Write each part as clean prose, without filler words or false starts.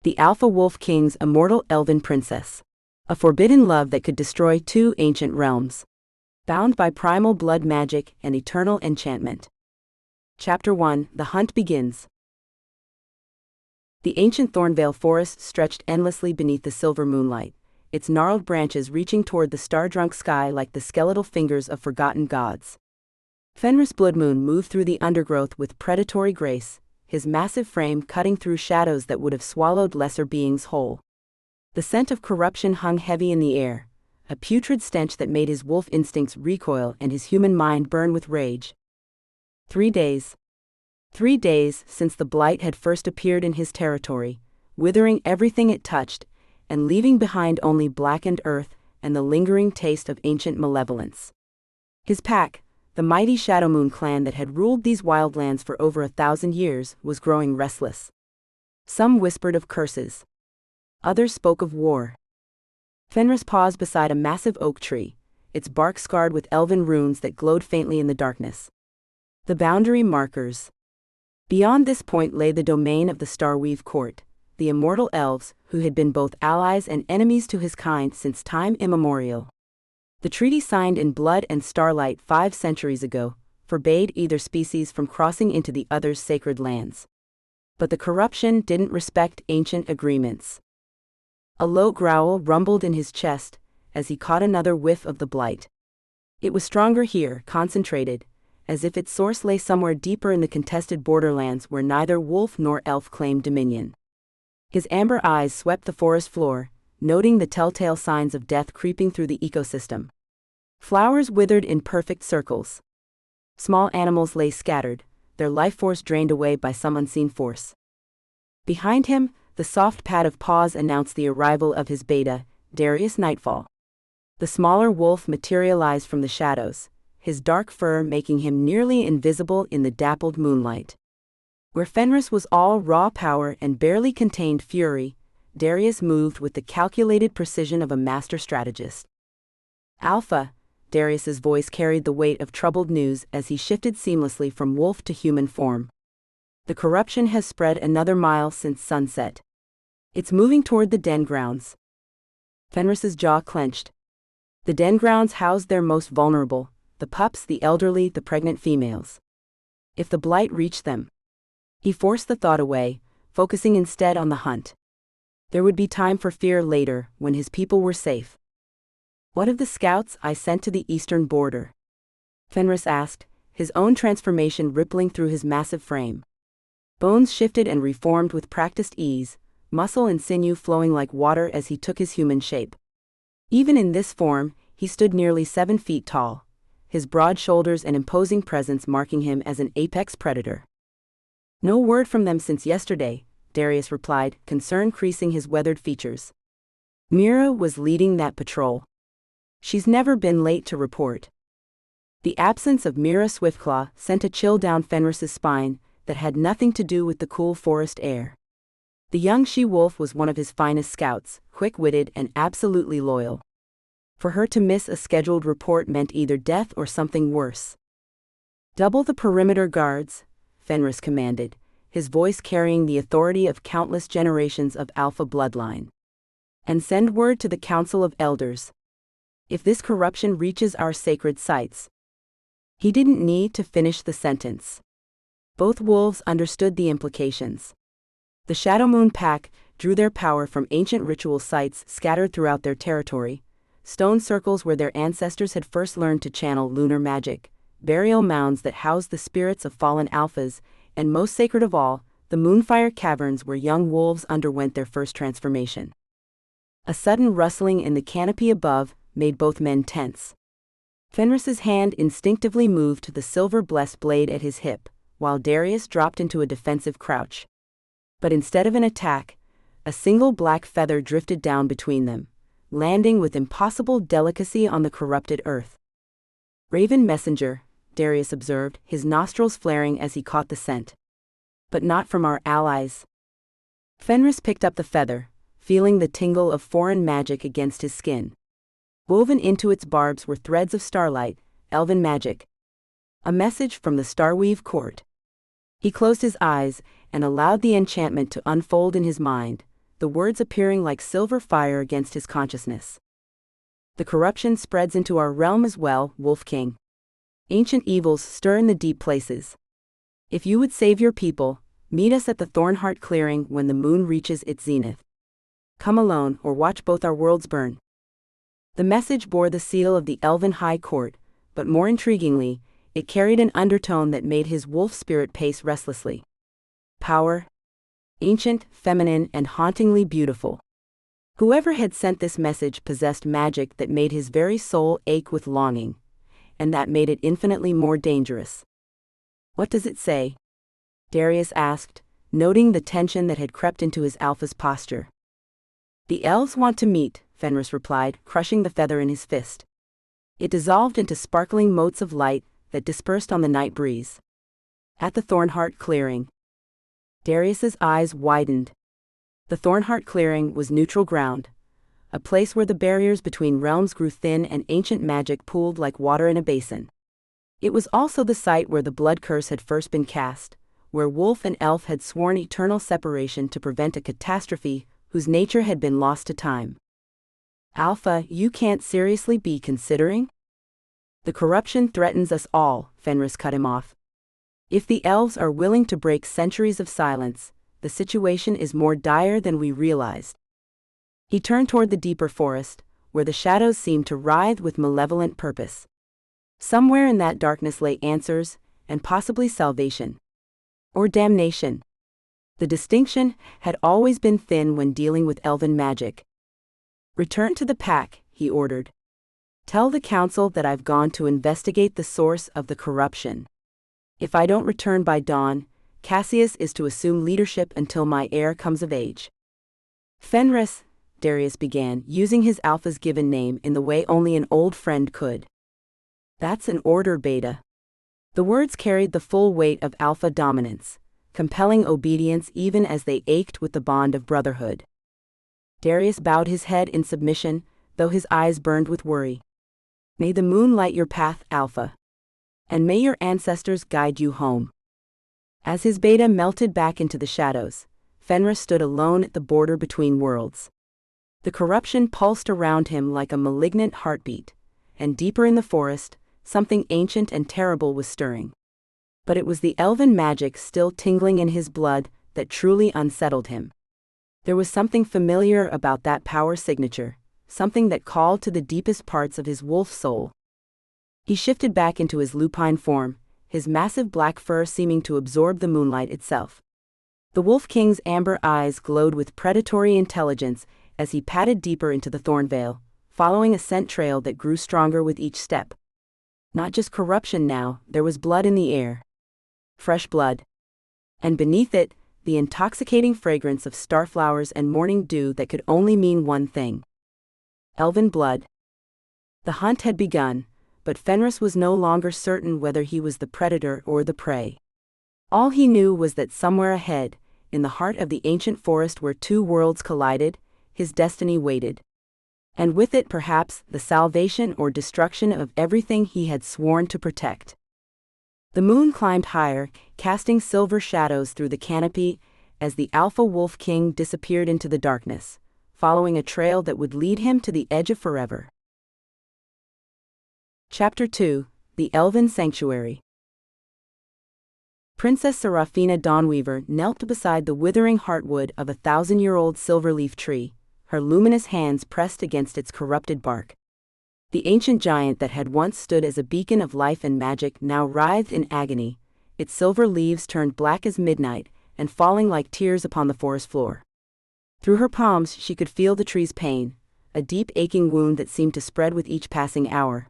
the Alpha Wolf King's Immortal Elven Princess. A forbidden love that could destroy two ancient realms. Bound by primal blood magic and eternal enchantment. Chapter 1: The Hunt Begins. The ancient Thornvale forest stretched endlessly beneath the silver moonlight, its gnarled branches reaching toward the star-drunk sky like the skeletal fingers of forgotten gods. Fenris Bloodmoon moved through the undergrowth with predatory grace, his massive frame cutting through shadows that would have swallowed lesser beings whole. The scent of corruption hung heavy in the air, a putrid stench that made his wolf instincts recoil and his human mind burn with rage. 3 days. 3 days since the blight had first appeared in his territory, withering everything it touched, and leaving behind only blackened earth and the lingering taste of ancient malevolence. His pack, the mighty Shadowmoon clan that had ruled these wildlands for over 1,000 years, was growing restless. Some whispered of curses. Others spoke of war. Fenris paused beside a massive oak tree, its bark scarred with elven runes that glowed faintly in the darkness. The boundary markers. Beyond this point lay the domain of the Starweave Court, the immortal elves who had been both allies and enemies to his kind since time immemorial. The treaty signed in blood and starlight 5 centuries ago forbade either species from crossing into the other's sacred lands. But the corruption didn't respect ancient agreements. A low growl rumbled in his chest as he caught another whiff of the blight. It was stronger here, concentrated, as if its source lay somewhere deeper in the contested borderlands where neither wolf nor elf claimed dominion. His amber eyes swept the forest floor, noting the telltale signs of death creeping through the ecosystem. Flowers withered in perfect circles. Small animals lay scattered, their life force drained away by some unseen force. Behind him, the soft pad of paws announced the arrival of his beta, Darius Nightfall. The smaller wolf materialized from the shadows, his dark fur making him nearly invisible in the dappled moonlight. Where Fenris was all raw power and barely contained fury, Darius moved with the calculated precision of a master strategist. Alpha, Darius's voice carried the weight of troubled news as he shifted seamlessly from wolf to human form. The corruption has spread another mile since sunset. It's moving toward the den grounds. Fenris's jaw clenched. The den grounds housed their most vulnerable, the pups, the elderly, the pregnant females. If the blight reached them. He forced the thought away, focusing instead on the hunt. There would be time for fear later, when his people were safe. What of the scouts I sent to the eastern border? Fenris asked, his own transformation rippling through his massive frame. Bones shifted and reformed with practiced ease, muscle and sinew flowing like water as he took his human shape. Even in this form, he stood nearly 7 feet tall, his broad shoulders and imposing presence marking him as an apex predator. No word from them since yesterday, Darius replied, concern creasing his weathered features. Mira was leading that patrol. She's never been late to report. The absence of Mira Swiftclaw sent a chill down Fenris's spine that had nothing to do with the cool forest air. The young she-wolf was one of his finest scouts, quick-witted and absolutely loyal. For her to miss a scheduled report meant either death or something worse. Double the perimeter guards, Fenris commanded, his voice carrying the authority of countless generations of Alpha bloodline. And send word to the Council of Elders. If this corruption reaches our sacred sites. He didn't need to finish the sentence. Both wolves understood the implications. The Shadowmoon pack drew their power from ancient ritual sites scattered throughout their territory, stone circles where their ancestors had first learned to channel lunar magic, burial mounds that housed the spirits of fallen alphas, and most sacred of all, the Moonfire Caverns where young wolves underwent their first transformation. A sudden rustling in the canopy above made both men tense. Fenris's hand instinctively moved to the silver-blessed blade at his hip, while Darius dropped into a defensive crouch. But instead of an attack, a single black feather drifted down between them, landing with impossible delicacy on the corrupted earth. Raven messenger, Darius observed, his nostrils flaring as he caught the scent. But not from our allies. Fenris picked up the feather, feeling the tingle of foreign magic against his skin. Woven into its barbs were threads of starlight, elven magic. A message from the Starweave Court. He closed his eyes and allowed the enchantment to unfold in his mind, the words appearing like silver fire against his consciousness. The corruption spreads into our realm as well, Wolf King. Ancient evils stir in the deep places. If you would save your people, meet us at the Thornheart clearing when the moon reaches its zenith. Come alone or watch both our worlds burn. The message bore the seal of the Elven High Court, but more intriguingly, it carried an undertone that made his wolf spirit pace restlessly. Power. Ancient, feminine, and hauntingly beautiful. Whoever had sent this message possessed magic that made his very soul ache with longing, and that made it infinitely more dangerous. What does it say? Darius asked, noting the tension that had crept into his alpha's posture. The elves want to meet, Fenris replied, crushing the feather in his fist. It dissolved into sparkling motes of light that dispersed on the night breeze. At the Thornheart clearing. Darius's eyes widened. The Thornheart clearing was neutral ground, a place where the barriers between realms grew thin and ancient magic pooled like water in a basin. It was also the site where the blood curse had first been cast, where wolf and elf had sworn eternal separation to prevent a catastrophe whose nature had been lost to time. Alpha, you can't seriously be considering? The corruption threatens us all, Fenris cut him off. If the elves are willing to break centuries of silence, the situation is more dire than we realized. He turned toward the deeper forest, where the shadows seemed to writhe with malevolent purpose. Somewhere in that darkness lay answers, and possibly salvation. Or damnation. The distinction had always been thin when dealing with elven magic. Return to the pack, he ordered. Tell the council that I've gone to investigate the source of the corruption. If I don't return by dawn, Cassius is to assume leadership until my heir comes of age. Fenris, Darius began, using his alpha's given name in the way only an old friend could. That's an order, Beta. The words carried the full weight of alpha dominance, compelling obedience even as they ached with the bond of brotherhood. Darius bowed his head in submission, though his eyes burned with worry. May the moon light your path, Alpha. And may your ancestors guide you home. As his Beta melted back into the shadows, Fenris stood alone at the border between worlds. The corruption pulsed around him like a malignant heartbeat, and deeper in the forest, something ancient and terrible was stirring. But it was the elven magic still tingling in his blood that truly unsettled him. There was something familiar about that power signature, something that called to the deepest parts of his wolf soul. He shifted back into his lupine form, his massive black fur seeming to absorb the moonlight itself. The Wolf King's amber eyes glowed with predatory intelligence as he padded deeper into the Thornvale, following a scent trail that grew stronger with each step. Not just corruption now, there was blood in the air. Fresh blood. And beneath it, the intoxicating fragrance of starflowers and morning dew that could only mean one thing. Elven blood. The hunt had begun, but Fenris was no longer certain whether he was the predator or the prey. All he knew was that somewhere ahead, in the heart of the ancient forest where two worlds collided, his destiny waited. And with it perhaps the salvation or destruction of everything he had sworn to protect. The moon climbed higher, casting silver shadows through the canopy as the Alpha Wolf King disappeared into the darkness, following a trail that would lead him to the edge of forever. Chapter 2: The Elven Sanctuary. Princess Serafina Dawnweaver knelt beside the withering heartwood of a 1,000-year-old silverleaf tree, her luminous hands pressed against its corrupted bark. The ancient giant that had once stood as a beacon of life and magic now writhed in agony, its silver leaves turned black as midnight and falling like tears upon the forest floor. Through her palms she could feel the tree's pain, a deep aching wound that seemed to spread with each passing hour.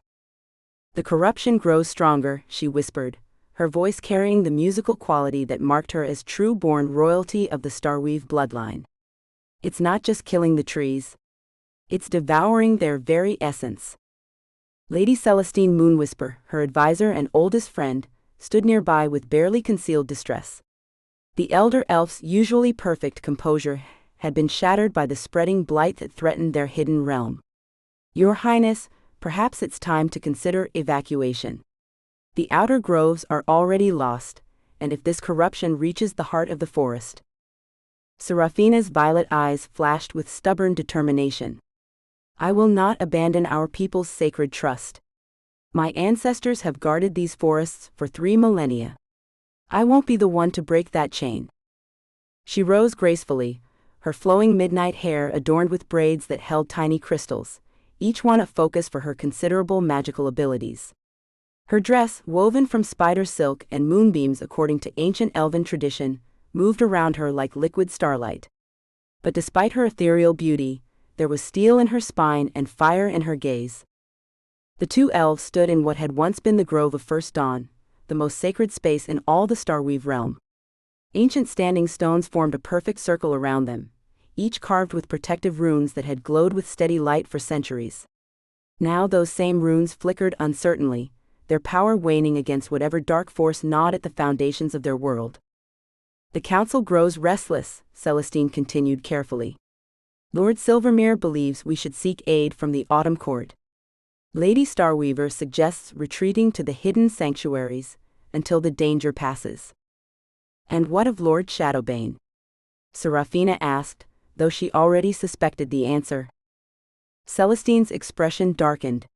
The corruption grows stronger, she whispered, her voice carrying the musical quality that marked her as true-born royalty of the Starweave bloodline. It's not just killing the trees. It's devouring their very essence. Lady Celestine Moonwhisper, her advisor and oldest friend, stood nearby with barely concealed distress. The elder elf's usually perfect composure had been shattered by the spreading blight that threatened their hidden realm. Your Highness, perhaps it's time to consider evacuation. The outer groves are already lost, and if this corruption reaches the heart of the forest. Serafina's violet eyes flashed with stubborn determination. I will not abandon our people's sacred trust. My ancestors have guarded these forests for 3 millennia. I won't be the one to break that chain. She rose gracefully, her flowing midnight hair adorned with braids that held tiny crystals, each one a focus for her considerable magical abilities. Her dress, woven from spider silk and moonbeams according to ancient elven tradition, moved around her like liquid starlight. But despite her ethereal beauty, there was steel in her spine and fire in her gaze. The 2 elves stood in what had once been the Grove of First Dawn, the most sacred space in all the Starweave realm. Ancient standing stones formed a perfect circle around them, each carved with protective runes that had glowed with steady light for centuries. Now those same runes flickered uncertainly, their power waning against whatever dark force gnawed at the foundations of their world. The council grows restless, Celestine continued carefully. Lord Silvermere believes we should seek aid from the Autumn Court. Lady Starweaver suggests retreating to the hidden sanctuaries until the danger passes. And what of Lord Shadowbane? Serafina asked, though she already suspected the answer. Celestine's expression darkened.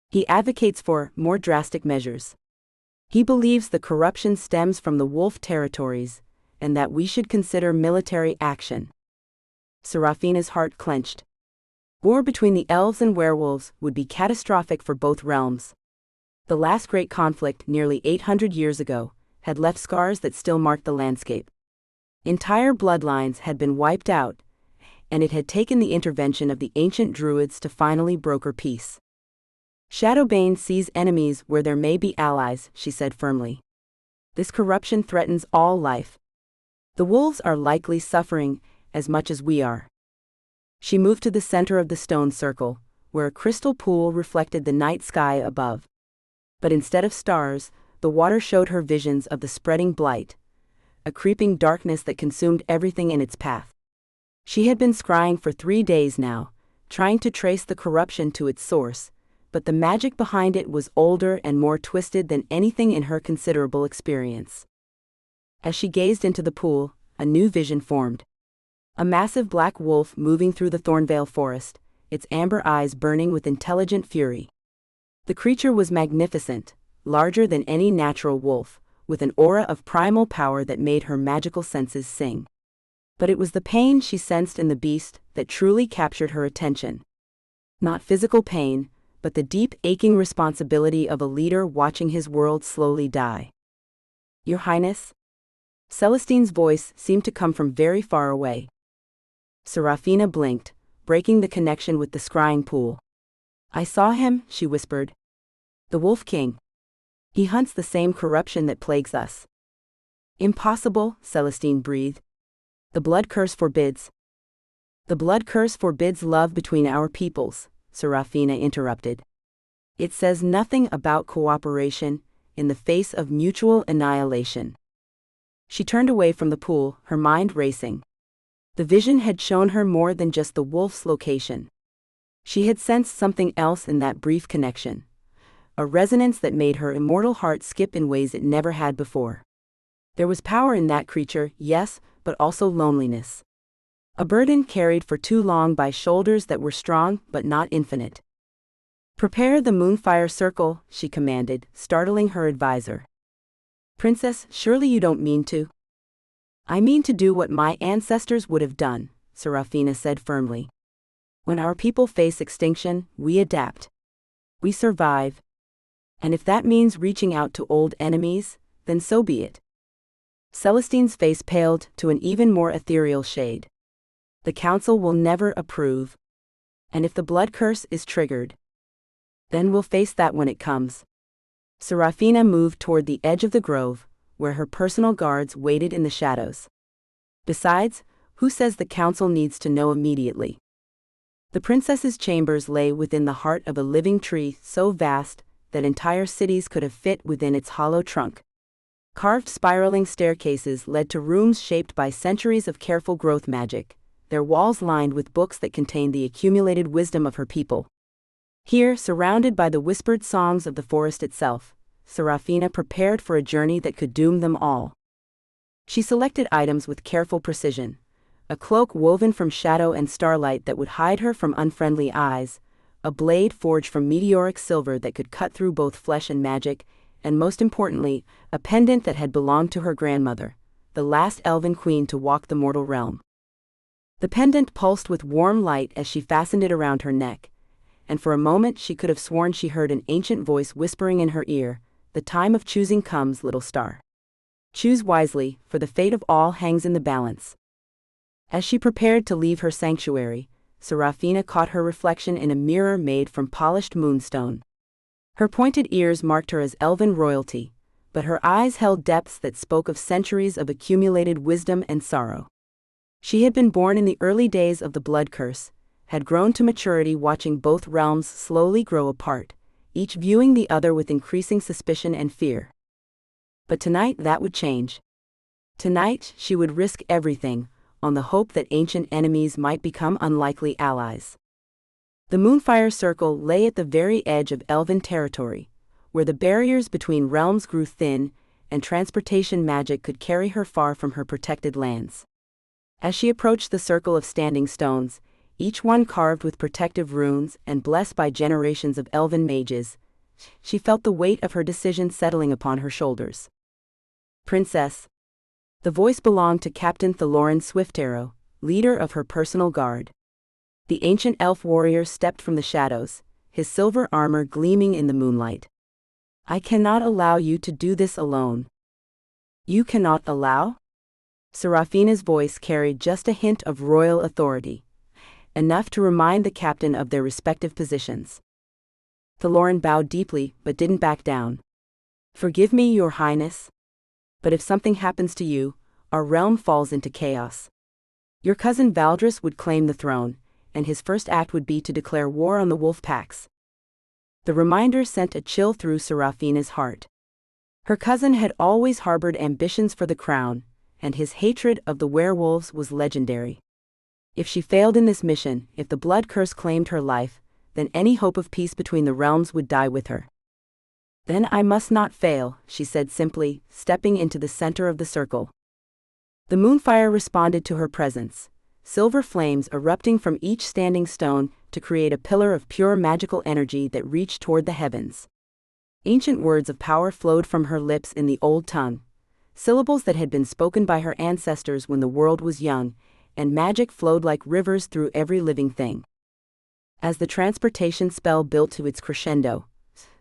He advocates for more drastic measures. He believes the corruption stems from the wolf territories, and that we should consider military action. Serafina's heart clenched. War between the elves and werewolves would be catastrophic for both realms. The last great conflict, nearly 800 years ago, had left scars that still marked the landscape. Entire bloodlines had been wiped out, and it had taken the intervention of the ancient druids to finally broker peace. Shadowbane sees enemies where there may be allies, she said firmly. This corruption threatens all life. The wolves are likely suffering as much as we are. She moved to the center of the stone circle, where a crystal pool reflected the night sky above. But instead of stars, the water showed her visions of the spreading blight, a creeping darkness that consumed everything in its path. She had been scrying for 3 days now, trying to trace the corruption to its source, but the magic behind it was older and more twisted than anything in her considerable experience. As she gazed into the pool, a new vision formed. A massive black wolf moving through the Thornvale forest, its amber eyes burning with intelligent fury. The creature was magnificent, larger than any natural wolf, with an aura of primal power that made her magical senses sing. But it was the pain she sensed in the beast that truly captured her attention. Not physical pain, but the deep, aching responsibility of a leader watching his world slowly die. Your Highness? Celestine's voice seemed to come from very far away. Serafina blinked, breaking the connection with the scrying pool. I saw him, she whispered. The Wolf King. He hunts the same corruption that plagues us. Impossible, Celestine breathed. The blood curse forbids. The blood curse forbids love between our peoples, Serafina interrupted. It says nothing about cooperation in the face of mutual annihilation. She turned away from the pool, her mind racing. The vision had shown her more than just the wolf's location. She had sensed something else in that brief connection, a resonance that made her immortal heart skip in ways it never had before. There was power in that creature, yes, but also loneliness. A burden carried for too long by shoulders that were strong but not infinite. Prepare the moonfire circle, she commanded, startling her advisor. Princess, surely you don't mean to? I mean to do what my ancestors would have done, Serafina said firmly. When our people face extinction, we adapt. We survive. And if that means reaching out to old enemies, then so be it. Celestine's face paled to an even more ethereal shade. The council will never approve. And if the blood curse is triggered, then we'll face that when it comes. Serafina moved toward the edge of the grove, where her personal guards waited in the shadows. Besides, who says the council needs to know immediately? The princess's chambers lay within the heart of a living tree so vast that entire cities could have fit within its hollow trunk. Carved spiraling staircases led to rooms shaped by centuries of careful growth magic, their walls lined with books that contained the accumulated wisdom of her people. Here, surrounded by the whispered songs of the forest itself, Serafina prepared for a journey that could doom them all. She selected items with careful precision, a cloak woven from shadow and starlight that would hide her from unfriendly eyes, a blade forged from meteoric silver that could cut through both flesh and magic, and most importantly, a pendant that had belonged to her grandmother, the last elven queen to walk the mortal realm. The pendant pulsed with warm light as she fastened it around her neck, and for a moment she could have sworn she heard an ancient voice whispering in her ear, "The time of choosing comes, little star. Choose wisely, for the fate of all hangs in the balance." As she prepared to leave her sanctuary, Serafina caught her reflection in a mirror made from polished moonstone. Her pointed ears marked her as elven royalty, but her eyes held depths that spoke of centuries of accumulated wisdom and sorrow. She had been born in the early days of the blood curse, had grown to maturity watching both realms slowly grow apart, each viewing the other with increasing suspicion and fear. But tonight that would change. Tonight she would risk everything, on the hope that ancient enemies might become unlikely allies. The Moonfire Circle lay at the very edge of Elven territory, where the barriers between realms grew thin, and transportation magic could carry her far from her protected lands. As she approached the circle of standing stones, each one carved with protective runes and blessed by generations of elven mages, she felt the weight of her decision settling upon her shoulders. "Princess." The voice belonged to Captain Thaloran Swiftarrow, leader of her personal guard. The ancient elf warrior stepped from the shadows, his silver armor gleaming in the moonlight. "I cannot allow you to do this alone." "You cannot allow?" Serafina's voice carried just a hint of royal authority, enough to remind the captain of their respective positions. Thaloran bowed deeply but didn't back down. "Forgive me, Your Highness. But if something happens to you, our realm falls into chaos. Your cousin Valdris would claim the throne, and his first act would be to declare war on the wolf packs." The reminder sent a chill through Serafina's heart. Her cousin had always harbored ambitions for the crown, and his hatred of the werewolves was legendary. If she failed in this mission, if the blood curse claimed her life, then any hope of peace between the realms would die with her. "Then I must not fail," she said simply, stepping into the center of the circle. The moonfire responded to her presence, silver flames erupting from each standing stone to create a pillar of pure magical energy that reached toward the heavens. Ancient words of power flowed from her lips in the old tongue, syllables that had been spoken by her ancestors when the world was young, and magic flowed like rivers through every living thing. As the transportation spell built to its crescendo,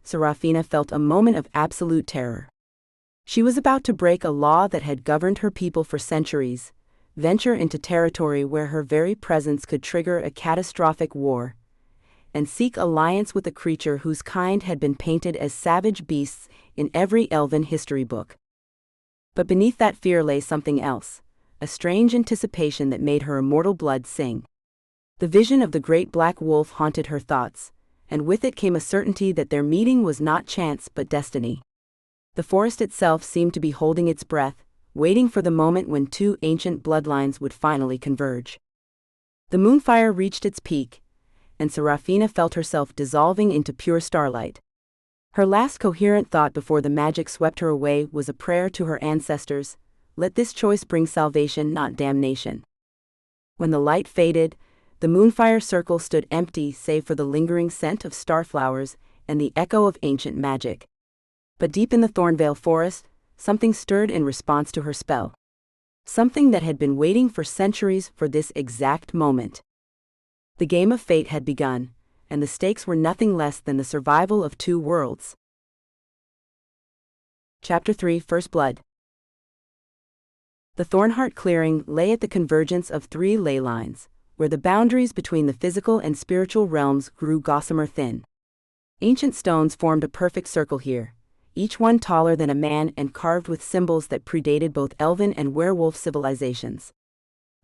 Serafina felt a moment of absolute terror. She was about to break a law that had governed her people for centuries, venture into territory where her very presence could trigger a catastrophic war, and seek alliance with a creature whose kind had been painted as savage beasts in every elven history book. But beneath that fear lay something else, a strange anticipation that made her immortal blood sing. The vision of the great black wolf haunted her thoughts, and with it came a certainty that their meeting was not chance but destiny. The forest itself seemed to be holding its breath, waiting for the moment when two ancient bloodlines would finally converge. The moonfire reached its peak, and Serafina felt herself dissolving into pure starlight. Her last coherent thought before the magic swept her away was a prayer to her ancestors, "Let this choice bring salvation, not damnation." When the light faded, the moonfire circle stood empty save for the lingering scent of starflowers and the echo of ancient magic. But deep in the Thornvale forest, something stirred in response to her spell. Something that had been waiting for centuries for this exact moment. The game of fate had begun, and the stakes were nothing less than the survival of two worlds. Chapter 3: First Blood. The Thornheart clearing lay at the convergence of three ley lines, where the boundaries between the physical and spiritual realms grew gossamer thin. Ancient stones formed a perfect circle here, each one taller than a man and carved with symbols that predated both elven and werewolf civilizations.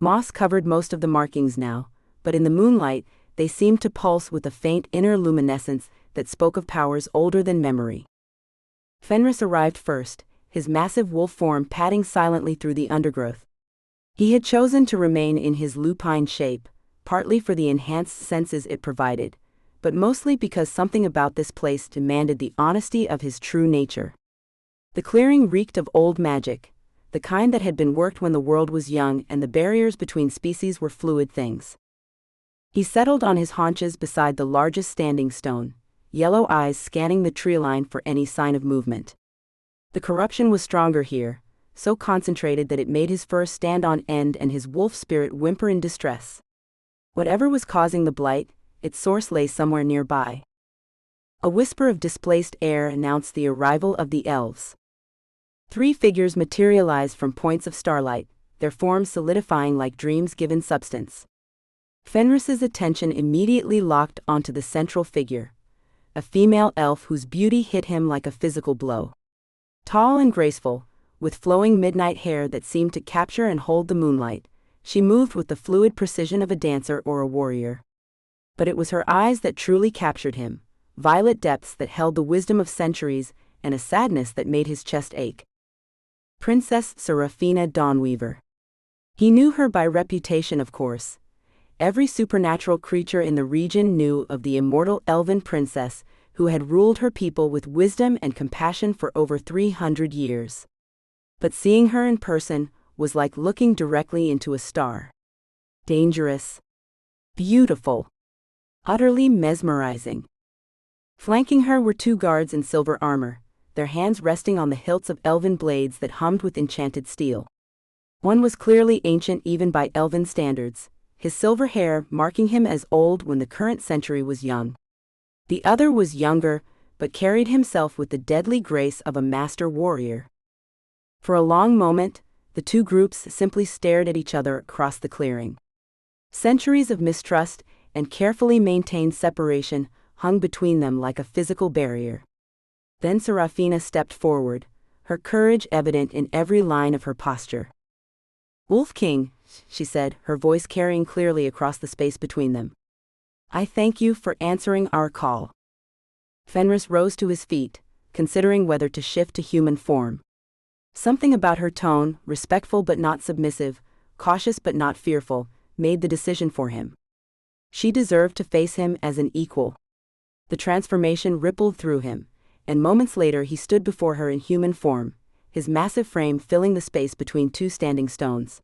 Moss covered most of the markings now, but in the moonlight, they seemed to pulse with a faint inner luminescence that spoke of powers older than memory. Fenris arrived first, his massive wolf form padding silently through the undergrowth. He had chosen to remain in his lupine shape, partly for the enhanced senses it provided, but mostly because something about this place demanded the honesty of his true nature. The clearing reeked of old magic, the kind that had been worked when the world was young and the barriers between species were fluid things. He settled on his haunches beside the largest standing stone, yellow eyes scanning the tree line for any sign of movement. The corruption was stronger here, so concentrated that it made his fur stand on end and his wolf spirit whimper in distress. Whatever was causing the blight, its source lay somewhere nearby. A whisper of displaced air announced the arrival of the elves. 3 figures materialized from points of starlight, their forms solidifying like dreams given substance. Fenris's attention immediately locked onto the central figure, a female elf whose beauty hit him like a physical blow. Tall and graceful, with flowing midnight hair that seemed to capture and hold the moonlight, she moved with the fluid precision of a dancer or a warrior. But it was her eyes that truly captured him, violet depths that held the wisdom of centuries and a sadness that made his chest ache. Princess Serafina Dawnweaver. He knew her by reputation, of course. Every supernatural creature in the region knew of the Immortal Elven Princess, who had ruled her people with wisdom and compassion for over 300 years. But seeing her in person was like looking directly into a star. Dangerous. Beautiful. Utterly mesmerizing. Flanking her were 2 guards in silver armor, their hands resting on the hilts of elven blades that hummed with enchanted steel. One was clearly ancient even by elven standards, his silver hair marking him as old when the current century was young. The other was younger, but carried himself with the deadly grace of a master warrior. For a long moment, the 2 groups simply stared at each other across the clearing. Centuries of mistrust and carefully maintained separation hung between them like a physical barrier. Then Serafina stepped forward, her courage evident in every line of her posture. "Wolf King," she said, her voice carrying clearly across the space between them. "I thank you for answering our call." Fenris rose to his feet, considering whether to shift to human form. Something about her tone, respectful but not submissive, cautious but not fearful, made the decision for him. She deserved to face him as an equal. The transformation rippled through him, and moments later he stood before her in human form, his massive frame filling the space between 2 standing stones.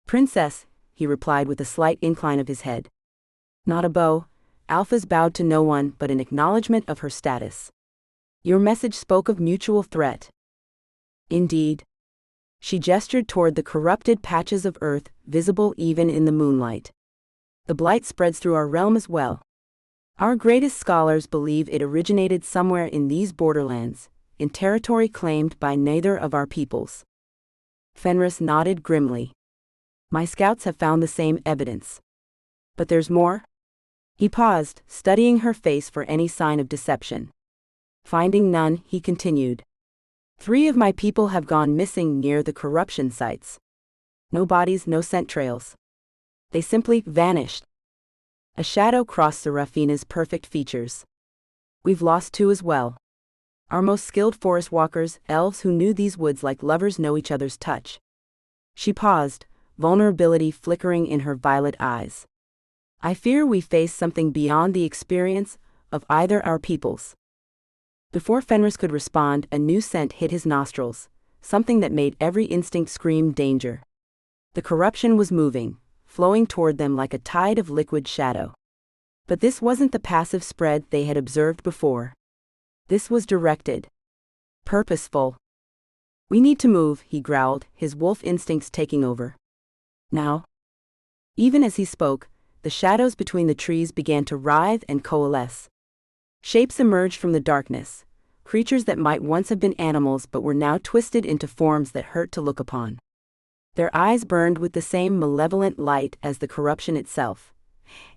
"Princess," he replied with a slight incline of his head. Not a bow, Alphas bowed to no one but an acknowledgement of her status. "Your message spoke of mutual threat." "Indeed." She gestured toward the corrupted patches of earth, visible even in the moonlight. "The blight spreads through our realm as well. Our greatest scholars believe it originated somewhere in these borderlands, in territory claimed by neither of our peoples." Fenris nodded grimly. "My scouts have found the same evidence. But there's more?" He paused, studying her face for any sign of deception. Finding none, he continued. 3 of my people have gone missing near the corruption sites. No bodies, no scent trails. They simply vanished. A shadow crossed Serafina's perfect features. "We've lost 2 as well. Our most skilled forest walkers, elves who knew these woods like lovers know each other's touch." She paused, vulnerability flickering in her violet eyes. "I fear we face something beyond the experience of either our peoples." Before Fenris could respond, a new scent hit his nostrils, something that made every instinct scream danger. The corruption was moving, flowing toward them like a tide of liquid shadow. But this wasn't the passive spread they had observed before. This was directed. Purposeful. "We need to move," he growled, his wolf instincts taking over. "Now." Even as he spoke, the shadows between the trees began to writhe and coalesce. Shapes emerged from the darkness, creatures that might once have been animals but were now twisted into forms that hurt to look upon. Their eyes burned with the same malevolent light as the corruption itself,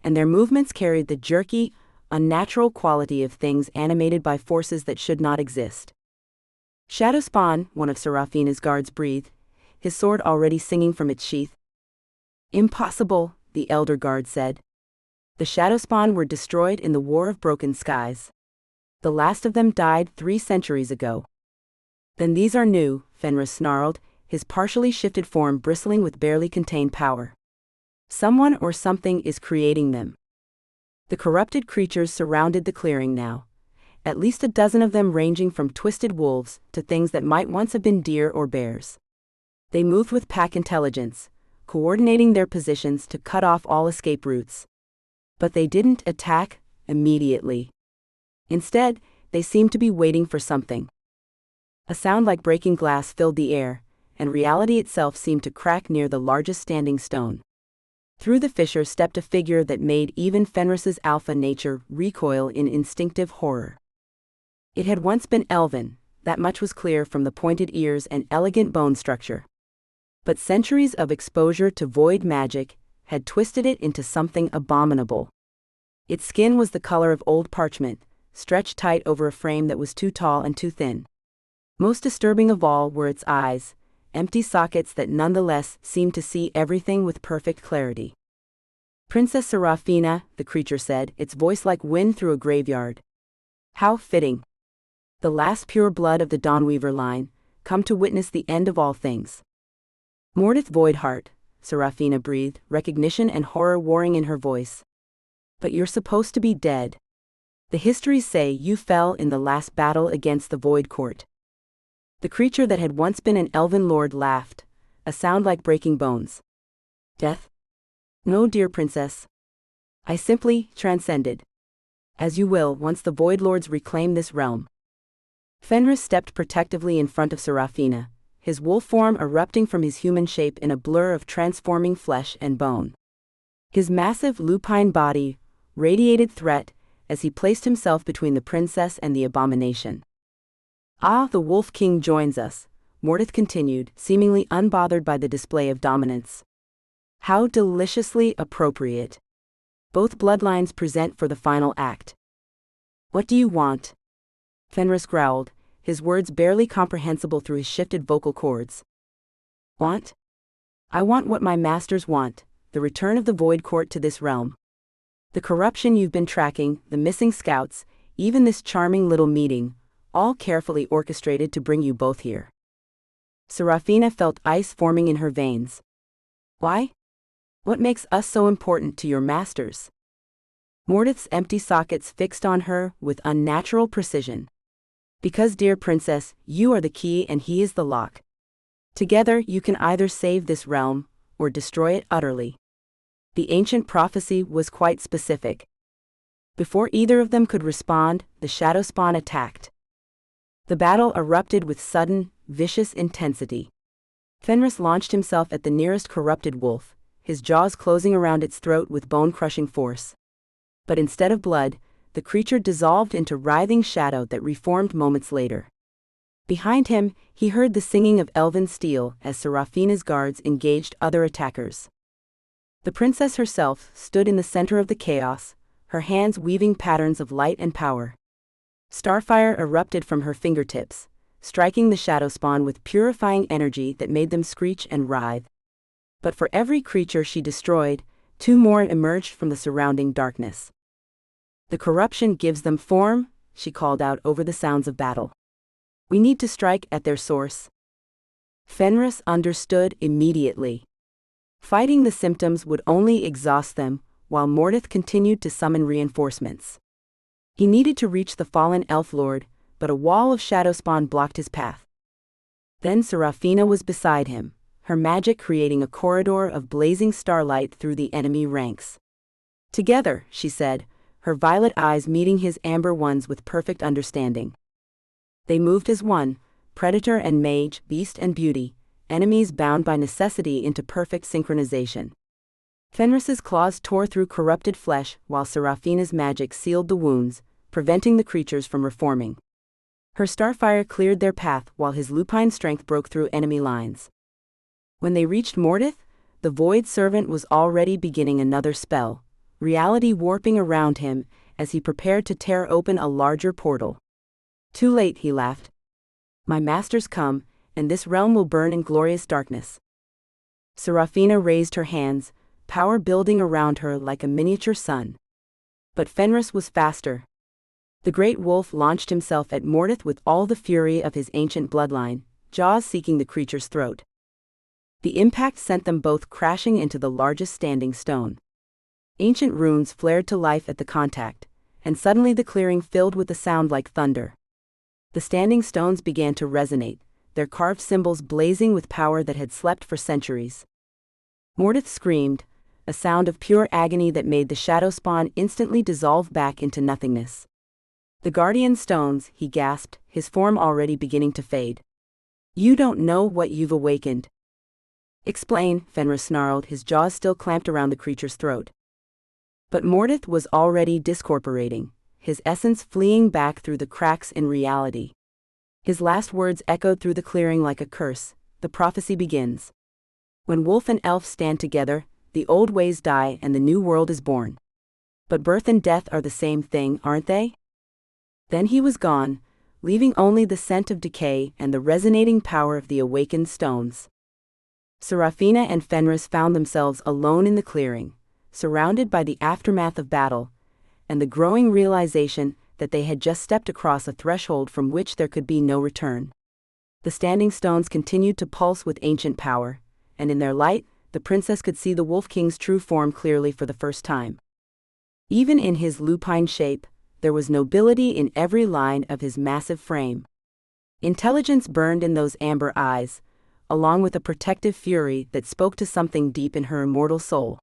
and their movements carried the jerky, unnatural quality of things animated by forces that should not exist. "Shadow Spawn," one of Serafina's guards breathed, his sword already singing from its sheath. "Impossible," the elder guard said. "The Shadow Spawn were destroyed in the War of Broken Skies. The last of them died 3 centuries ago." "Then these are new," Fenris snarled, his partially shifted form bristling with barely contained power. "Someone or something is creating them." The corrupted creatures surrounded the clearing now, at least a dozen of them ranging from twisted wolves to things that might once have been deer or bears. They moved with pack intelligence, coordinating their positions to cut off all escape routes. But they didn't attack immediately. Instead, they seemed to be waiting for something. A sound like breaking glass filled the air, and reality itself seemed to crack near the largest standing stone. Through the fissure stepped a figure that made even Fenris's alpha nature recoil in instinctive horror. It had once been elven, that much was clear from the pointed ears and elegant bone structure. But centuries of exposure to void magic had twisted it into something abominable. Its skin was the color of old parchment, stretched tight over a frame that was too tall and too thin. Most disturbing of all were its eyes, empty sockets that nonetheless seemed to see everything with perfect clarity. "Princess Serafina," the creature said, its voice like wind through a graveyard. "How fitting. The last pure blood of the Dawnweaver line, come to witness the end of all things." "Mordith Voidheart," Serafina breathed, recognition and horror warring in her voice. "But you're supposed to be dead. The histories say you fell in the last battle against the Void Court." The creature that had once been an elven lord laughed, a sound like breaking bones. "Death? No, dear princess. I simply transcended. As you will once the Void Lords reclaim this realm." Fenris stepped protectively in front of Serafina, his wolf form erupting from his human shape in a blur of transforming flesh and bone. His massive lupine body radiated threat as he placed himself between the princess and the abomination. "Ah, the Wolf King joins us," Mordith continued, seemingly unbothered by the display of dominance. "How deliciously appropriate. Both bloodlines present for the final act." "What do you want?" Fenris growled, his words barely comprehensible through his shifted vocal cords. "Want? I want what my masters want, the return of the Void Court to this realm. The corruption you've been tracking, the missing scouts, even this charming little meeting, all carefully orchestrated to bring you both here." Serafina felt ice forming in her veins. "Why? What makes us so important to your masters?" Mordith's empty sockets fixed on her with unnatural precision. "Because, dear princess, you are the key and he is the lock. Together you can either save this realm, or destroy it utterly." The ancient prophecy was quite specific. Before either of them could respond, the shadow spawn attacked. The battle erupted with sudden, vicious intensity. Fenris launched himself at the nearest corrupted wolf, his jaws closing around its throat with bone-crushing force. But instead of blood, the creature dissolved into writhing shadow that reformed moments later. Behind him, he heard the singing of elven steel as Serafina's guards engaged other attackers. The princess herself stood in the center of the chaos, her hands weaving patterns of light and power. Starfire erupted from her fingertips, striking the shadow spawn with purifying energy that made them screech and writhe. But for every creature she destroyed, two more emerged from the surrounding darkness. "The corruption gives them form," she called out over the sounds of battle. "We need to strike at their source." Fenris understood immediately. Fighting the symptoms would only exhaust them, while Mordith continued to summon reinforcements. He needed to reach the fallen elf lord, but a wall of shadow spawn blocked his path. Then Serafina was beside him, her magic creating a corridor of blazing starlight through the enemy ranks. "Together," she said, her violet eyes meeting his amber ones with perfect understanding. They moved as one, predator and mage, beast and beauty, enemies bound by necessity into perfect synchronization. Fenris's claws tore through corrupted flesh while Serafina's magic sealed the wounds, preventing the creatures from reforming. Her starfire cleared their path while his lupine strength broke through enemy lines. When they reached Mordith, the Void Servant was already beginning another spell, reality warping around him as he prepared to tear open a larger portal. "Too late," he laughed. "My masters come, and this realm will burn in glorious darkness." Serafina raised her hands, power building around her like a miniature sun. But Fenris was faster. The great wolf launched himself at Mordith with all the fury of his ancient bloodline, jaws seeking the creature's throat. The impact sent them both crashing into the largest standing stone. Ancient runes flared to life at the contact, and suddenly the clearing filled with a sound like thunder. The standing stones began to resonate, their carved symbols blazing with power that had slept for centuries. Mordeth screamed, a sound of pure agony that made the shadow spawn instantly dissolve back into nothingness. "The guardian stones," he gasped, his form already beginning to fade. "You don't know what you've awakened." "Explain," Fenris snarled, his jaws still clamped around the creature's throat. But Mordeth was already discorporating, his essence fleeing back through the cracks in reality. His last words echoed through the clearing like a curse. "The prophecy begins. When wolf and elf stand together, the old ways die and the new world is born. But birth and death are the same thing, aren't they?" Then he was gone, leaving only the scent of decay and the resonating power of the awakened stones. Serafina and Fenris found themselves alone in the clearing, surrounded by the aftermath of battle, and the growing realization that they had just stepped across a threshold from which there could be no return. The standing stones continued to pulse with ancient power, and in their light, the princess could see the Wolf King's true form clearly for the first time. Even in his lupine shape, there was nobility in every line of his massive frame. Intelligence burned in those amber eyes, along with a protective fury that spoke to something deep in her immortal soul.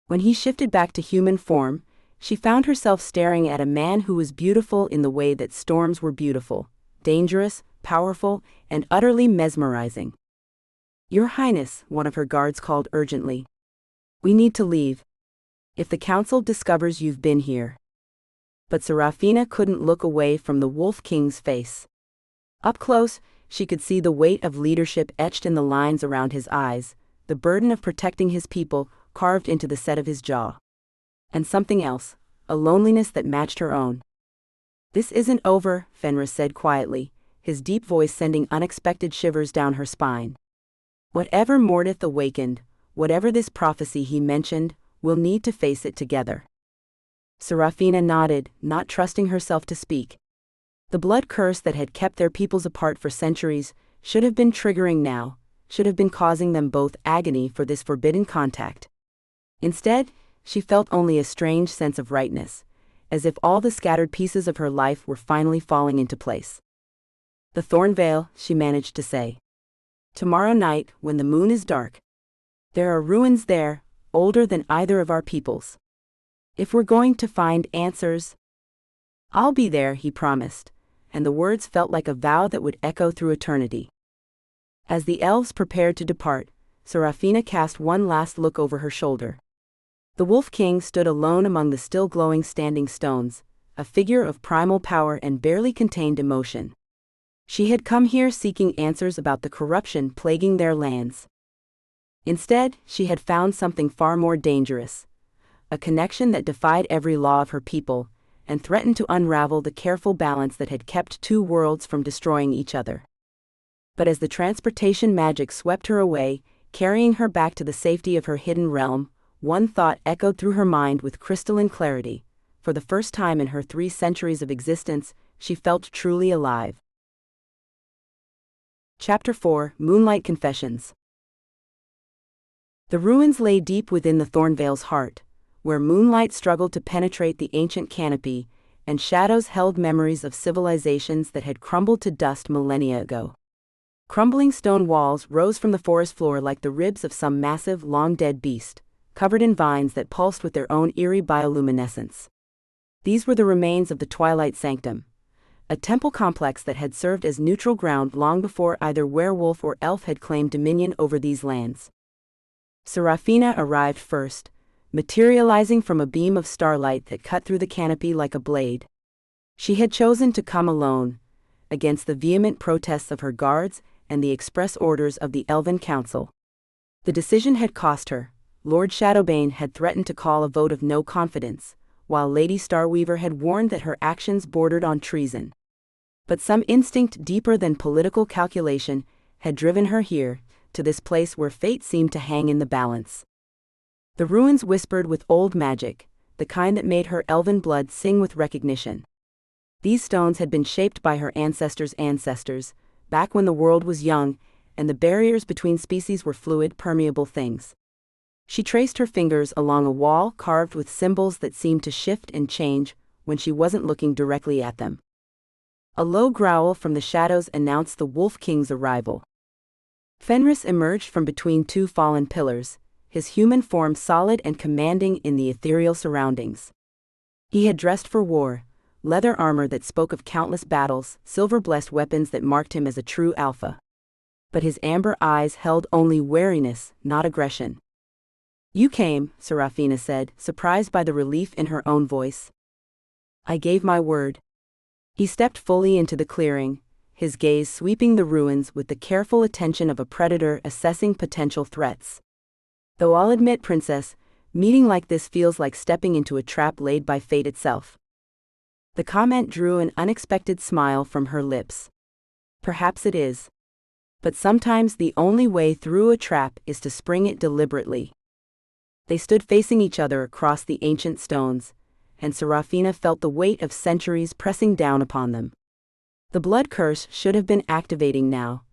When he shifted back to human form, she found herself staring at a man who was beautiful in the way that storms were beautiful, dangerous, powerful, and utterly mesmerizing. "Your Highness," one of her guards called urgently. "We need to leave. If the council discovers you've been here." But Serafina couldn't look away from the Wolf King's face. Up close, she could see the weight of leadership etched in the lines around his eyes, the burden of protecting his people carved into the set of his jaw. And something else, a loneliness that matched her own. "This isn't over," Fenris said quietly, his deep voice sending unexpected shivers down her spine. "Whatever Mordeth awakened, whatever this prophecy he mentioned, we'll need to face it together." Serafina nodded, not trusting herself to speak. The blood curse that had kept their peoples apart for centuries should have been triggering now, should have been causing them both agony for this forbidden contact. Instead, she felt only a strange sense of rightness, as if all the scattered pieces of her life were finally falling into place. "The Thornvale," she managed to say. "Tomorrow night, when the moon is dark. There are ruins there, older than either of our peoples. If we're going to find answers, I'll be there," he promised, and the words felt like a vow that would echo through eternity. As the elves prepared to depart, Serafina cast one last look over her shoulder. The Wolf King stood alone among the still glowing standing stones, a figure of primal power and barely contained emotion. She had come here seeking answers about the corruption plaguing their lands. Instead, she had found something far more dangerous, a connection that defied every law of her people, and threatened to unravel the careful balance that had kept two worlds from destroying each other. But as the transportation magic swept her away, carrying her back to the safety of her hidden realm, one thought echoed through her mind with crystalline clarity. For the first time in her 3 centuries of existence, she felt truly alive. Chapter 4: Moonlight Confessions. The ruins lay deep within the Thornvale's heart, where moonlight struggled to penetrate the ancient canopy, and shadows held memories of civilizations that had crumbled to dust millennia ago. Crumbling stone walls rose from the forest floor like the ribs of some massive, long-dead beast, covered in vines that pulsed with their own eerie bioluminescence. These were the remains of the Twilight Sanctum, a temple complex that had served as neutral ground long before either werewolf or elf had claimed dominion over these lands. Serafina arrived first, materializing from a beam of starlight that cut through the canopy like a blade. She had chosen to come alone, against the vehement protests of her guards and the express orders of the Elven Council. The decision had cost her. Lord Shadowbane had threatened to call a vote of no confidence, while Lady Starweaver had warned that her actions bordered on treason. But some instinct deeper than political calculation had driven her here, to this place where fate seemed to hang in the balance. The ruins whispered with old magic, the kind that made her elven blood sing with recognition. These stones had been shaped by her ancestors' ancestors, back when the world was young, and the barriers between species were fluid, permeable things. She traced her fingers along a wall carved with symbols that seemed to shift and change when she wasn't looking directly at them. A low growl from the shadows announced the Wolf King's arrival. Fenris emerged from between two fallen pillars, his human form solid and commanding in the ethereal surroundings. He had dressed for war, leather armor that spoke of countless battles, silver-blessed weapons that marked him as a true alpha. But his amber eyes held only wariness, not aggression. "You came," Serafina said, surprised by the relief in her own voice. "I gave my word." He stepped fully into the clearing, his gaze sweeping the ruins with the careful attention of a predator assessing potential threats. "Though I'll admit, Princess, meeting like this feels like stepping into a trap laid by fate itself." The comment drew an unexpected smile from her lips. "Perhaps it is. But sometimes the only way through a trap is to spring it deliberately." They stood facing each other across the ancient stones, and Serafina felt the weight of centuries pressing down upon them. The blood curse should have been activating now,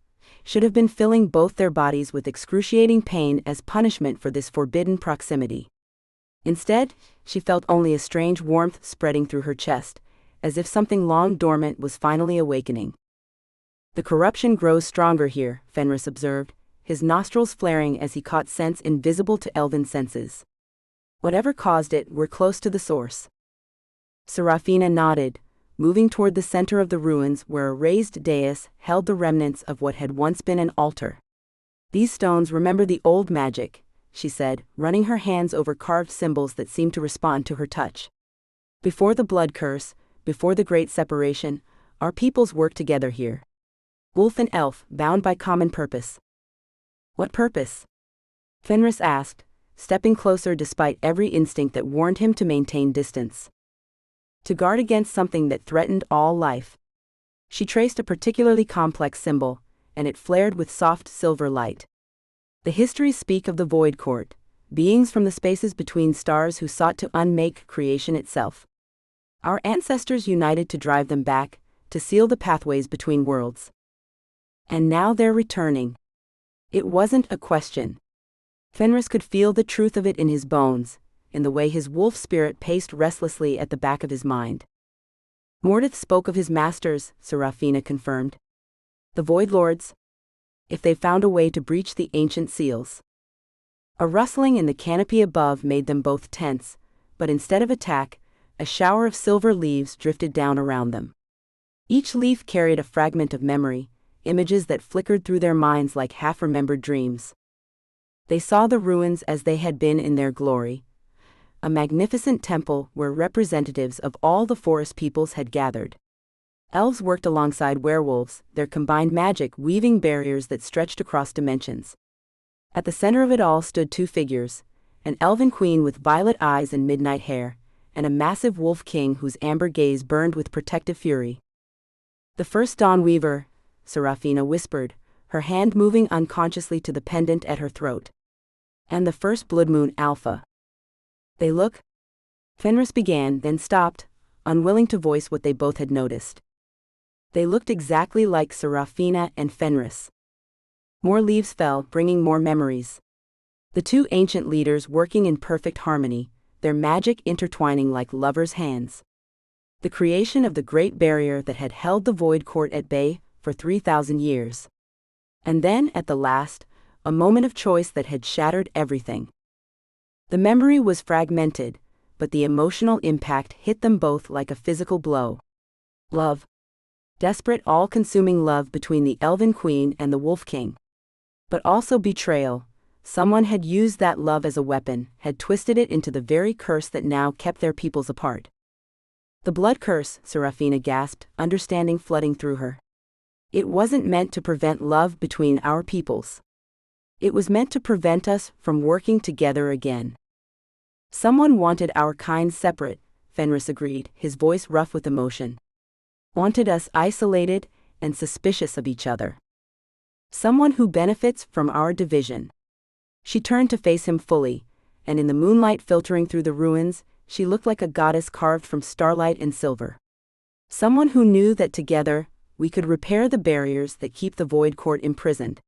should have been filling both their bodies with excruciating pain as punishment for this forbidden proximity. Instead, she felt only a strange warmth spreading through her chest, as if something long dormant was finally awakening. "The corruption grows stronger here," Fenris observed, his nostrils flaring as he caught scents invisible to elven senses. "Whatever caused it, we're close to the source." Serafina nodded, moving toward the center of the ruins where a raised dais held the remnants of what had once been an altar. "These stones remember the old magic," she said, running her hands over carved symbols that seemed to respond to her touch. "Before the blood curse, before the great separation, our peoples worked together here. Wolf and elf, bound by common purpose." "What purpose?" Fenris asked, stepping closer despite every instinct that warned him to maintain distance. "To guard against something that threatened all life." She traced a particularly complex symbol, and it flared with soft silver light. "The histories speak of the Void Court, beings from the spaces between stars who sought to unmake creation itself. Our ancestors united to drive them back, to seal the pathways between worlds. And now they're returning." It wasn't a question. Fenris could feel the truth of it in his bones, in the way his wolf spirit paced restlessly at the back of his mind. "Mordeth spoke of his masters," Serafina confirmed. "The Void Lords? If they found a way to breach the ancient seals." A rustling in the canopy above made them both tense, but instead of attack, a shower of silver leaves drifted down around them. Each leaf carried a fragment of memory, images that flickered through their minds like half-remembered dreams. They saw the ruins as they had been in their glory, a magnificent temple where representatives of all the forest peoples had gathered. Elves worked alongside werewolves, their combined magic weaving barriers that stretched across dimensions. At the center of it all stood two figures, an elven queen with violet eyes and midnight hair, and a massive wolf king whose amber gaze burned with protective fury. "The first Dawn Weaver," Serafina whispered, her hand moving unconsciously to the pendant at her throat. "And the first Blood Moon Alpha." "They look?" Fenris began, then stopped, unwilling to voice what they both had noticed. They looked exactly like Serafina and Fenris. More leaves fell, bringing more memories. The two ancient leaders working in perfect harmony, their magic intertwining like lovers' hands. The creation of the great barrier that had held the Void Court at bay for 3,000 years. And then, at the last, a moment of choice that had shattered everything. The memory was fragmented, but the emotional impact hit them both like a physical blow. Love. Desperate, all-consuming love between the Elven Queen and the Wolf King. But also betrayal. Someone had used that love as a weapon, had twisted it into the very curse that now kept their peoples apart. "The blood curse," Serafina gasped, understanding flooding through her. "It wasn't meant to prevent love between our peoples. It was meant to prevent us from working together again." "Someone wanted our kind separate," Fenris agreed, his voice rough with emotion. "Wanted us isolated and suspicious of each other. Someone who benefits from our division." She turned to face him fully, and in the moonlight filtering through the ruins, she looked like a goddess carved from starlight and silver. "Someone who knew that together, we could repair the barriers that keep the Void Court imprisoned."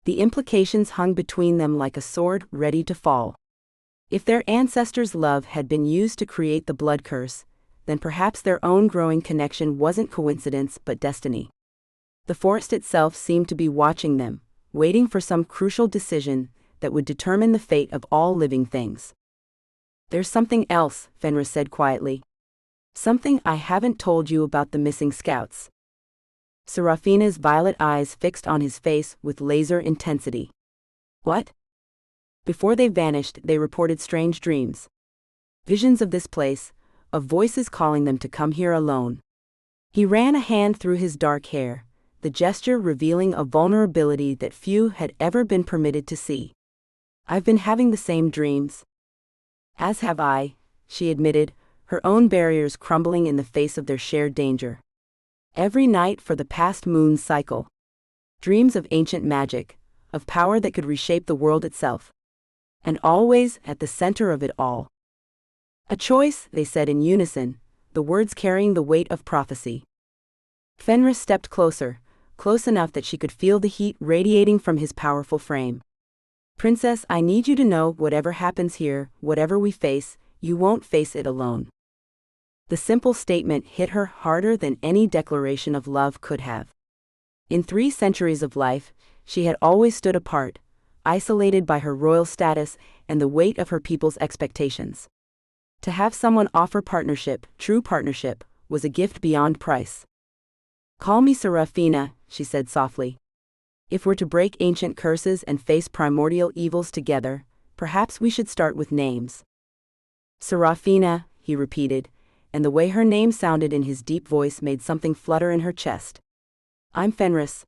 The implications hung between them like a sword ready to fall. If their ancestors' love had been used to create the blood curse, then perhaps their own growing connection wasn't coincidence but destiny. The forest itself seemed to be watching them, waiting for some crucial decision that would determine the fate of all living things. "There's something else," Fenris said quietly. "Something I haven't told you about the missing scouts." Serafina's violet eyes fixed on his face with laser intensity. "What?" "Before they vanished, they reported strange dreams. Visions of this place, of voices calling them to come here alone." He ran a hand through his dark hair, the gesture revealing a vulnerability that few had ever been permitted to see. "I've been having the same dreams." "As have I," she admitted, her own barriers crumbling in the face of their shared danger. "Every night for the past moon cycle. Dreams of ancient magic, of power that could reshape the world itself. And always, at the center of it all, a choice," they said in unison, the words carrying the weight of prophecy. Fenris stepped closer, close enough that she could feel the heat radiating from his powerful frame. "Princess, I need you to know, whatever happens here, whatever we face, you won't face it alone." The simple statement hit her harder than any declaration of love could have. In 3 centuries of life, she had always stood apart, isolated by her royal status and the weight of her people's expectations. To have someone offer partnership, true partnership, was a gift beyond price. "Call me Serafina," she said softly. "If we're to break ancient curses and face primordial evils together, perhaps we should start with names." "Serafina," he repeated, and the way her name sounded in his deep voice made something flutter in her chest. "I'm Fenris.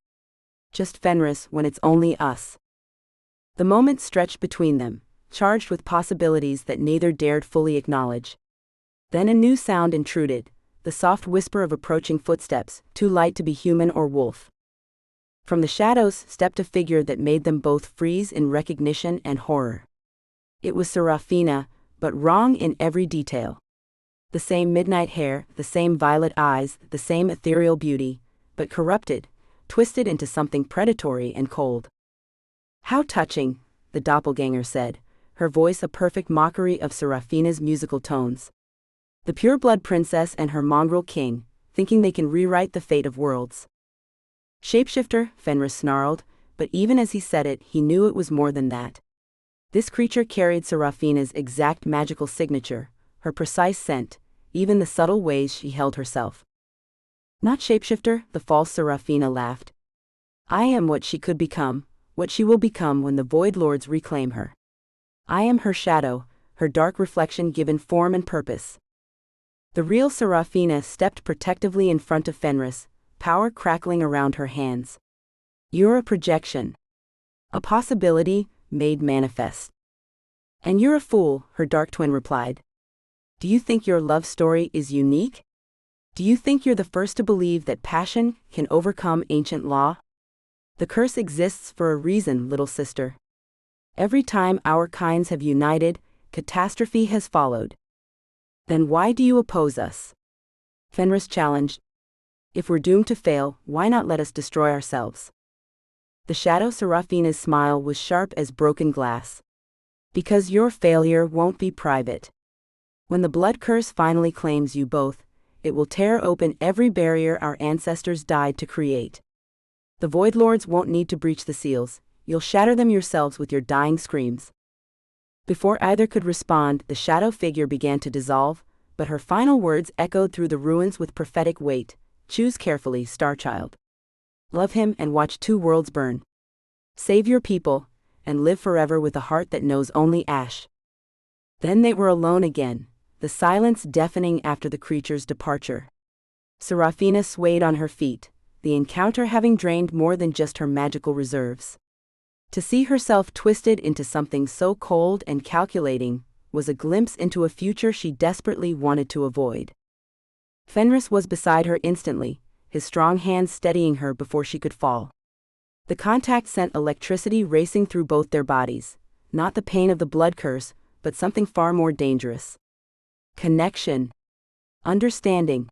Just Fenris when it's only us." The moment stretched between them, charged with possibilities that neither dared fully acknowledge. Then a new sound intruded, the soft whisper of approaching footsteps, too light to be human or wolf. From the shadows stepped a figure that made them both freeze in recognition and horror. It was Serafina, but wrong in every detail. The same midnight hair, the same violet eyes, the same ethereal beauty, but corrupted, twisted into something predatory and cold. "How touching," the doppelganger said, her voice a perfect mockery of Serafina's musical tones. "The pure-blood princess and her mongrel king, thinking they can rewrite the fate of worlds." "Shapeshifter," Fenris snarled, but even as he said it, he knew it was more than that. This creature carried Serafina's exact magical signature, her precise scent, even the subtle ways she held herself. "Not shapeshifter," the false Serafina laughed. "I am what she could become, what she will become when the Void Lords reclaim her. I am her shadow, her dark reflection given form and purpose." The real Serafina stepped protectively in front of Fenris, power crackling around her hands. "You're a projection. A possibility, made manifest." "And you're a fool," her dark twin replied. "Do you think your love story is unique? Do you think you're the first to believe that passion can overcome ancient law? The curse exists for a reason, little sister. Every time our kinds have united, catastrophe has followed. Then why do you oppose us?" Fenris challenged. "If we're doomed to fail, why not let us destroy ourselves?" The shadow Serafina's smile was sharp as broken glass. "Because your failure won't be private. When the blood curse finally claims you both, it will tear open every barrier our ancestors died to create. The Void Lords won't need to breach the seals, you'll shatter them yourselves with your dying screams." Before either could respond, the shadow figure began to dissolve, but her final words echoed through the ruins with prophetic weight. "Choose carefully, Starchild. Love him and watch 2 worlds burn. Save your people, and live forever with a heart that knows only ash." Then they were alone again, the silence deafening after the creature's departure. Serafina swayed on her feet, the encounter having drained more than just her magical reserves. To see herself twisted into something so cold and calculating was a glimpse into a future she desperately wanted to avoid. Fenris was beside her instantly, his strong hands steadying her before she could fall. The contact sent electricity racing through both their bodies, not the pain of the blood curse, but something far more dangerous. Connection. Understanding.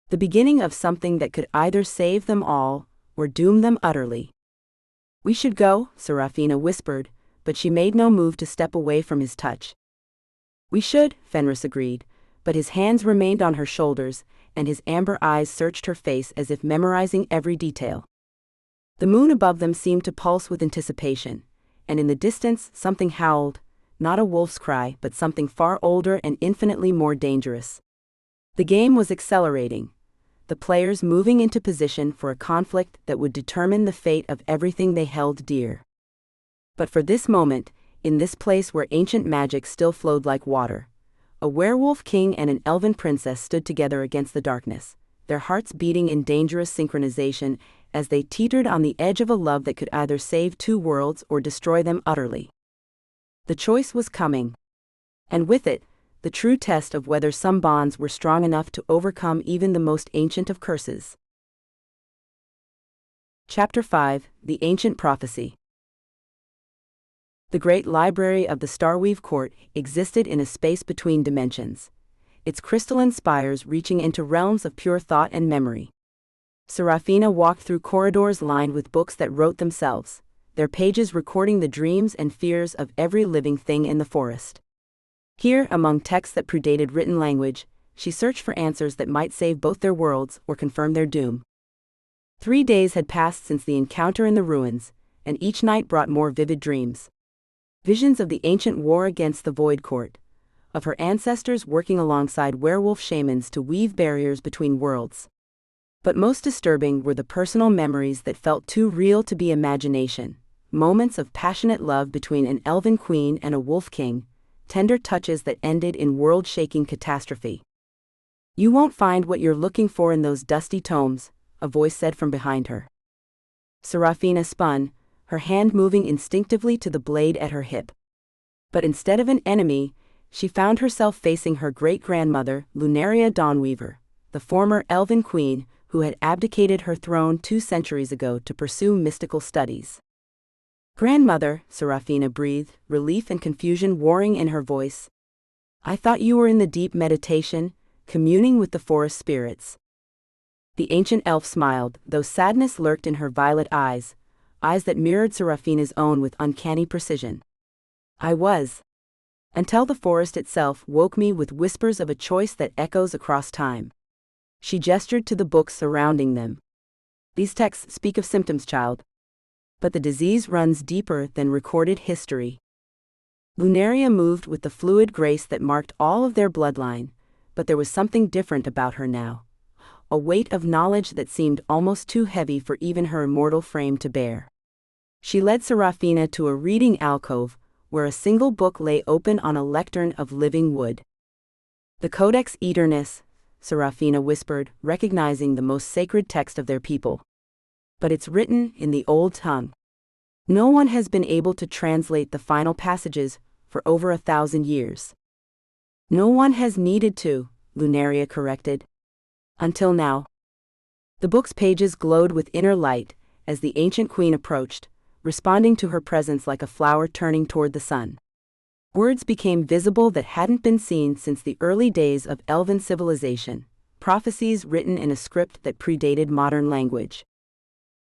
The beginning of something that could either save them all, or doom them utterly. "We should go," Serafina whispered, but she made no move to step away from his touch. "We should," Fenris agreed, but his hands remained on her shoulders, and his amber eyes searched her face as if memorizing every detail. The moon above them seemed to pulse with anticipation, and in the distance something howled, not a wolf's cry but something far older and infinitely more dangerous. The game was accelerating, the players moving into position for a conflict that would determine the fate of everything they held dear. But for this moment, in this place where ancient magic still flowed like water, a werewolf king and an elven princess stood together against the darkness, their hearts beating in dangerous synchronization as they teetered on the edge of a love that could either save two worlds or destroy them utterly. The choice was coming. And with it, the true test of whether some bonds were strong enough to overcome even the most ancient of curses. Chapter 5: The Ancient Prophecy. The great library of the Starweave Court existed in a space between dimensions, its crystalline spires reaching into realms of pure thought and memory. Serafina walked through corridors lined with books that wrote themselves, their pages recording the dreams and fears of every living thing in the forest. Here, among texts that predated written language, she searched for answers that might save both their worlds or confirm their doom. 3 days had passed since the encounter in the ruins, and each night brought more vivid dreams. Visions of the ancient war against the Void Court, of her ancestors working alongside werewolf shamans to weave barriers between worlds. But most disturbing were the personal memories that felt too real to be imagination, moments of passionate love between an elven queen and a wolf king, tender touches that ended in world-shaking catastrophe. "You won't find what you're looking for in those dusty tomes," a voice said from behind her. Serafina spun, her hand moving instinctively to the blade at her hip. But instead of an enemy, she found herself facing her great-grandmother, Lunaria Dawnweaver, the former elven queen who had abdicated her throne 2 centuries ago to pursue mystical studies. "Grandmother," Serafina breathed, relief and confusion warring in her voice. "I thought you were in the deep meditation, communing with the forest spirits." The ancient elf smiled, though sadness lurked in her violet eyes that mirrored Serafina's own with uncanny precision. "I was. Until the forest itself woke me with whispers of a choice that echoes across time." She gestured to the books surrounding them. "These texts speak of symptoms, child. But the disease runs deeper than recorded history." Lunaria moved with the fluid grace that marked all of their bloodline, but there was something different about her now. A weight of knowledge that seemed almost too heavy for even her immortal frame to bear. She led Serafina to a reading alcove, where a single book lay open on a lectern of living wood. "The Codex Aeternus," Serafina whispered, recognizing the most sacred text of their people. "But it's written in the old tongue. No one has been able to translate the final passages for over 1,000 years." "No one has needed to," Lunaria corrected. "Until now." The book's pages glowed with inner light as the ancient queen approached, responding to her presence like a flower turning toward the sun. Words became visible that hadn't been seen since the early days of elven civilization, prophecies written in a script that predated modern language.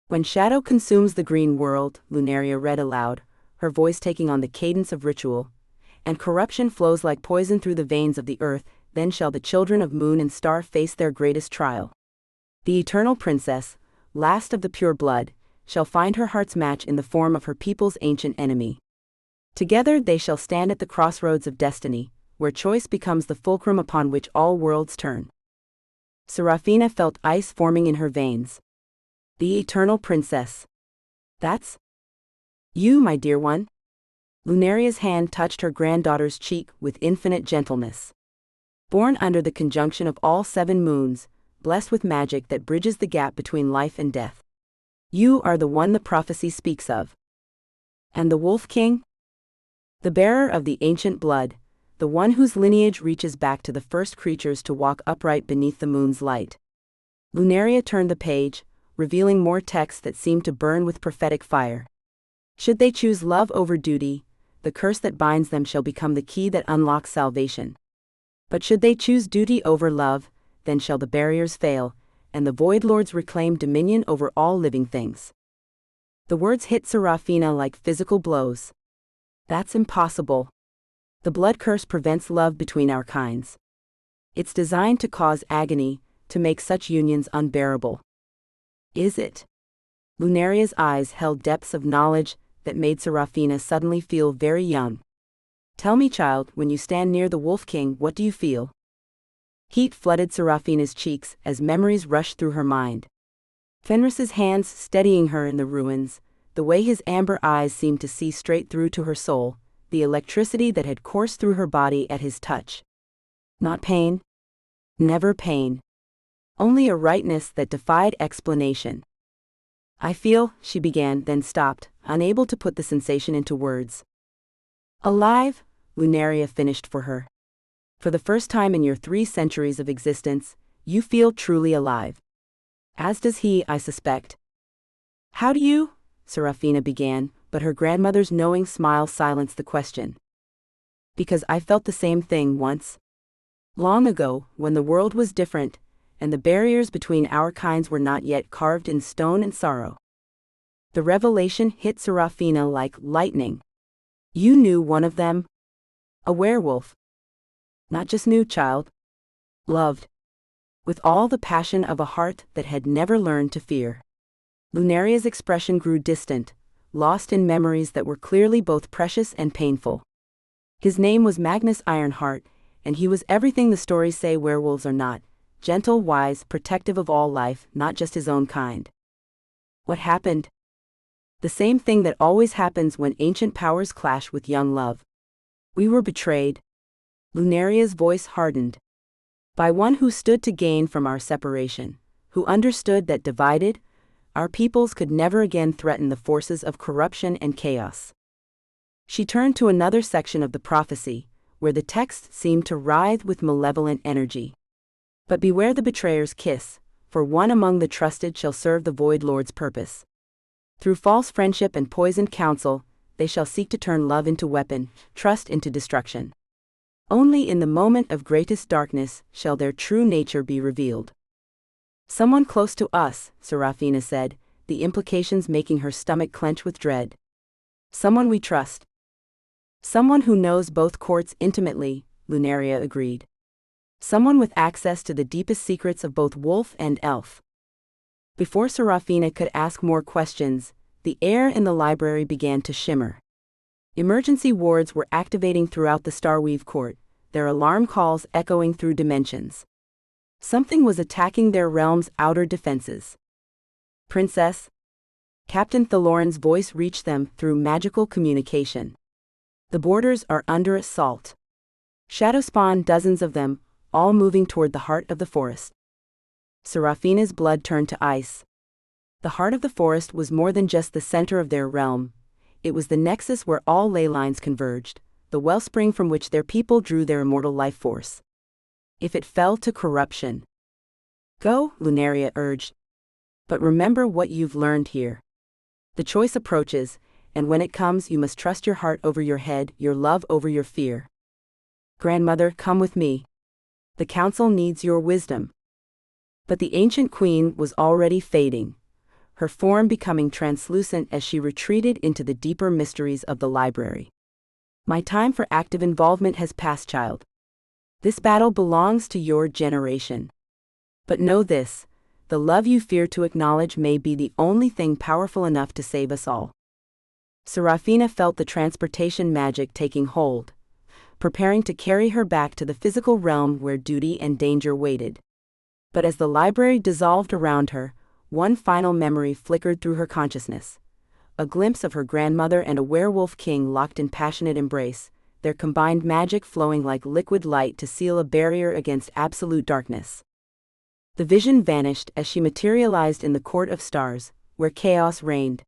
"When shadow consumes the green world," Lunaria read aloud, her voice taking on the cadence of ritual, "and corruption flows like poison through the veins of the earth, then shall the children of moon and star face their greatest trial. The eternal princess, last of the pure blood, shall find her heart's match in the form of her people's ancient enemy. Together they shall stand at the crossroads of destiny, where choice becomes the fulcrum upon which all worlds turn." Serafina felt ice forming in her veins. "The eternal princess. That's you, my dear one." Lunaria's hand touched her granddaughter's cheek with infinite gentleness. "Born under the conjunction of all 7 moons, blessed with magic that bridges the gap between life and death. You are the one the prophecy speaks of." "And the Wolf King?" "The bearer of the ancient blood, the one whose lineage reaches back to the first creatures to walk upright beneath the moon's light." Lunaria turned the page, revealing more text that seemed to burn with prophetic fire. "Should they choose love over duty, the curse that binds them shall become the key that unlocks salvation. But should they choose duty over love, then shall the barriers fail, and the Void Lords reclaim dominion over all living things." The words hit Serafina like physical blows. "That's impossible. The blood curse prevents love between our kinds." It's designed to cause agony, to make such unions unbearable. Is it? Lunaria's eyes held depths of knowledge that made Serafina suddenly feel very young. Tell me, child, when you stand near the Wolf King, what do you feel? Heat flooded Serafina's cheeks as memories rushed through her mind. Fenris's hands steadying her in the ruins, the way his amber eyes seemed to see straight through to her soul, the electricity that had coursed through her body at his touch. Not pain. Never pain. Only a rightness that defied explanation. I feel, she began, then stopped, unable to put the sensation into words. Alive, Lunaria finished for her. For the first time in your 3 centuries of existence, you feel truly alive. As does he, I suspect. How do you? Serafina began, but her grandmother's knowing smile silenced the question. Because I felt the same thing once. Long ago, when the world was different, and the barriers between our kinds were not yet carved in stone and sorrow. The revelation hit Serafina like lightning. You knew one of them? A werewolf. Not just knew, child. Loved. With all the passion of a heart that had never learned to fear. Lunaria's expression grew distant, lost in memories that were clearly both precious and painful. His name was Magnus Ironheart, and he was everything the stories say werewolves are not: gentle, wise, protective of all life, not just his own kind. What happened? The same thing that always happens when ancient powers clash with young love. We were betrayed. Lunaria's voice hardened. By one who stood to gain from our separation, who understood that divided, our peoples could never again threaten the forces of corruption and chaos. She turned to another section of the prophecy, where the text seemed to writhe with malevolent energy. But beware the betrayer's kiss, for one among the trusted shall serve the Void Lord's purpose. Through false friendship and poisoned counsel, they shall seek to turn love into weapon, trust into destruction. Only in the moment of greatest darkness shall their true nature be revealed. Someone close to us, Serafina said, the implications making her stomach clench with dread. Someone we trust. Someone who knows both courts intimately, Lunaria agreed. Someone with access to the deepest secrets of both wolf and elf. Before Serafina could ask more questions, the air in the library began to shimmer. Emergency wards were activating throughout the Starweave court, their alarm calls echoing through dimensions. Something was attacking their realm's outer defenses. Princess? Captain Thaloran's voice reached them through magical communication. The borders are under assault. Shadow spawn, dozens of them, all moving toward the heart of the forest. Serafina's blood turned to ice. The heart of the forest was more than just the center of their realm. It was the nexus where all ley lines converged, the wellspring from which their people drew their immortal life force. If it fell to corruption. Go, Lunaria urged. But remember what you've learned here. The choice approaches, and when it comes you must trust your heart over your head, your love over your fear. Grandmother, come with me. The council needs your wisdom. But the ancient queen was already fading, her form becoming translucent as she retreated into the deeper mysteries of the library. My time for active involvement has passed, child. This battle belongs to your generation. But know this, the love you fear to acknowledge may be the only thing powerful enough to save us all. Serafina felt the transportation magic taking hold, preparing to carry her back to the physical realm where duty and danger waited. But as the library dissolved around her, one final memory flickered through her consciousness. A glimpse of her grandmother and a werewolf king locked in passionate embrace, their combined magic flowing like liquid light to seal a barrier against absolute darkness. The vision vanished as she materialized in the Court of Stars, where chaos reigned.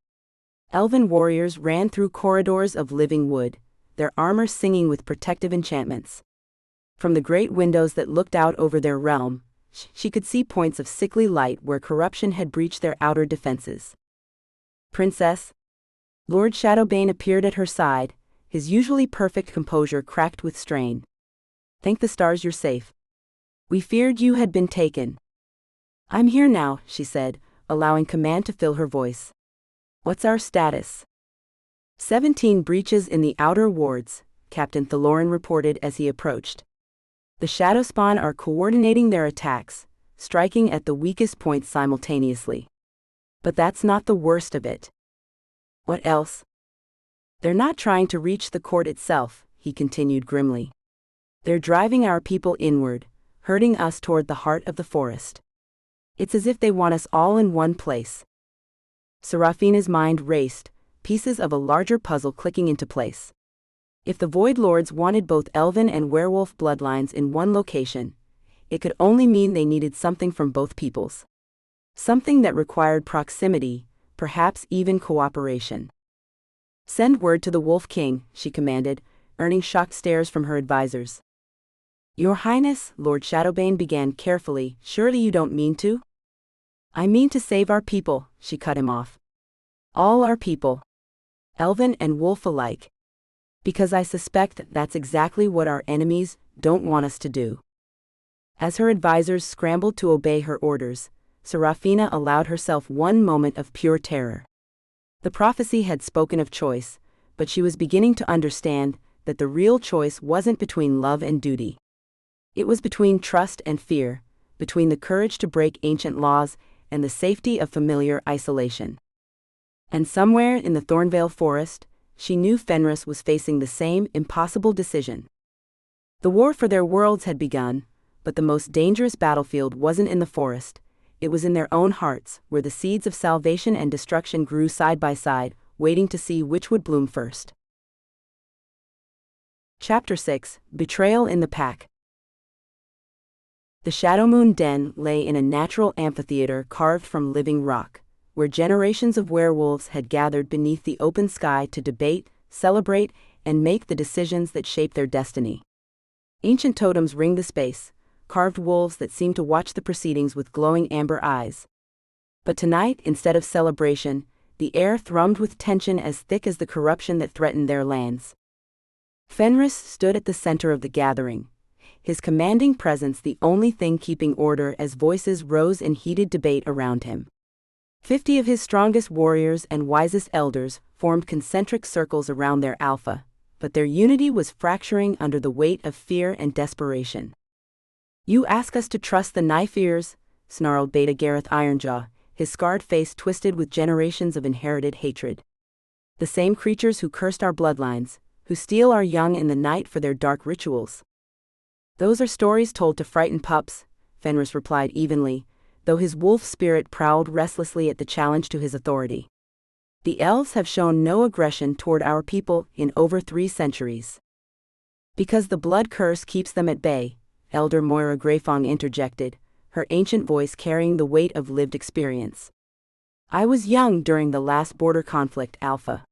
Elven warriors ran through corridors of living wood, their armor singing with protective enchantments. From the great windows that looked out over their realm, she could see points of sickly light where corruption had breached their outer defenses. Princess? Lord Shadowbane appeared at her side, his usually perfect composure cracked with strain. Thank the stars you're safe. We feared you had been taken. I'm here now, she said, allowing command to fill her voice. What's our status? 17 breaches in the outer wards, Captain Thaloran reported as he approached. The shadow spawn are coordinating their attacks, striking at the weakest points simultaneously. But that's not the worst of it. What else? They're not trying to reach the court itself, he continued grimly. They're driving our people inward, herding us toward the heart of the forest. It's as if they want us all in one place. Serafina's mind raced, pieces of a larger puzzle clicking into place. If the Void Lords wanted both elven and werewolf bloodlines in one location, it could only mean they needed something from both peoples. Something that required proximity, perhaps even cooperation. Send word to the Wolf King, she commanded, earning shocked stares from her advisors. Your Highness, Lord Shadowbane began carefully, surely you don't mean to? I mean to save our people, she cut him off. All our people. Elven and wolf alike. Because I suspect that's exactly what our enemies don't want us to do. As her advisors scrambled to obey her orders, Serafina allowed herself one moment of pure terror. The prophecy had spoken of choice, but she was beginning to understand that the real choice wasn't between love and duty. It was between trust and fear, between the courage to break ancient laws and the safety of familiar isolation. And somewhere in the Thornvale forest, she knew Fenris was facing the same impossible decision. The war for their worlds had begun, but the most dangerous battlefield wasn't in the forest, it was in their own hearts, where the seeds of salvation and destruction grew side by side, waiting to see which would bloom first. Chapter 6: Betrayal in the Pack. The Shadowmoon Den lay in a natural amphitheater carved from living rock, where generations of werewolves had gathered beneath the open sky to debate, celebrate, and make the decisions that shape their destiny. Ancient totems ringed the space, carved wolves that seemed to watch the proceedings with glowing amber eyes. But tonight, instead of celebration, the air thrummed with tension as thick as the corruption that threatened their lands. Fenris stood at the center of the gathering, his commanding presence the only thing keeping order as voices rose in heated debate around him. 50 of his strongest warriors and wisest elders formed concentric circles around their alpha, but their unity was fracturing under the weight of fear and desperation. You ask us to trust the knife-ears, snarled Beta Gareth Ironjaw, his scarred face twisted with generations of inherited hatred. The same creatures who cursed our bloodlines, who steal our young in the night for their dark rituals. Those are stories told to frighten pups, Fenris replied evenly, though his wolf spirit prowled restlessly at the challenge to his authority. The elves have shown no aggression toward our people in over 3 centuries. Because the blood curse keeps them at bay, Elder Moira Greyfong interjected, her ancient voice carrying the weight of lived experience. I was young during the last border conflict, Alpha.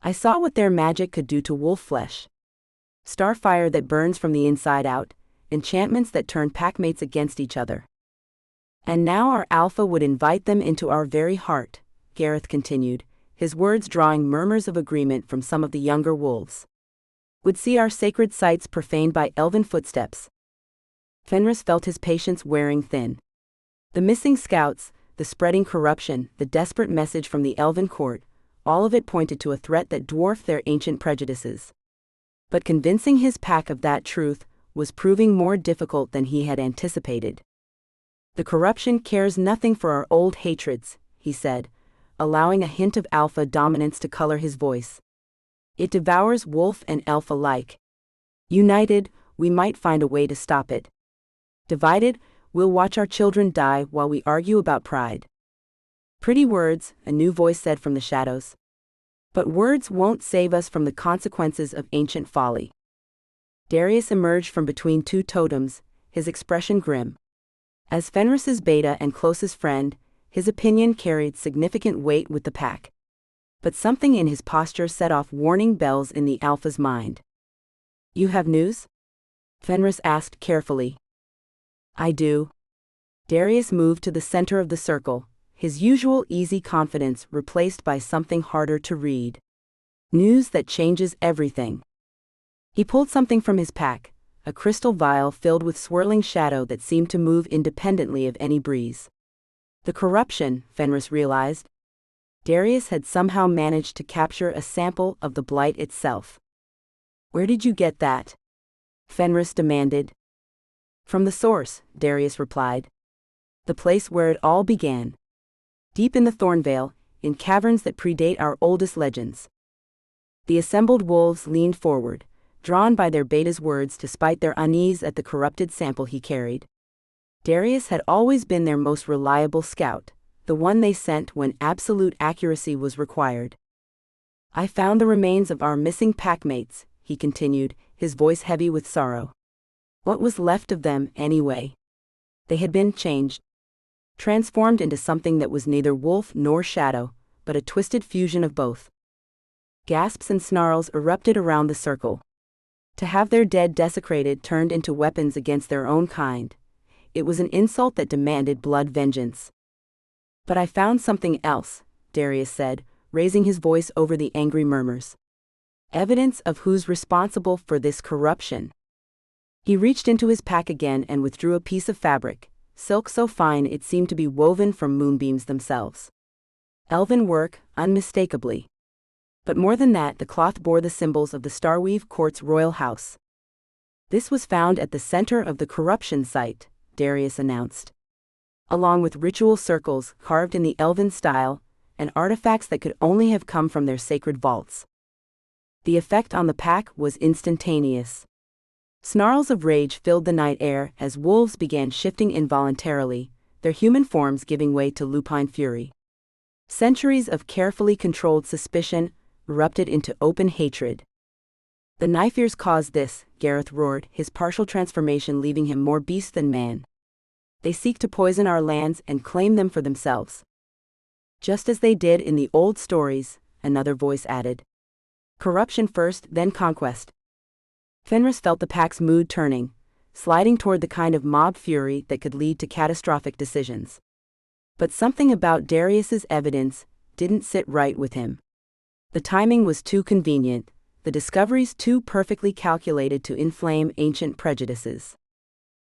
I saw what their magic could do to wolf flesh. Starfire that burns from the inside out, enchantments that turn packmates against each other. And now our Alpha would invite them into our very heart, Gareth continued, his words drawing murmurs of agreement from some of the younger wolves. Would see our sacred sites profaned by elven footsteps. Fenris felt his patience wearing thin. The missing scouts, the spreading corruption, the desperate message from the elven court, all of it pointed to a threat that dwarfed their ancient prejudices. But convincing his pack of that truth was proving more difficult than he had anticipated. The corruption cares nothing for our old hatreds, he said, allowing a hint of alpha dominance to color his voice. It devours wolf and elf alike. United, we might find a way to stop it. Divided, we'll watch our children die while we argue about pride. Pretty words, a new voice said from the shadows. But words won't save us from the consequences of ancient folly. Darius emerged from between 2 totems, his expression grim. As Fenris's beta and closest friend, his opinion carried significant weight with the pack. But something in his posture set off warning bells in the Alpha's mind. You have news? Fenris asked carefully. I do. Darius moved to the center of the circle, his usual easy confidence replaced by something harder to read. News that changes everything. He pulled something from his pack, a crystal vial filled with swirling shadow that seemed to move independently of any breeze. The corruption, Fenris realized. Darius had somehow managed to capture a sample of the blight itself. Where did you get that? Fenris demanded. From the source, Darius replied. The place where it all began. Deep in the Thornvale, in caverns that predate our oldest legends. The assembled wolves leaned forward, drawn by their beta's words despite their unease at the corrupted sample he carried. Darius had always been their most reliable scout, the one they sent when absolute accuracy was required. I found the remains of our missing packmates, he continued, his voice heavy with sorrow. What was left of them, anyway? They had been changed. Transformed into something that was neither wolf nor shadow, but a twisted fusion of both. Gasps and snarls erupted around the circle. To have their dead desecrated turned into weapons against their own kind. It was an insult that demanded blood vengeance. But I found something else, Darius said, raising his voice over the angry murmurs. Evidence of who's responsible for this corruption. He reached into his pack again and withdrew a piece of fabric, silk so fine it seemed to be woven from moonbeams themselves. Elven work, unmistakably. But more than that, the cloth bore the symbols of the Starweave Court's royal house. This was found at the center of the corruption site, Darius announced. Along with ritual circles carved in the Elven style, and artifacts that could only have come from their sacred vaults. The effect on the pack was instantaneous. Snarls of rage filled the night air as wolves began shifting involuntarily, their human forms giving way to lupine fury. Centuries of carefully controlled suspicion erupted into open hatred. The Nifears caused this, Gareth roared, his partial transformation leaving him more beast than man. They seek to poison our lands and claim them for themselves. Just as they did in the old stories, another voice added. Corruption first, then conquest. Fenris felt the pack's mood turning, sliding toward the kind of mob fury that could lead to catastrophic decisions. But something about Darius's evidence didn't sit right with him. The timing was too convenient, the discoveries too perfectly calculated to inflame ancient prejudices.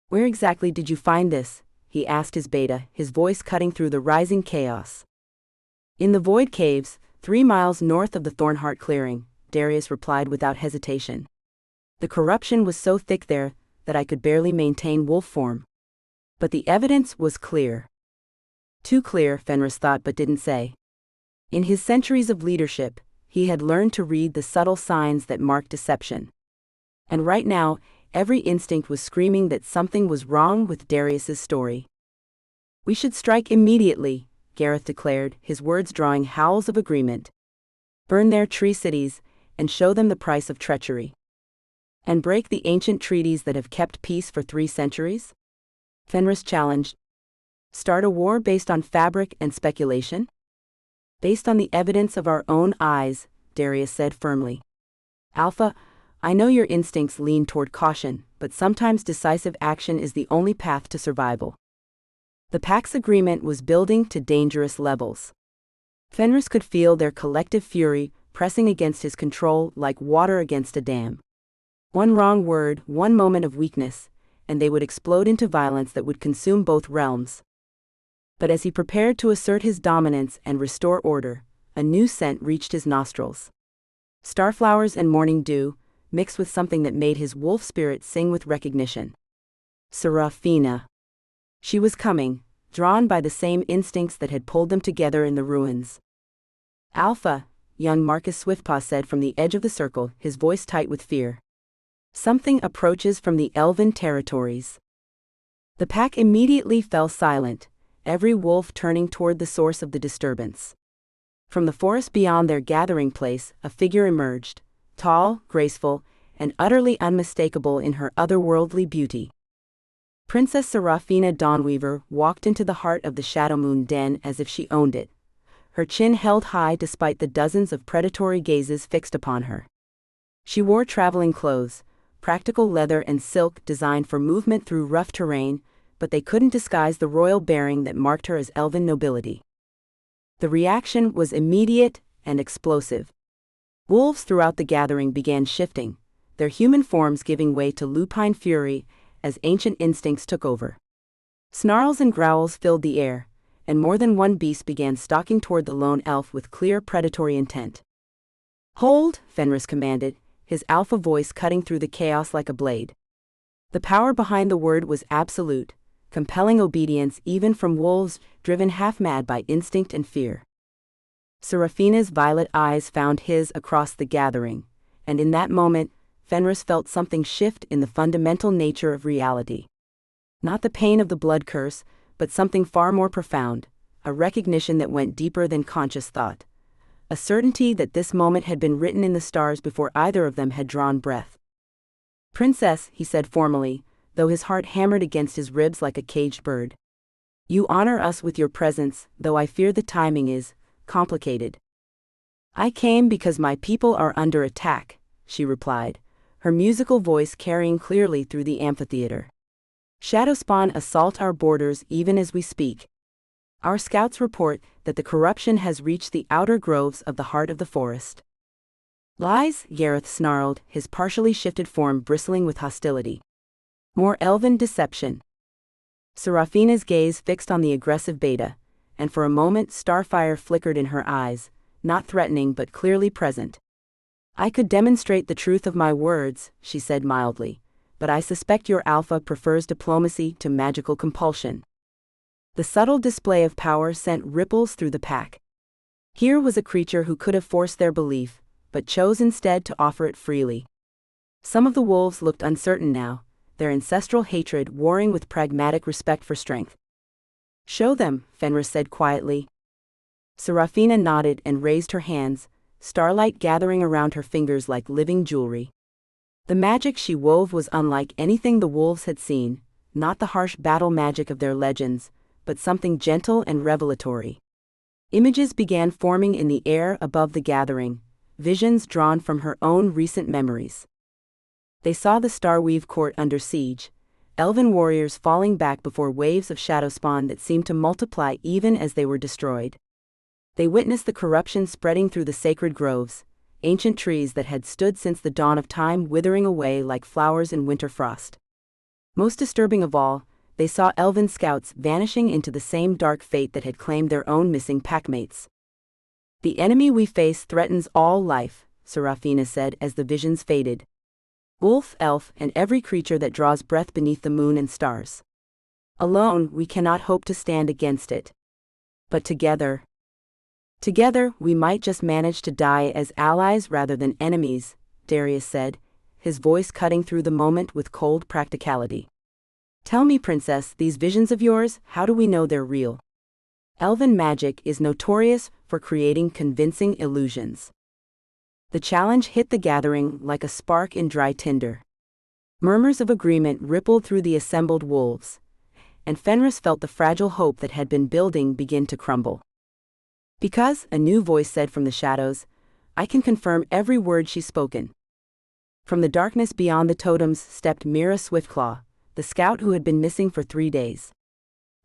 Where exactly did you find this? He asked his beta, his voice cutting through the rising chaos. In the Void Caves, 3 miles north of the Thornheart clearing, Darius replied without hesitation. The corruption was so thick there that I could barely maintain wolf form. But the evidence was clear. Too clear, Fenris thought but didn't say. In his centuries of leadership, he had learned to read the subtle signs that mark deception. And right now, every instinct was screaming that something was wrong with Darius's story. We should strike immediately, Gareth declared, his words drawing howls of agreement. Burn their tree cities, and show them the price of treachery. And break the ancient treaties that have kept peace for 3 centuries? Fenris challenged. Start a war based on fabric and speculation? Based on the evidence of our own eyes, Darius said firmly. Alpha, I know your instincts lean toward caution, but sometimes decisive action is the only path to survival. The pack's agreement was building to dangerous levels. Fenris could feel their collective fury pressing against his control like water against a dam. One wrong word, one moment of weakness, and they would explode into violence that would consume both realms. But as he prepared to assert his dominance and restore order, a new scent reached his nostrils. Starflowers and morning dew, mixed with something that made his wolf spirit sing with recognition. Serafina. She was coming, drawn by the same instincts that had pulled them together in the ruins. Alpha, young Marcus Swiftpaw said from the edge of the circle, his voice tight with fear. Something approaches from the Elven territories. The pack immediately fell silent, every wolf turning toward the source of the disturbance. From the forest beyond their gathering place, a figure emerged, tall, graceful, and utterly unmistakable in her otherworldly beauty. Princess Serafina Dawnweaver walked into the heart of the Shadowmoon Den as if she owned it, her chin held high despite the dozens of predatory gazes fixed upon her. She wore traveling clothes, practical leather and silk designed for movement through rough terrain, but they couldn't disguise the royal bearing that marked her as Elven nobility. The reaction was immediate and explosive. Wolves throughout the gathering began shifting, their human forms giving way to lupine fury as ancient instincts took over. Snarls and growls filled the air, and more than one beast began stalking toward the lone elf with clear predatory intent. Hold, Fenris commanded, his alpha voice cutting through the chaos like a blade. The power behind the word was absolute, compelling obedience even from wolves driven half-mad by instinct and fear. Seraphina's violet eyes found his across the gathering, and in that moment, Fenris felt something shift in the fundamental nature of reality. Not the pain of the blood curse, but something far more profound, a recognition that went deeper than conscious thought. A certainty that this moment had been written in the stars before either of them had drawn breath. "Princess," he said formally, though his heart hammered against his ribs like a caged bird. "You honor us with your presence, though I fear the timing is complicated." "I came because my people are under attack," she replied, her musical voice carrying clearly through the amphitheater. "Shadowspawn assault our borders even as we speak. Our scouts report that the corruption has reached the outer groves of the heart of the forest." "Lies," Gareth snarled, his partially shifted form bristling with hostility. "More elven deception." Seraphina's gaze fixed on the aggressive beta, and for a moment starfire flickered in her eyes, not threatening but clearly present. "I could demonstrate the truth of my words," she said mildly, "but I suspect your alpha prefers diplomacy to magical compulsion." The subtle display of power sent ripples through the pack. Here was a creature who could have forced their belief, but chose instead to offer it freely. Some of the wolves looked uncertain now, their ancestral hatred warring with pragmatic respect for strength. "Show them," Fenris said quietly. Seraphina nodded and raised her hands, starlight gathering around her fingers like living jewelry. The magic she wove was unlike anything the wolves had seen, not the harsh battle magic of their legends, but something gentle and revelatory. Images began forming in the air above the gathering, visions drawn from her own recent memories. They saw the Starweave court under siege, elven warriors falling back before waves of shadowspawn that seemed to multiply even as they were destroyed. They witnessed the corruption spreading through the sacred groves, ancient trees that had stood since the dawn of time withering away like flowers in winter frost. Most disturbing of all, they saw elven scouts vanishing into the same dark fate that had claimed their own missing packmates. "The enemy we face threatens all life," Seraphina said as the visions faded. "Wolf, elf, and every creature that draws breath beneath the moon and stars. Alone, we cannot hope to stand against it. But together we might just manage to die as allies rather than enemies," Darius said, his voice cutting through the moment with cold practicality. "Tell me, Princess, these visions of yours, how do we know they're real?" Elven magic is notorious for creating convincing illusions. The challenge hit the gathering like a spark in dry tinder. Murmurs of agreement rippled through the assembled wolves, and Fenris felt the fragile hope that had been building begin to crumble. "Because," a new voice said from the shadows, "I can confirm every word she's spoken." From the darkness beyond the totems stepped Mira Swiftclaw, the scout who had been missing for 3 days.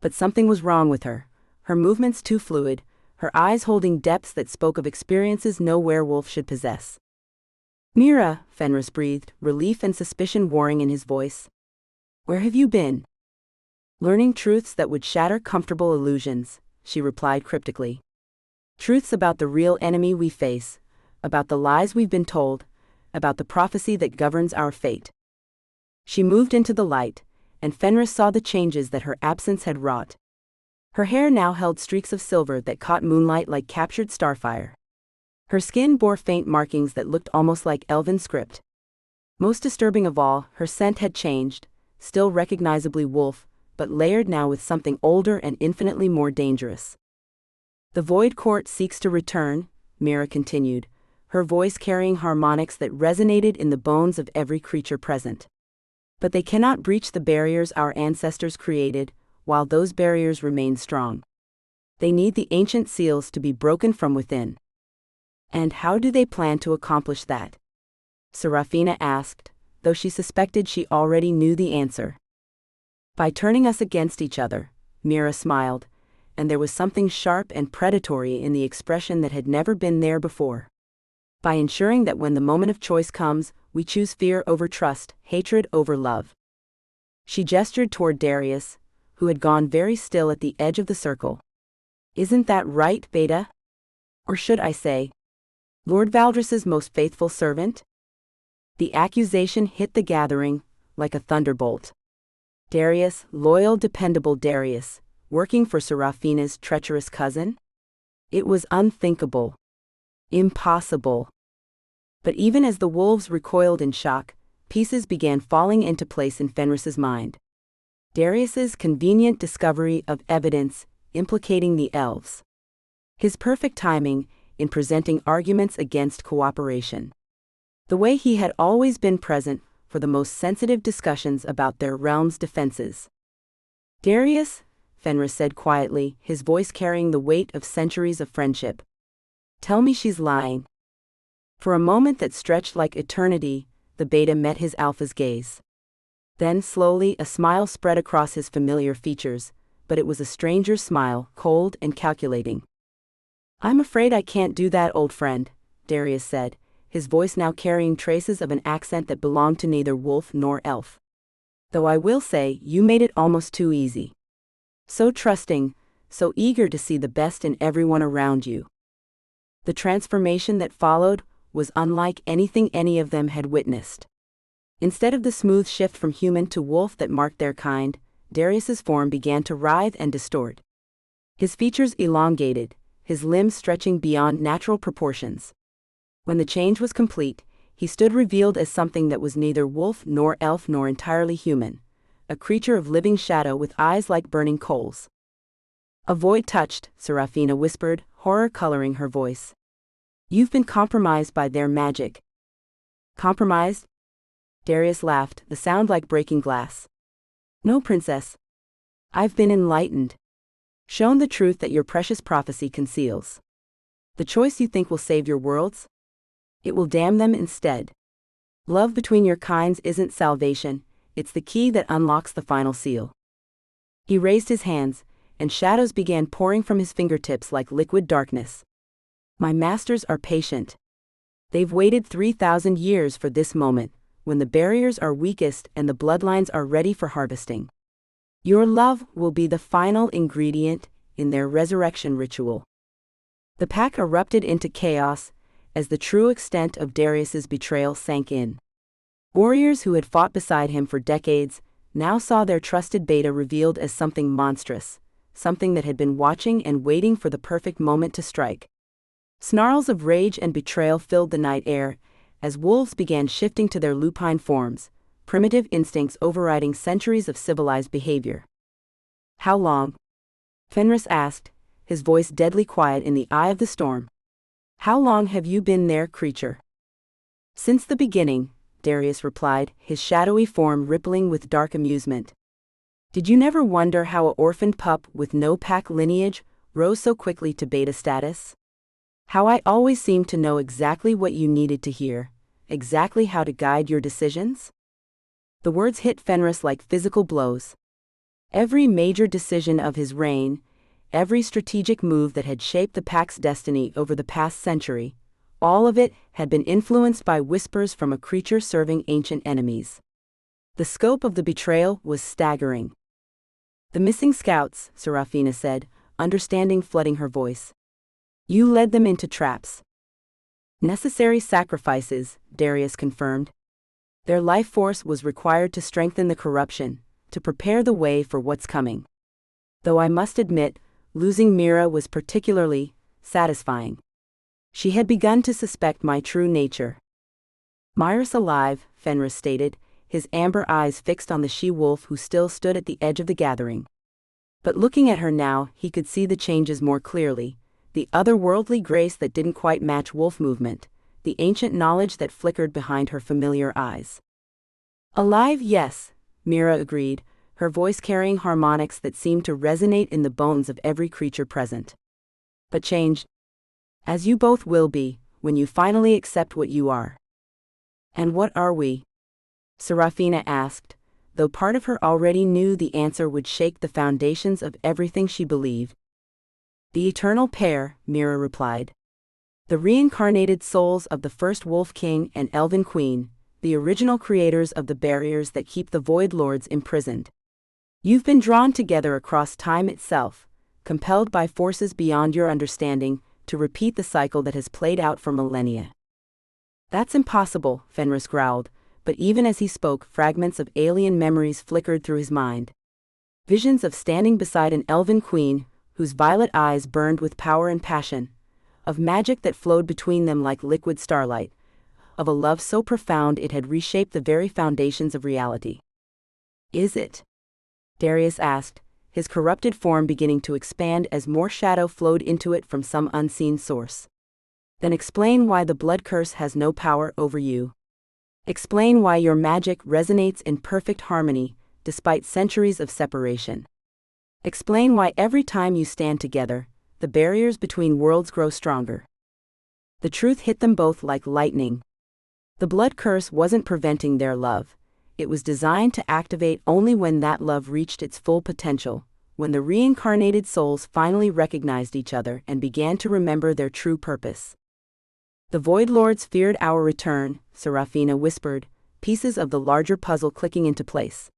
But something was wrong with her. Her movements too fluid, her eyes holding depths that spoke of experiences no werewolf should possess. "Mira," Fenris breathed, relief and suspicion warring in his voice. "Where have you been?" "Learning truths that would shatter comfortable illusions," she replied cryptically. "Truths about the real enemy we face, about the lies we've been told, about the prophecy that governs our fate." She moved into the light, and Fenris saw the changes that her absence had wrought. Her hair now held streaks of silver that caught moonlight like captured starfire. Her skin bore faint markings that looked almost like elven script. Most disturbing of all, her scent had changed, still recognizably wolf, but layered now with something older and infinitely more dangerous. "The Void Court seeks to return," Mira continued, her voice carrying harmonics that resonated in the bones of every creature present. "But they cannot breach the barriers our ancestors created, while those barriers remain strong. They need the ancient seals to be broken from within." "And how do they plan to accomplish that?" Seraphina asked, though she suspected she already knew the answer. "By turning us against each other," Mira smiled, and there was something sharp and predatory in the expression that had never been there before. "By ensuring that when the moment of choice comes, we choose fear over trust, hatred over love." She gestured toward Darius, who had gone very still at the edge of the circle. "Isn't that right, Beta? Or should I say, Lord Valdris's most faithful servant?" The accusation hit the gathering, like a thunderbolt. Darius, loyal, dependable Darius, working for Seraphina's treacherous cousin? It was unthinkable. Impossible. But even as the wolves recoiled in shock, pieces began falling into place in Fenris's mind. Darius's convenient discovery of evidence implicating the elves. His perfect timing in presenting arguments against cooperation. The way he had always been present for the most sensitive discussions about their realm's defenses. Darius, Fenris said quietly, his voice carrying the weight of centuries of friendship. Tell me she's lying. For a moment that stretched like eternity, the beta met his alpha's gaze. Then slowly a smile spread across his familiar features, but it was a stranger's smile, cold and calculating. I'm afraid I can't do that, old friend, Darius said, his voice now carrying traces of an accent that belonged to neither wolf nor elf. Though I will say, you made it almost too easy. So trusting, so eager to see the best in everyone around you. The transformation that followed was unlike anything any of them had witnessed. Instead of the smooth shift from human to wolf that marked their kind, Darius's form began to writhe and distort. His features elongated, his limbs stretching beyond natural proportions. When the change was complete, he stood revealed as something that was neither wolf nor elf nor entirely human, a creature of living shadow with eyes like burning coals. A void touched, Seraphina whispered, horror coloring her voice. You've been compromised by their magic. Compromised? Darius laughed, the sound like breaking glass. No, princess. I've been enlightened. Shown the truth that your precious prophecy conceals. The choice you think will save your worlds? It will damn them instead. Love between your kinds isn't salvation, it's the key that unlocks the final seal. He raised his hands, and shadows began pouring from his fingertips like liquid darkness. My masters are patient. They've waited 3,000 years for this moment, when the barriers are weakest and the bloodlines are ready for harvesting. Your love will be the final ingredient in their resurrection ritual. The pack erupted into chaos as the true extent of Darius's betrayal sank in. Warriors who had fought beside him for decades now saw their trusted beta revealed as something monstrous, something that had been watching and waiting for the perfect moment to strike. Snarls of rage and betrayal filled the night air as wolves began shifting to their lupine forms, primitive instincts overriding centuries of civilized behavior. How long? Fenris asked, his voice deadly quiet in the eye of the storm. How long have you been their creature? Since the beginning, Darius replied, his shadowy form rippling with dark amusement. Did you never wonder how an orphaned pup with no pack lineage rose so quickly to beta status? How I always seemed to know exactly what you needed to hear, exactly how to guide your decisions? The words hit Fenris like physical blows. Every major decision of his reign, every strategic move that had shaped the pack's destiny over the past century, all of it had been influenced by whispers from a creature serving ancient enemies. The scope of the betrayal was staggering. The missing scouts, Seraphina said, understanding flooding her voice. You led them into traps. Necessary sacrifices, Darius confirmed. Their life force was required to strengthen the corruption, to prepare the way for what's coming. Though I must admit, losing Mira was particularly satisfying. She had begun to suspect my true nature. Myra's alive, Fenris stated, his amber eyes fixed on the she-wolf who still stood at the edge of the gathering. But looking at her now, he could see the changes more clearly, the otherworldly grace that didn't quite match wolf movement, the ancient knowledge that flickered behind her familiar eyes. Alive, yes, Mira agreed, her voice carrying harmonics that seemed to resonate in the bones of every creature present. But changed. As you both will be, when you finally accept what you are. And what are we? Seraphina asked, though part of her already knew the answer would shake the foundations of everything she believed. The eternal pair, Mira replied. The reincarnated souls of the first Wolf King and Elven Queen, the original creators of the barriers that keep the Void Lords imprisoned. You've been drawn together across time itself, compelled by forces beyond your understanding, to repeat the cycle that has played out for millennia. That's impossible, Fenris growled, but even as he spoke, fragments of alien memories flickered through his mind. Visions of standing beside an elven queen, whose violet eyes burned with power and passion, of magic that flowed between them like liquid starlight, of a love so profound it had reshaped the very foundations of reality. "Is it?" Darius asked, his corrupted form beginning to expand as more shadow flowed into it from some unseen source. "Then explain why the blood curse has no power over you. Explain why your magic resonates in perfect harmony, despite centuries of separation. Explain why every time you stand together, the barriers between worlds grow stronger." The truth hit them both like lightning. The blood curse wasn't preventing their love. It was designed to activate only when that love reached its full potential, when the reincarnated souls finally recognized each other and began to remember their true purpose. "The Void Lords feared our return," Serafina whispered, pieces of the larger puzzle clicking into place.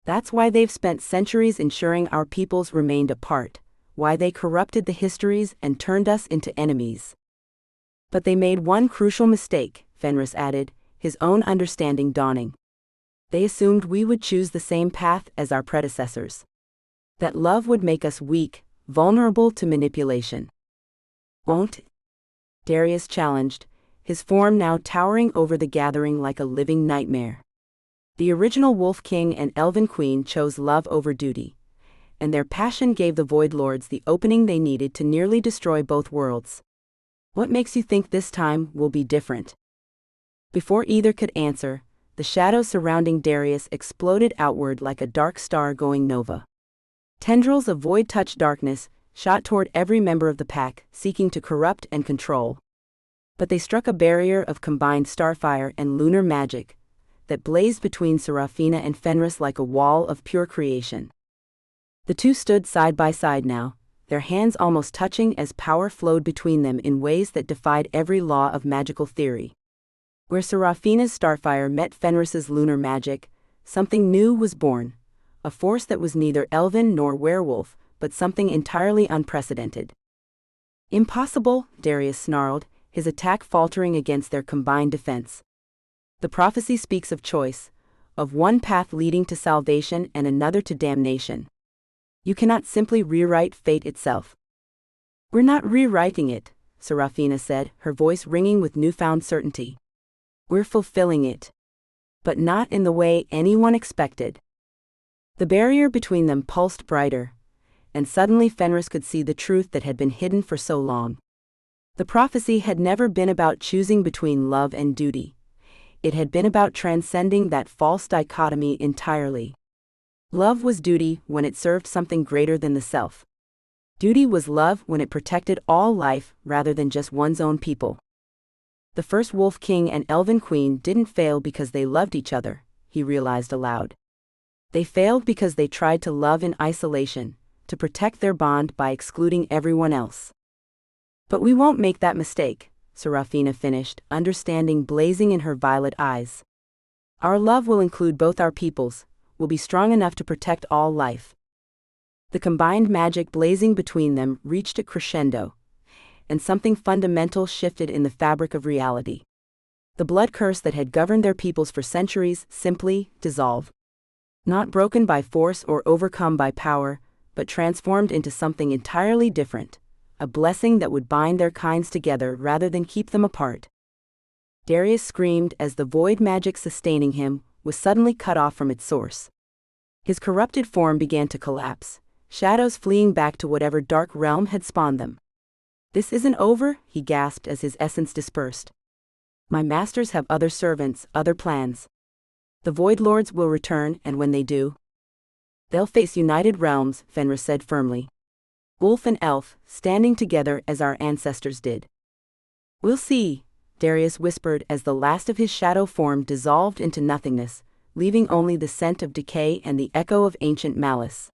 "That's why they've spent centuries ensuring our peoples remained apart, why they corrupted the histories and turned us into enemies. But they made one crucial mistake," Fenris added, his own understanding dawning. "They assumed we would choose the same path as our predecessors. That love would make us weak, vulnerable to manipulation." "Won't?" Darius challenged, his form now towering over the gathering like a living nightmare. The original Wolf King and Elven Queen chose love over duty, and their passion gave the Void Lords the opening they needed to nearly destroy both worlds. "What makes you think this time will be different?" Before either could answer, the shadows surrounding Darius exploded outward like a dark star going nova. Tendrils of void-touch darkness shot toward every member of the pack, seeking to corrupt and control. But they struck a barrier of combined starfire and lunar magic that blazed between Serafina and Fenris like a wall of pure creation. The two stood side by side now, their hands almost touching as power flowed between them in ways that defied every law of magical theory. Where Serafina's starfire met Fenris's lunar magic, something new was born, a force that was neither elven nor werewolf, but something entirely unprecedented. "Impossible," Darius snarled, his attack faltering against their combined defense. "The prophecy speaks of choice, of one path leading to salvation and another to damnation. You cannot simply rewrite fate itself." "We're not rewriting it," Serafina said, her voice ringing with newfound certainty. "We're fulfilling it. But not in the way anyone expected." The barrier between them pulsed brighter, and suddenly Fenris could see the truth that had been hidden for so long. The prophecy had never been about choosing between love and duty. It had been about transcending that false dichotomy entirely. Love was duty when it served something greater than the self. Duty was love when it protected all life rather than just one's own people. The first Wolf King and Elven Queen didn't fail because they loved each other, he realized aloud. They failed because they tried to love in isolation, to protect their bond by excluding everyone else. "But we won't make that mistake," Serafina finished, understanding blazing in her violet eyes. "Our love will include both our peoples, will be strong enough to protect all life." The combined magic blazing between them reached a crescendo, and something fundamental shifted in the fabric of reality. The blood curse that had governed their peoples for centuries simply dissolved. Not broken by force or overcome by power, but transformed into something entirely different, a blessing that would bind their kinds together rather than keep them apart. Darius screamed as the void magic sustaining him was suddenly cut off from its source. His corrupted form began to collapse, shadows fleeing back to whatever dark realm had spawned them. "This isn't over," he gasped as his essence dispersed. "My masters have other servants, other plans. The Void Lords will return, and when they do, they'll face united realms," Fenris said firmly. "Wolf and elf, standing together as our ancestors did." "We'll see," Darius whispered as the last of his shadow form dissolved into nothingness, leaving only the scent of decay and the echo of ancient malice.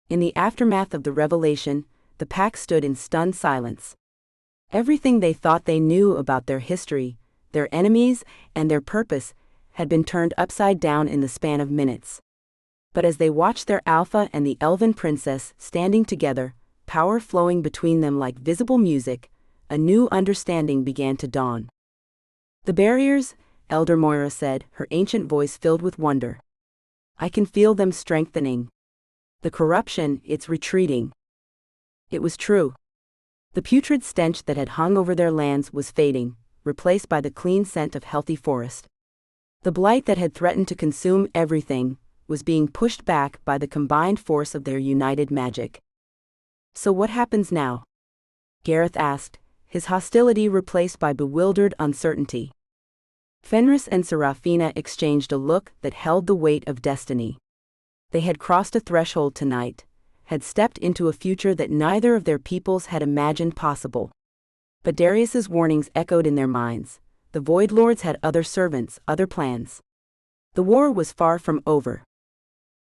In the aftermath of the revelation, the pack stood in stunned silence. Everything they thought they knew about their history, their enemies, and their purpose had been turned upside down in the span of minutes. But as they watched their Alpha and the Elven Princess standing together, power flowing between them like visible music, a new understanding began to dawn. The barriers, Elder Moira said, her ancient voice filled with wonder. I can feel them strengthening. The corruption, it's retreating. It was true. The putrid stench that had hung over their lands was fading, replaced by the clean scent of healthy forest. The blight that had threatened to consume everything was being pushed back by the combined force of their united magic. So what happens now? Gareth asked, his hostility replaced by bewildered uncertainty. Fenris and Serafina exchanged a look that held the weight of destiny. They had crossed a threshold tonight, had stepped into a future that neither of their peoples had imagined possible. But Darius's warnings echoed in their minds. The Void Lords had other servants, other plans. The war was far from over.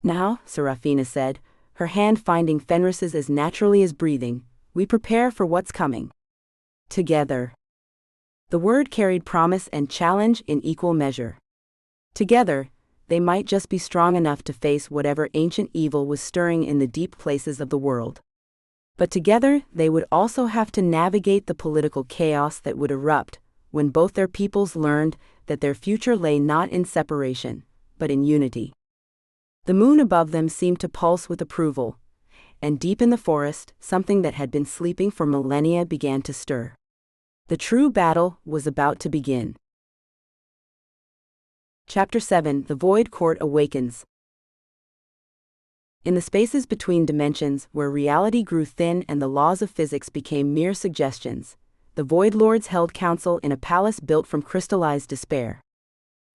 Now, Serafina said, her hand finding Fenris's as naturally as breathing, we prepare for what's coming. Together. The word carried promise and challenge in equal measure. Together, they might just be strong enough to face whatever ancient evil was stirring in the deep places of the world. But together, they would also have to navigate the political chaos that would erupt when both their peoples learned that their future lay not in separation, but in unity. The moon above them seemed to pulse with approval, and deep in the forest, something that had been sleeping for millennia began to stir. The true battle was about to begin. Chapter 7: The Void Court Awakens. In the spaces between dimensions, where reality grew thin and the laws of physics became mere suggestions, the Void Lords held council in a palace built from crystallized despair.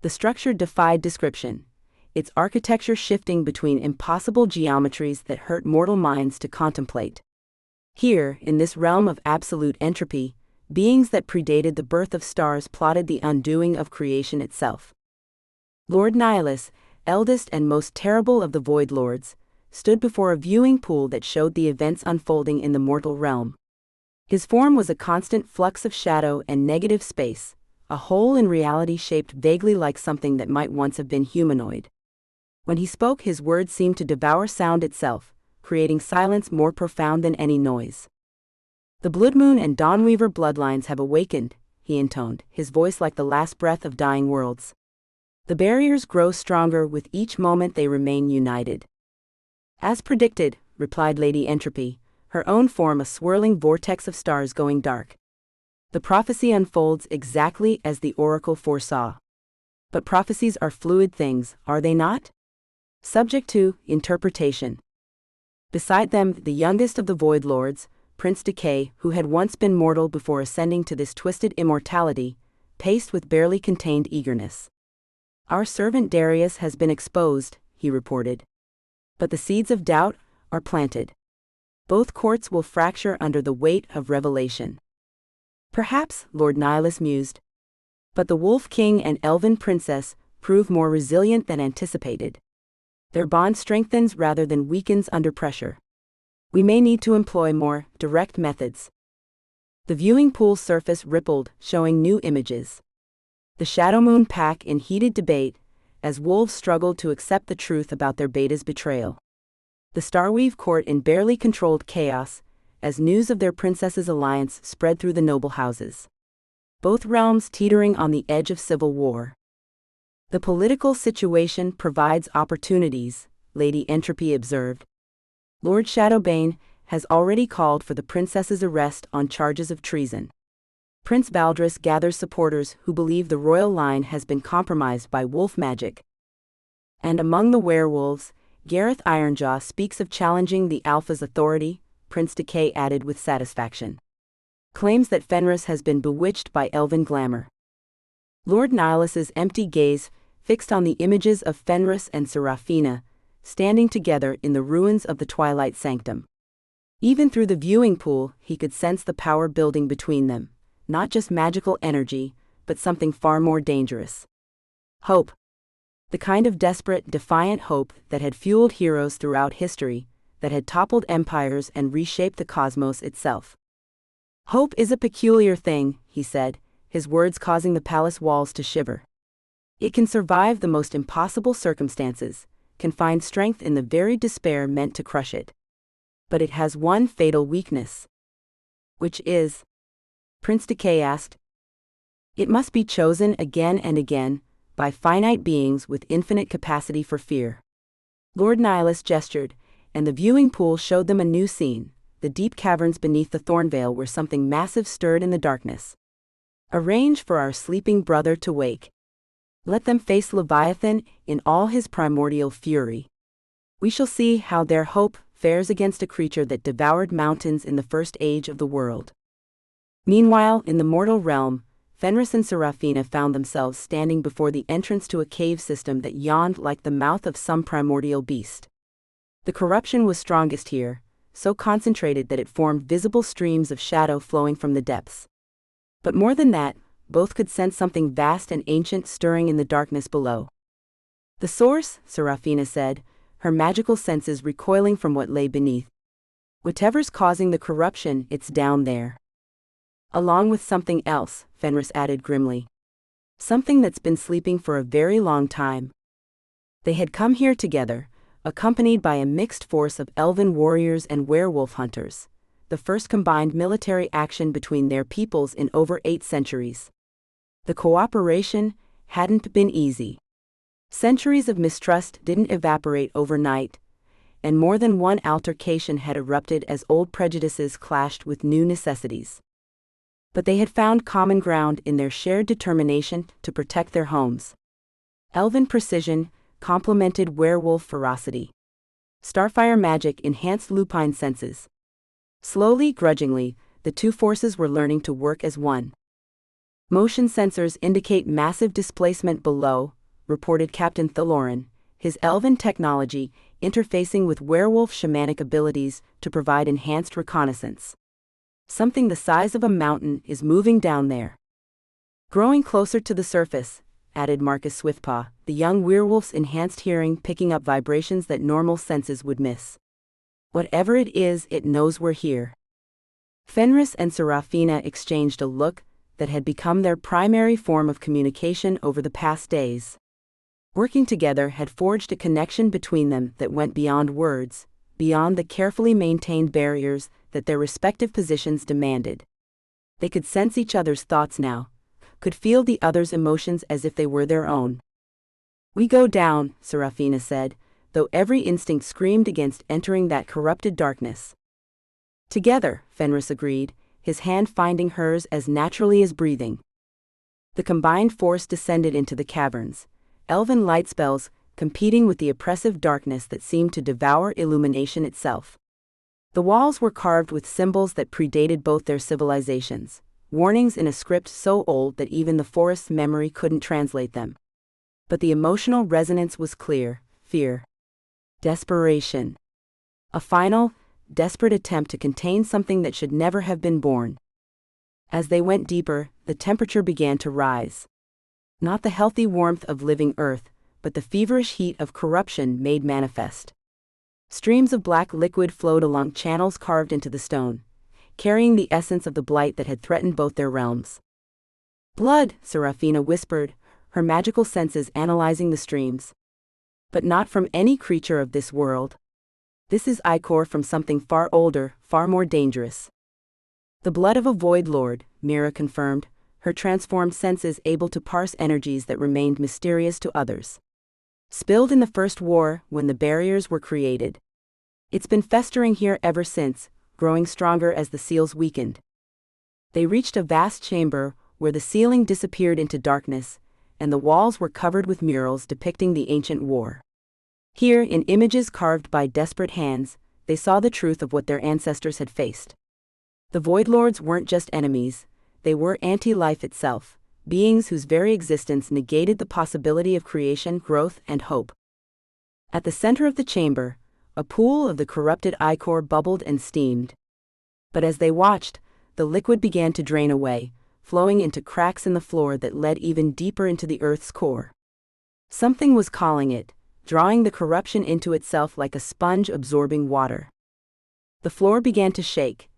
The structure defied description, its architecture shifting between impossible geometries that hurt mortal minds to contemplate. Here, in this realm of absolute entropy, beings that predated the birth of stars plotted the undoing of creation itself. Lord Nihilus, eldest and most terrible of the Void Lords, stood before a viewing pool that showed the events unfolding in the mortal realm. His form was a constant flux of shadow and negative space, a hole in reality shaped vaguely like something that might once have been humanoid. When he spoke, his words seemed to devour sound itself, creating silence more profound than any noise. The Bloodmoon and Dawnweaver bloodlines have awakened, he intoned, his voice like the last breath of dying worlds. The barriers grow stronger with each moment they remain united. As predicted, replied Lady Entropy, her own form a swirling vortex of stars going dark. The prophecy unfolds exactly as the oracle foresaw. But prophecies are fluid things, are they not? Subject to interpretation. Beside them, the youngest of the Void Lords, Prince Decay, who had once been mortal before ascending to this twisted immortality, paced with barely contained eagerness. Our servant Darius has been exposed, he reported. But the seeds of doubt are planted. Both courts will fracture under the weight of revelation. Perhaps, Lord Nihilus mused. But the Wolf King and Elven Princess prove more resilient than anticipated. Their bond strengthens rather than weakens under pressure. We may need to employ more direct methods. The viewing pool's surface rippled, showing new images. The Shadow Moon pack in heated debate, as wolves struggled to accept the truth about their beta's betrayal. The Starweave court in barely controlled chaos, as news of their princess's alliance spread through the noble houses. Both realms teetering on the edge of civil war. The political situation provides opportunities, Lady Entropy observed. Lord Shadowbane has already called for the princess's arrest on charges of treason. Prince Baldrus gathers supporters who believe the royal line has been compromised by wolf magic. And among the werewolves, Gareth Ironjaw speaks of challenging the Alpha's authority, Prince Decay added with satisfaction. Claims that Fenris has been bewitched by elven glamour. Lord Nihilus's empty gaze fixed on the images of Fenris and Serafina, standing together in the ruins of the Twilight Sanctum. Even through the viewing pool, he could sense the power building between them, not just magical energy, but something far more dangerous. Hope. The kind of desperate, defiant hope that had fueled heroes throughout history, that had toppled empires and reshaped the cosmos itself. Hope is a peculiar thing, he said, his words causing the palace walls to shiver. It can survive the most impossible circumstances, can find strength in the very despair meant to crush it. But it has one fatal weakness. Which is? Prince Decay asked. It must be chosen again and again, by finite beings with infinite capacity for fear. Lord Nihilus gestured, and the viewing pool showed them a new scene, the deep caverns beneath the Thornvale where something massive stirred in the darkness. Arrange for our sleeping brother to wake. Let them face Leviathan in all his primordial fury. We shall see how their hope fares against a creature that devoured mountains in the first age of the world. Meanwhile, in the mortal realm, Fenris and Seraphina found themselves standing before the entrance to a cave system that yawned like the mouth of some primordial beast. The corruption was strongest here, so concentrated that it formed visible streams of shadow flowing from the depths. But more than that, both could sense something vast and ancient stirring in the darkness below. The source, Seraphina said, her magical senses recoiling from what lay beneath. Whatever's causing the corruption, it's down there. Along with something else, Fenris added grimly. Something that's been sleeping for a very long time. They had come here together, accompanied by a mixed force of elven warriors and werewolf hunters, the first combined military action between their peoples in over 8 centuries. The cooperation hadn't been easy. Centuries of mistrust didn't evaporate overnight, and more than one altercation had erupted as old prejudices clashed with new necessities. But they had found common ground in their shared determination to protect their homes. Elven precision complemented werewolf ferocity. Starfire magic enhanced lupine senses. Slowly, grudgingly, the two forces were learning to work as one. Motion sensors indicate massive displacement below, reported Captain Thaloran, his elven technology interfacing with werewolf shamanic abilities to provide enhanced reconnaissance. Something the size of a mountain is moving down there. Growing closer to the surface, added Marcus Swiftpaw, the young werewolf's enhanced hearing picking up vibrations that normal senses would miss. Whatever it is, it knows we're here. Fenris and Seraphina exchanged a look that had become their primary form of communication over the past days. Working together had forged a connection between them that went beyond words, beyond the carefully maintained barriers that their respective positions demanded. They could sense each other's thoughts now, could feel the other's emotions as if they were their own. We go down, Seraphina said, though every instinct screamed against entering that corrupted darkness. Together, Fenris agreed, his hand finding hers as naturally as breathing. The combined force descended into the caverns, elven light spells competing with the oppressive darkness that seemed to devour illumination itself. The walls were carved with symbols that predated both their civilizations, warnings in a script so old that even the forest's memory couldn't translate them. But the emotional resonance was clear: fear, desperation. A final, desperate attempt to contain something that should never have been born. As they went deeper, the temperature began to rise. Not the healthy warmth of living earth, but the feverish heat of corruption made manifest. Streams of black liquid flowed along channels carved into the stone, carrying the essence of the blight that had threatened both their realms. Blood, Seraphina whispered, her magical senses analyzing the streams. But not from any creature of this world. This is ichor from something far older, far more dangerous. The blood of a void lord, Mira confirmed, her transformed senses able to parse energies that remained mysterious to others. Spilled in the First War when the barriers were created. It's been festering here ever since, growing stronger as the seals weakened. They reached a vast chamber where the ceiling disappeared into darkness, and the walls were covered with murals depicting the ancient war. Here, in images carved by desperate hands, they saw the truth of what their ancestors had faced. The Void Lords weren't just enemies, they were anti-life itself, beings whose very existence negated the possibility of creation, growth, and hope. At the center of the chamber, a pool of the corrupted ichor bubbled and steamed. But as they watched, the liquid began to drain away, flowing into cracks in the floor that led even deeper into the earth's core. Something was calling it, drawing the corruption into itself like a sponge absorbing water. The floor began to shake,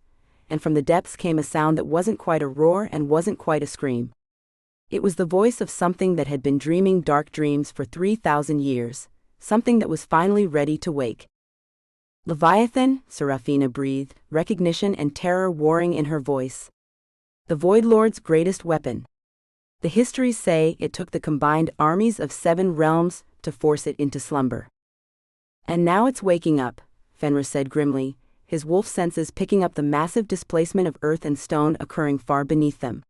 and from the depths came a sound that wasn't quite a roar and wasn't quite a scream. It was the voice of something that had been dreaming dark dreams for 3,000 years, something that was finally ready to wake. Leviathan, Seraphina breathed, recognition and terror warring in her voice. The Void Lord's greatest weapon. The histories say it took the combined armies of 7 realms to force it into slumber. And now it's waking up, Fenris said grimly, his wolf senses picking up the massive displacement of earth and stone occurring far beneath them.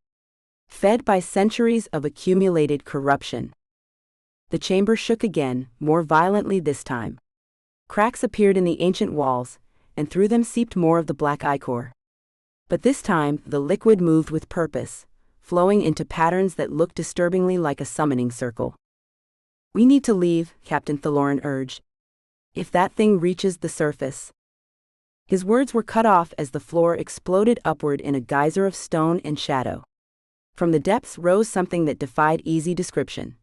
Fed by centuries of accumulated corruption. The chamber shook again, more violently this time. Cracks appeared in the ancient walls, and through them seeped more of the black ichor. But this time, the liquid moved with purpose, flowing into patterns that looked disturbingly like a summoning circle. "We need to leave," Captain Thaloran urged. "If that thing reaches the surface." His words were cut off as the floor exploded upward in a geyser of stone and shadow. From the depths rose something that defied easy description.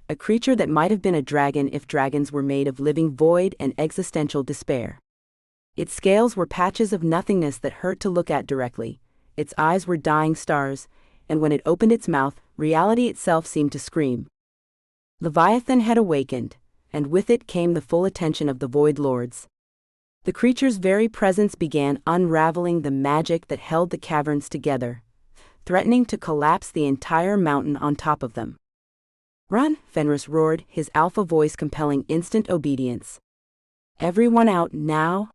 A creature that might have been a dragon if dragons were made of living void and existential despair. Its scales were patches of nothingness that hurt to look at directly, its eyes were dying stars, and when it opened its mouth, reality itself seemed to scream. Leviathan had awakened, and with it came the full attention of the Void Lords. The creature's very presence began unraveling the magic that held the caverns together, threatening to collapse the entire mountain on top of them. "Run!" Fenris roared, his alpha voice compelling instant obedience. "Everyone out now!"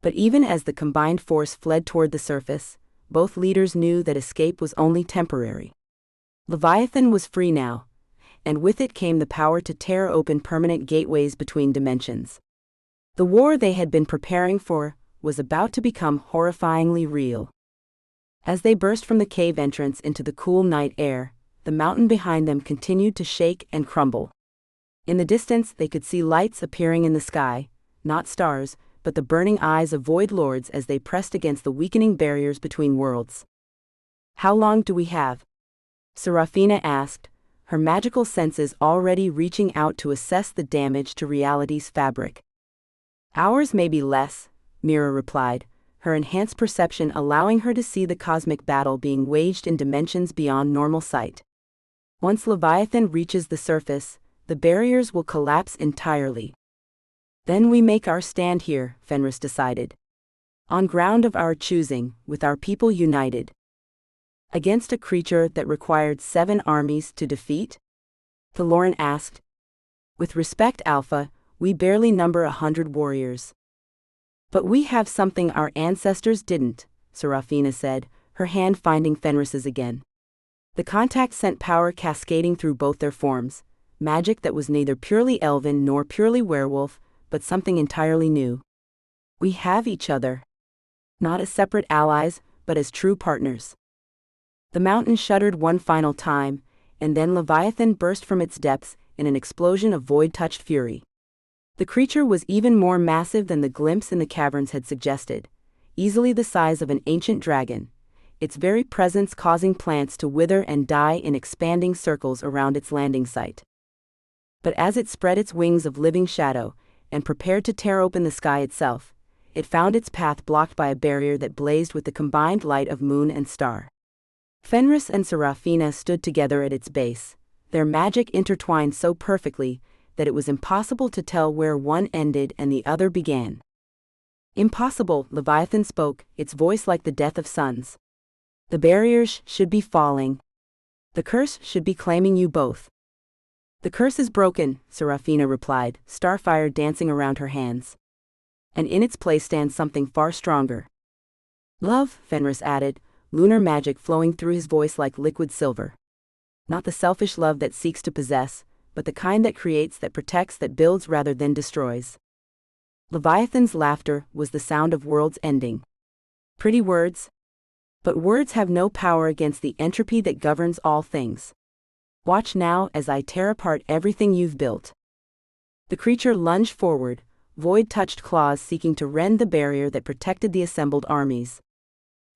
But even as the combined force fled toward the surface, both leaders knew that escape was only temporary. Leviathan was free now, and with it came the power to tear open permanent gateways between dimensions. The war they had been preparing for was about to become horrifyingly real. As they burst from the cave entrance into the cool night air, the mountain behind them continued to shake and crumble. In the distance they could see lights appearing in the sky, not stars, but the burning eyes of Void Lords as they pressed against the weakening barriers between worlds. "How long do we have?" Serafina asked, her magical senses already reaching out to assess the damage to reality's fabric. "Hours, maybe less," Mira replied, her enhanced perception allowing her to see the cosmic battle being waged in dimensions beyond normal sight. "Once Leviathan reaches the surface, the barriers will collapse entirely. Then we make our stand here," Fenris decided. "On ground of our choosing, with our people united." "Against a creature that required 7 armies to defeat?" Thaloran asked. "With respect, Alpha, we barely number 100 warriors." "But we have something our ancestors didn't," Serafina said, her hand finding Fenris's again. The contact sent power cascading through both their forms, magic that was neither purely elven nor purely werewolf, but something entirely new. "We have each other. Not as separate allies, but as true partners." The mountain shuddered one final time, and then Leviathan burst from its depths in an explosion of void-touched fury. The creature was even more massive than the glimpse in the caverns had suggested, easily the size of an ancient dragon, its very presence causing plants to wither and die in expanding circles around its landing site. But as it spread its wings of living shadow, and prepared to tear open the sky itself, it found its path blocked by a barrier that blazed with the combined light of moon and star. Fenris and Serafina stood together at its base, their magic intertwined so perfectly that it was impossible to tell where one ended and the other began. "Impossible," Leviathan spoke, its voice like the death of suns. "The barriers should be falling. The curse should be claiming you both." "The curse is broken," Serafina replied, starfire dancing around her hands. "And in its place stands something far stronger." "Love," Fenris added, lunar magic flowing through his voice like liquid silver. "Not the selfish love that seeks to possess, but the kind that creates, that protects, that builds rather than destroys." Leviathan's laughter was the sound of worlds ending. "Pretty words. But words have no power against the entropy that governs all things. Watch now as I tear apart everything you've built." The creature lunged forward, void-touched claws seeking to rend the barrier that protected the assembled armies.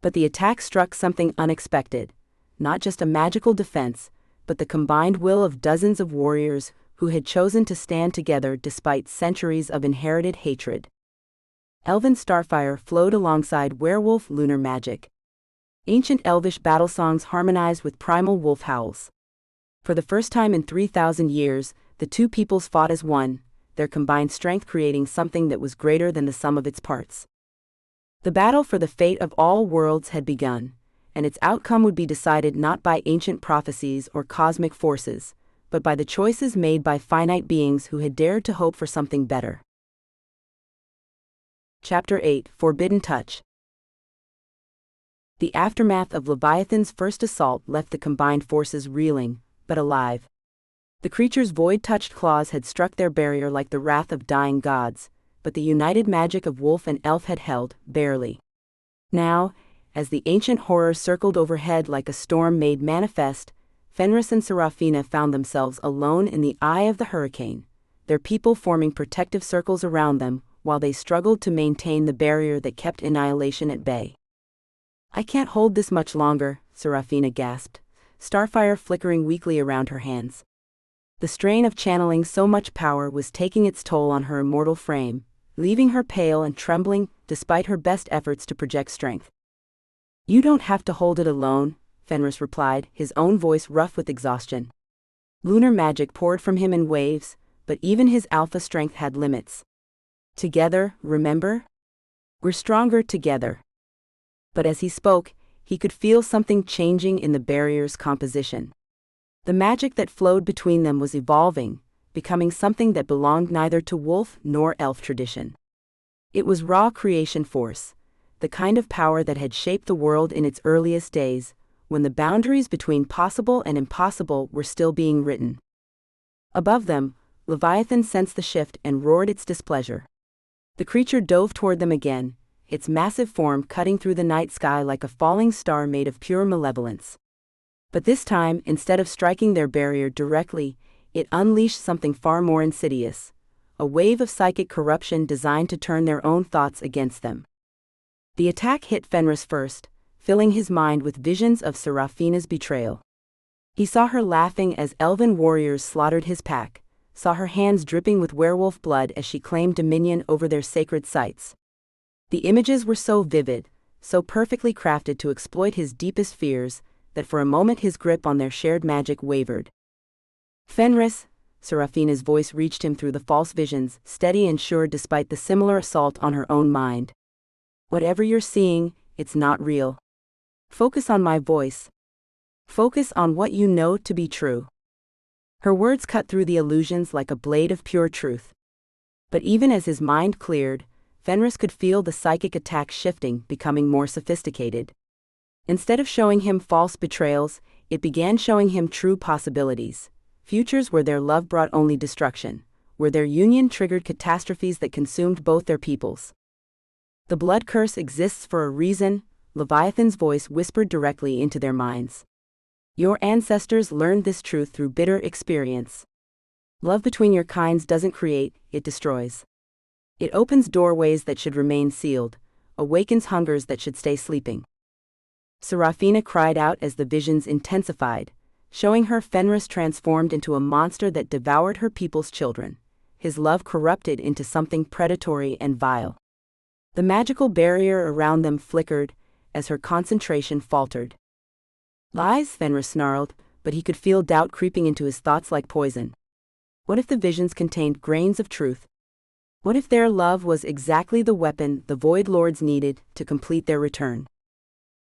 But the attack struck something unexpected, not just a magical defense, but the combined will of dozens of warriors who had chosen to stand together despite centuries of inherited hatred. Elven starfire flowed alongside werewolf lunar magic. Ancient elvish battle songs harmonized with primal wolf howls. For the first time in 3,000 years, the two peoples fought as one, their combined strength creating something that was greater than the sum of its parts. The battle for the fate of all worlds had begun, and its outcome would be decided not by ancient prophecies or cosmic forces, but by the choices made by finite beings who had dared to hope for something better. Chapter 8: Forbidden Touch. The aftermath of Leviathan's first assault left the combined forces reeling, but alive. The creature's void-touched claws had struck their barrier like the wrath of dying gods, but the united magic of wolf and elf had held, barely. Now, as the ancient horror circled overhead like a storm made manifest, Fenris and Serafina found themselves alone in the eye of the hurricane, their people forming protective circles around them, while they struggled to maintain the barrier that kept annihilation at bay. "I can't hold this much longer," Serafina gasped, starfire flickering weakly around her hands. The strain of channeling so much power was taking its toll on her immortal frame, leaving her pale and trembling despite her best efforts to project strength. "You don't have to hold it alone," Fenris replied, his own voice rough with exhaustion. Lunar magic poured from him in waves, but even his alpha strength had limits. "Together, remember? We're stronger together." But as he spoke, he could feel something changing in the barrier's composition. The magic that flowed between them was evolving, becoming something that belonged neither to wolf nor elf tradition. It was raw creation force, the kind of power that had shaped the world in its earliest days, when the boundaries between possible and impossible were still being written. Above them, Leviathan sensed the shift and roared its displeasure. The creature dove toward them again, its massive form cutting through the night sky like a falling star made of pure malevolence. But this time, instead of striking their barrier directly, it unleashed something far more insidious, a wave of psychic corruption designed to turn their own thoughts against them. The attack hit Fenris first, filling his mind with visions of Serafina's betrayal. He saw her laughing as elven warriors slaughtered his pack, saw her hands dripping with werewolf blood as she claimed dominion over their sacred sites. The images were so vivid, so perfectly crafted to exploit his deepest fears, that for a moment his grip on their shared magic wavered. "Fenris," Serafina's voice reached him through the false visions, steady and sure despite the similar assault on her own mind. "Whatever you're seeing, it's not real. Focus on my voice. Focus on what you know to be true." Her words cut through the illusions like a blade of pure truth. But even as his mind cleared, Fenris could feel the psychic attack shifting, becoming more sophisticated. Instead of showing him false betrayals, it began showing him true possibilities, futures where their love brought only destruction, where their union triggered catastrophes that consumed both their peoples. "The blood curse exists for a reason," Leviathan's voice whispered directly into their minds. "Your ancestors learned this truth through bitter experience. Love between your kinds doesn't create, it destroys. It opens doorways that should remain sealed, awakens hungers that should stay sleeping." Serafina cried out as the visions intensified, showing her Fenris transformed into a monster that devoured her people's children, his love corrupted into something predatory and vile. The magical barrier around them flickered, as her concentration faltered. "Lies," Fenris snarled, but he could feel doubt creeping into his thoughts like poison. What if the visions contained grains of truth? What if their love was exactly the weapon the Void Lords needed to complete their return?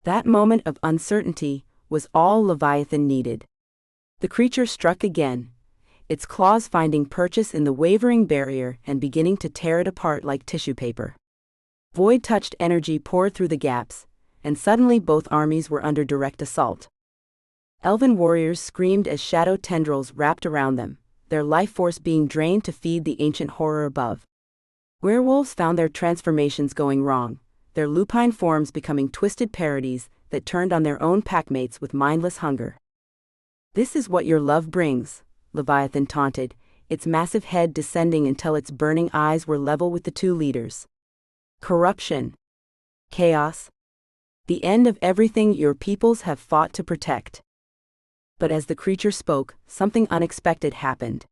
That moment of uncertainty was all Leviathan needed. The creature struck again, its claws finding purchase in the wavering barrier and beginning to tear it apart like tissue paper. Void-touched energy poured through the gaps, and suddenly both armies were under direct assault. Elven warriors screamed as shadow tendrils wrapped around them, their life force being drained to feed the ancient horror above. Werewolves found their transformations going wrong, their lupine forms becoming twisted parodies that turned on their own packmates with mindless hunger. "This is what your love brings," Leviathan taunted, its massive head descending until its burning eyes were level with the two leaders. "Corruption. Chaos. The end of everything your peoples have fought to protect." But as the creature spoke, something unexpected happened.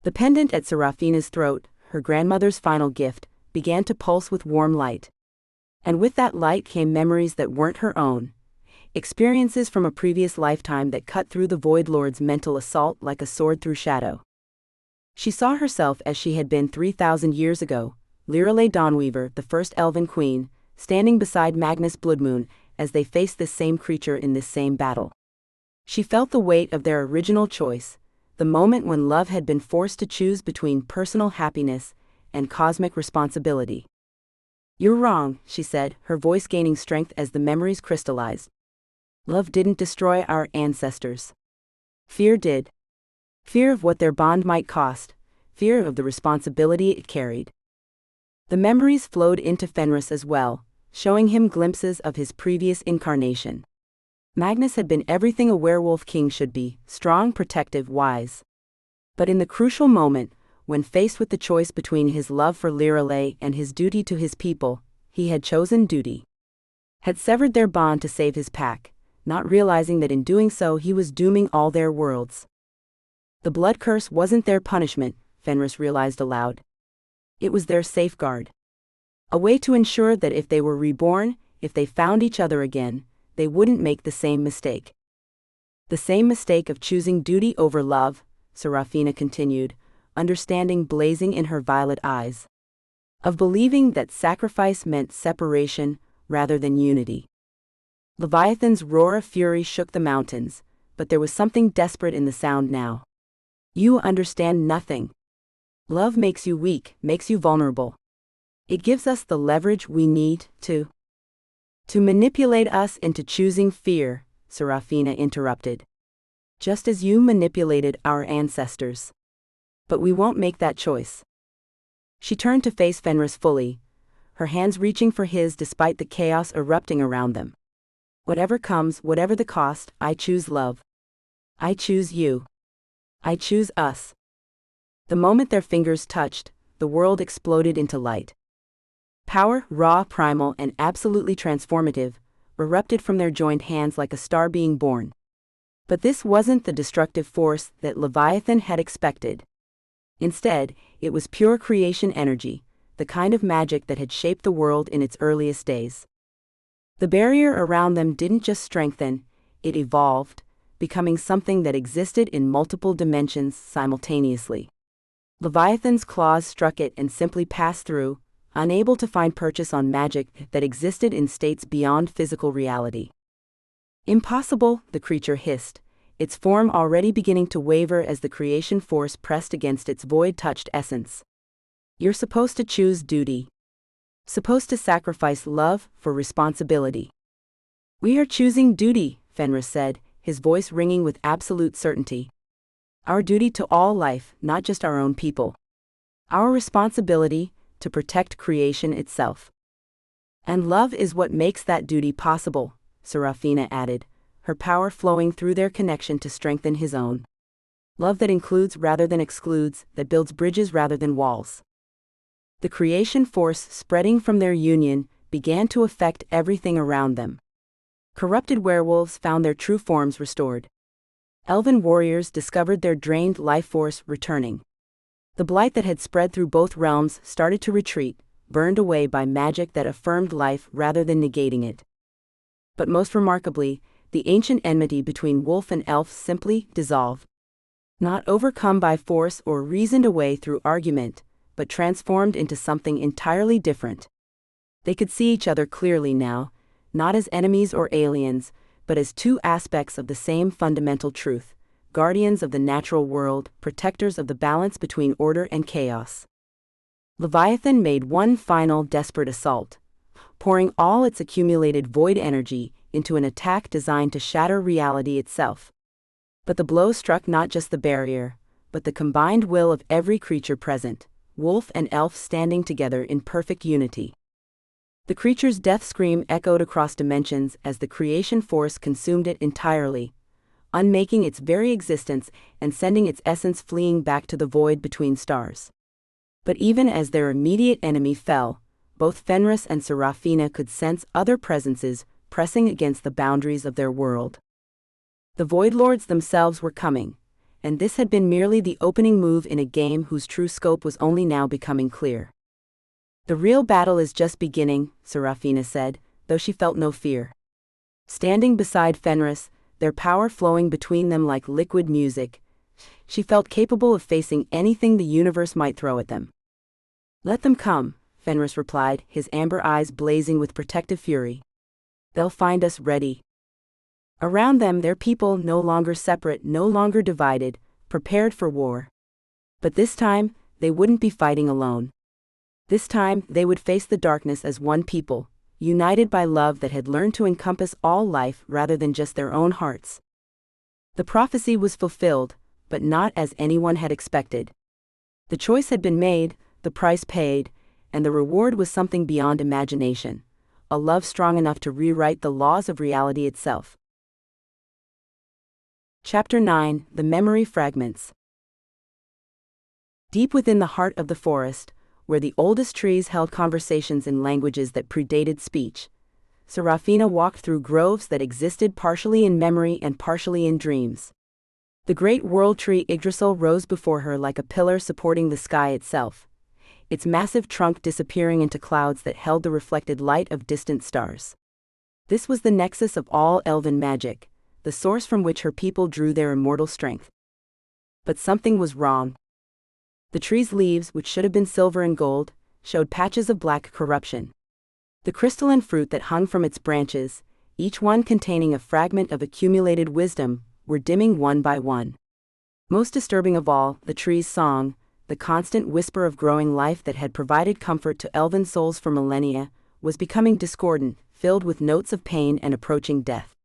The pendant at Serafina's throat, her grandmother's final gift, began to pulse with warm light. And with that light came memories that weren't her own, experiences from a previous lifetime that cut through the Void Lord's mental assault like a sword through shadow. She saw herself as she had been 3,000 years ago, Lirale Dawnweaver, the first Elven queen, standing beside Magnus Bloodmoon, as they faced this same creature in this same battle. She felt the weight of their original choice, the moment when love had been forced to choose between personal happiness and cosmic responsibility. "You're wrong," she said, her voice gaining strength as the memories crystallized. "Love didn't destroy our ancestors. Fear did. Fear of what their bond might cost, fear of the responsibility it carried." The memories flowed into Fenris as well, showing him glimpses of his previous incarnation. Magnus had been everything a werewolf king should be, strong, protective, wise. But in the crucial moment, when faced with the choice between his love for Lirelei and his duty to his people, he had chosen duty. Had severed their bond to save his pack, not realizing that in doing so he was dooming all their worlds. The blood curse wasn't their punishment, Fenris realized aloud. It was their safeguard. A way to ensure that if they were reborn, if they found each other again, they wouldn't make the same mistake. The same mistake of choosing duty over love, Serafina continued, understanding blazing in her violet eyes. Of believing that sacrifice meant separation rather than unity. Leviathan's roar of fury shook the mountains, but there was something desperate in the sound now. "You understand nothing. Love makes you weak, makes you vulnerable. It gives us the leverage we need to manipulate us into choosing fear," Serafina interrupted. "Just as you manipulated our ancestors. But we won't make that choice." She turned to face Fenris fully, her hands reaching for his despite the chaos erupting around them. "Whatever comes, whatever the cost, I choose love. I choose you. I choose us." The moment their fingers touched, the world exploded into light. Power, raw, primal, and absolutely transformative, erupted from their joined hands like a star being born. But this wasn't the destructive force that Leviathan had expected. Instead, it was pure creation energy, the kind of magic that had shaped the world in its earliest days. The barrier around them didn't just strengthen, it evolved, becoming something that existed in multiple dimensions simultaneously. Leviathan's claws struck it and simply passed through, unable to find purchase on magic that existed in states beyond physical reality. "Impossible," the creature hissed, its form already beginning to waver as the creation force pressed against its void-touched essence. "You're supposed to choose duty. Supposed to sacrifice love for responsibility." "We are choosing duty," Fenris said, his voice ringing with absolute certainty. "Our duty to all life, not just our own people. Our responsibility to protect creation itself. And love is what makes that duty possible," Serafina added, her power flowing through their connection to strengthen his own. "Love that includes rather than excludes, that builds bridges rather than walls." The creation force spreading from their union began to affect everything around them. Corrupted werewolves found their true forms restored. Elven warriors discovered their drained life force returning. The blight that had spread through both realms started to retreat, burned away by magic that affirmed life rather than negating it. But most remarkably, the ancient enmity between wolf and elf simply dissolved. Not overcome by force or reasoned away through argument, but transformed into something entirely different. They could see each other clearly now, not as enemies or aliens, but as two aspects of the same fundamental truth, guardians of the natural world, protectors of the balance between order and chaos. Leviathan made one final desperate assault, pouring all its accumulated void energy into an attack designed to shatter reality itself. But the blow struck not just the barrier, but the combined will of every creature present, wolf and elf standing together in perfect unity. The creature's death scream echoed across dimensions as the creation force consumed it entirely, unmaking its very existence and sending its essence fleeing back to the void between stars. But even as their immediate enemy fell, both Fenris and Serafina could sense other presences pressing against the boundaries of their world. The Void Lords themselves were coming, and this had been merely the opening move in a game whose true scope was only now becoming clear. "The real battle is just beginning," Serafina said, though she felt no fear. Standing beside Fenris, their power flowing between them like liquid music, she felt capable of facing anything the universe might throw at them. "Let them come," Fenris replied, his amber eyes blazing with protective fury. They'll find us ready. Around them their people no longer separate, no longer divided, prepared for war. But this time, they wouldn't be fighting alone. This time, they would face the darkness as one people, united by love that had learned to encompass all life rather than just their own hearts. The prophecy was fulfilled, but not as anyone had expected. The choice had been made, the price paid, and the reward was something beyond imagination, a love strong enough to rewrite the laws of reality itself. Chapter 9: The Memory Fragments. Deep within the heart of the forest, where the oldest trees held conversations in languages that predated speech, Serafina walked through groves that existed partially in memory and partially in dreams. The great world tree Yggdrasil rose before her like a pillar supporting the sky itself, its massive trunk disappearing into clouds that held the reflected light of distant stars. This was the nexus of all elven magic, the source from which her people drew their immortal strength. But something was wrong. The tree's leaves, which should have been silver and gold, showed patches of black corruption. The crystalline fruit that hung from its branches, each one containing a fragment of accumulated wisdom, were dimming one by one. Most disturbing of all, the tree's song, the constant whisper of growing life that had provided comfort to elven souls for millennia, was becoming discordant, filled with notes of pain and approaching death.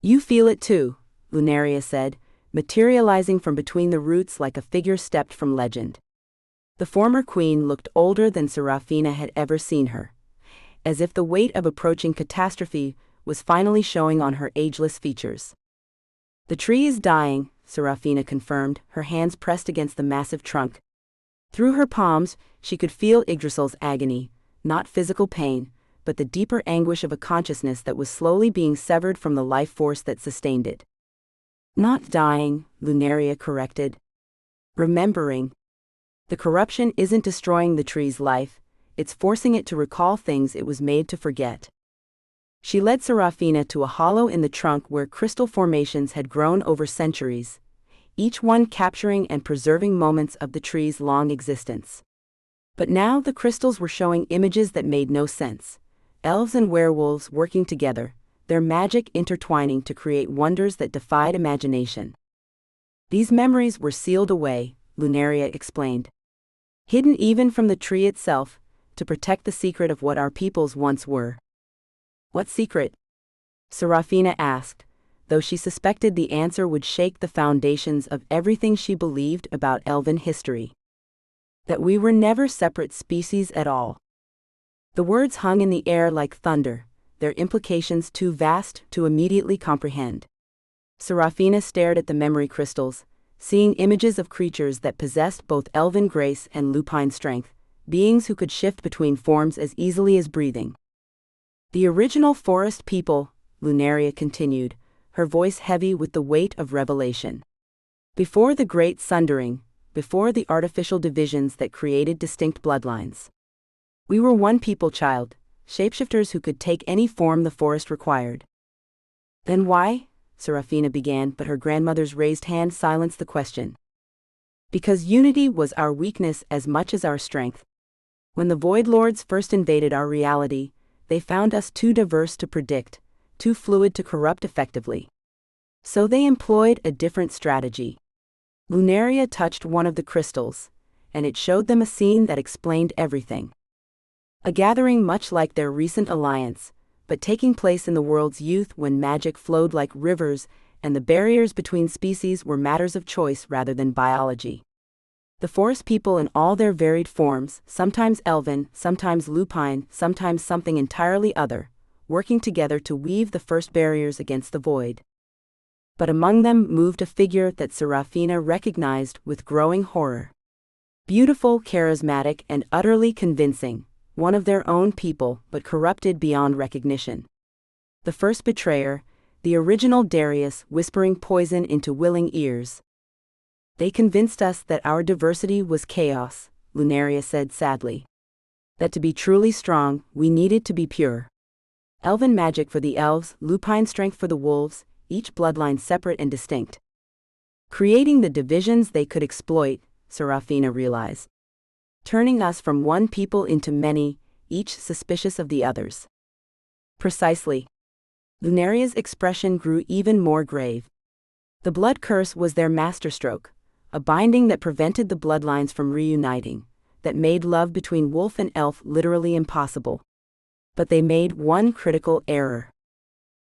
"You feel it too," Lunaria said, materializing from between the roots like a figure stepped from legend. The former queen looked older than Serafina had ever seen her, as if the weight of approaching catastrophe was finally showing on her ageless features. "The tree is dying," Serafina confirmed, her hands pressed against the massive trunk. Through her palms, she could feel Yggdrasil's agony, not physical pain, but the deeper anguish of a consciousness that was slowly being severed from the life force that sustained it. "Not dying," Lunaria corrected. "Remembering. The corruption isn't destroying the tree's life, it's forcing it to recall things it was made to forget." She led Serafina to a hollow in the trunk where crystal formations had grown over centuries, each one capturing and preserving moments of the tree's long existence. But now the crystals were showing images that made no sense. Elves and werewolves working together, their magic intertwining to create wonders that defied imagination. "These memories were sealed away," Lunaria explained. "Hidden even from the tree itself, to protect the secret of what our peoples once were." "What secret?" Serafina asked, though she suspected the answer would shake the foundations of everything she believed about elven history. "That we were never separate species at all." The words hung in the air like thunder, their implications too vast to immediately comprehend. Serafina stared at the memory crystals, seeing images of creatures that possessed both elven grace and lupine strength, beings who could shift between forms as easily as breathing. "The original forest people," Lunaria continued, her voice heavy with the weight of revelation. "Before the Great Sundering, before the artificial divisions that created distinct bloodlines. We were one people, child, shapeshifters who could take any form the forest required." "Then why?" Serafina began, but her grandmother's raised hand silenced the question. "Because unity was our weakness as much as our strength. When the Void Lords first invaded our reality, they found us too diverse to predict, too fluid to corrupt effectively. So they employed a different strategy." Lunaria touched one of the crystals, and it showed them a scene that explained everything. A gathering much like their recent alliance, but taking place in the world's youth when magic flowed like rivers and the barriers between species were matters of choice rather than biology. The forest people in all their varied forms, sometimes elven, sometimes lupine, sometimes something entirely other, working together to weave the first barriers against the void. But among them moved a figure that Serafina recognized with growing horror. Beautiful, charismatic, and utterly convincing, one of their own people but corrupted beyond recognition. The first betrayer, the original Darius whispering poison into willing ears. "They convinced us that our diversity was chaos," Lunaria said sadly. "That to be truly strong, we needed to be pure. Elven magic for the elves, lupine strength for the wolves, each bloodline separate and distinct. Creating the divisions they could exploit," Serafina realized. "Turning us from one people into many, each suspicious of the others." "Precisely," Lunaria's expression grew even more grave. The blood curse was their masterstroke, a binding that prevented the bloodlines from reuniting, that made love between wolf and elf literally impossible. But they made one critical error.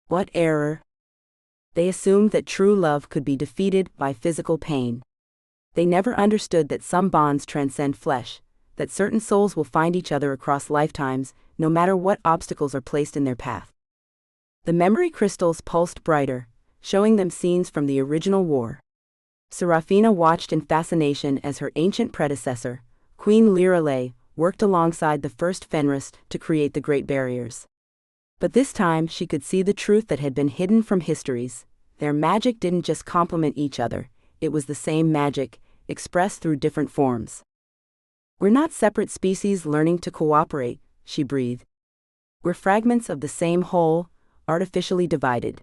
What error? They assumed that true love could be defeated by physical pain. They never understood that some bonds transcend flesh, that certain souls will find each other across lifetimes, no matter what obstacles are placed in their path. The memory crystals pulsed brighter, showing them scenes from the original war. Serafina watched in fascination as her ancient predecessor, Queen Lirale, worked alongside the first Fenris to create the Great Barriers. But this time she could see the truth that had been hidden from histories. Their magic didn't just complement each other, it was the same magic, expressed through different forms. "We're not separate species learning to cooperate," she breathed. "We're fragments of the same whole, artificially divided."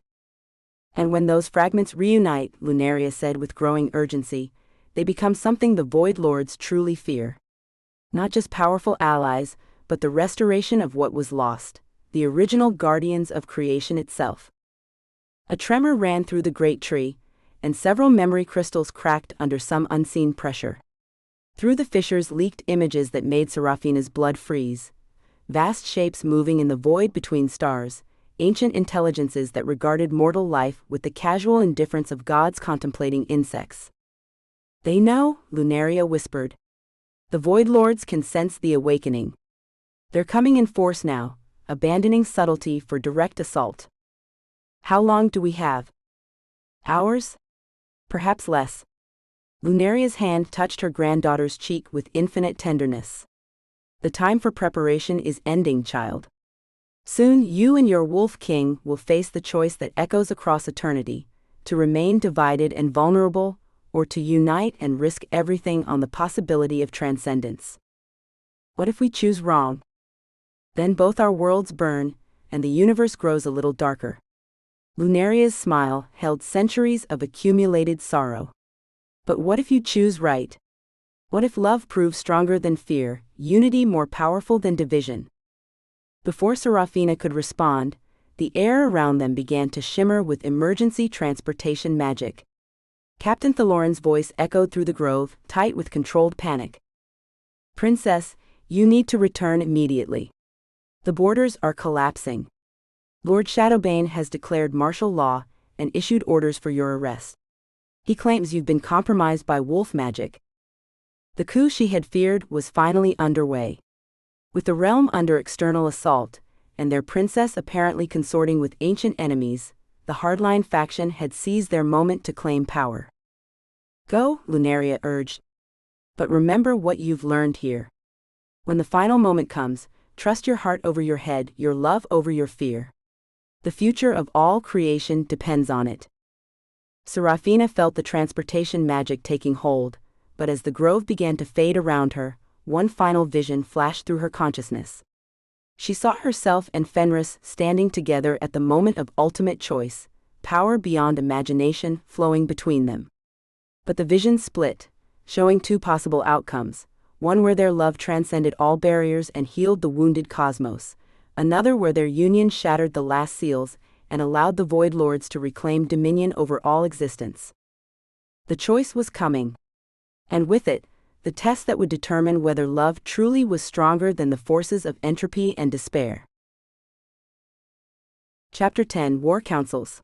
And when those fragments reunite, Lunaria said with growing urgency, they become something the Void Lords truly fear. Not just powerful allies, but the restoration of what was lost, the original guardians of creation itself. A tremor ran through the great tree, and several memory crystals cracked under some unseen pressure. Through the fissures leaked images that made Serafina's blood freeze. Vast shapes moving in the void between stars, ancient intelligences that regarded mortal life with the casual indifference of gods contemplating insects. "They know," Lunaria whispered. "The Void Lords can sense the awakening. They're coming in force now, abandoning subtlety for direct assault." "How long do we have?" "Hours? Perhaps less." Lunaria's hand touched her granddaughter's cheek with infinite tenderness. "The time for preparation is ending, child. Soon you and your Wolf King will face the choice that echoes across eternity, to remain divided and vulnerable, or to unite and risk everything on the possibility of transcendence. What if we choose wrong? Then both our worlds burn, and the universe grows a little darker." Lunaria's smile held centuries of accumulated sorrow. "But what if you choose right? What if love proves stronger than fear, unity more powerful than division?" Before Serafina could respond, the air around them began to shimmer with emergency transportation magic. Captain Thaloran's voice echoed through the grove, tight with controlled panic. "Princess, you need to return immediately. The borders are collapsing. Lord Shadowbane has declared martial law and issued orders for your arrest. He claims you've been compromised by wolf magic." The coup she had feared was finally underway. With the realm under external assault, and their princess apparently consorting with ancient enemies, the hardline faction had seized their moment to claim power. "Go," Lunaria urged. "But remember what you've learned here. When the final moment comes, trust your heart over your head, your love over your fear. The future of all creation depends on it." Serafina felt the transportation magic taking hold, but as the grove began to fade around her, one final vision flashed through her consciousness. She saw herself and Fenris standing together at the moment of ultimate choice, power beyond imagination flowing between them. But the vision split, showing two possible outcomes, one where their love transcended all barriers and healed the wounded cosmos, another where their union shattered the last seals and allowed the Void Lords to reclaim dominion over all existence. The choice was coming. And with it, the test that would determine whether love truly was stronger than the forces of entropy and despair. Chapter 10: War Councils.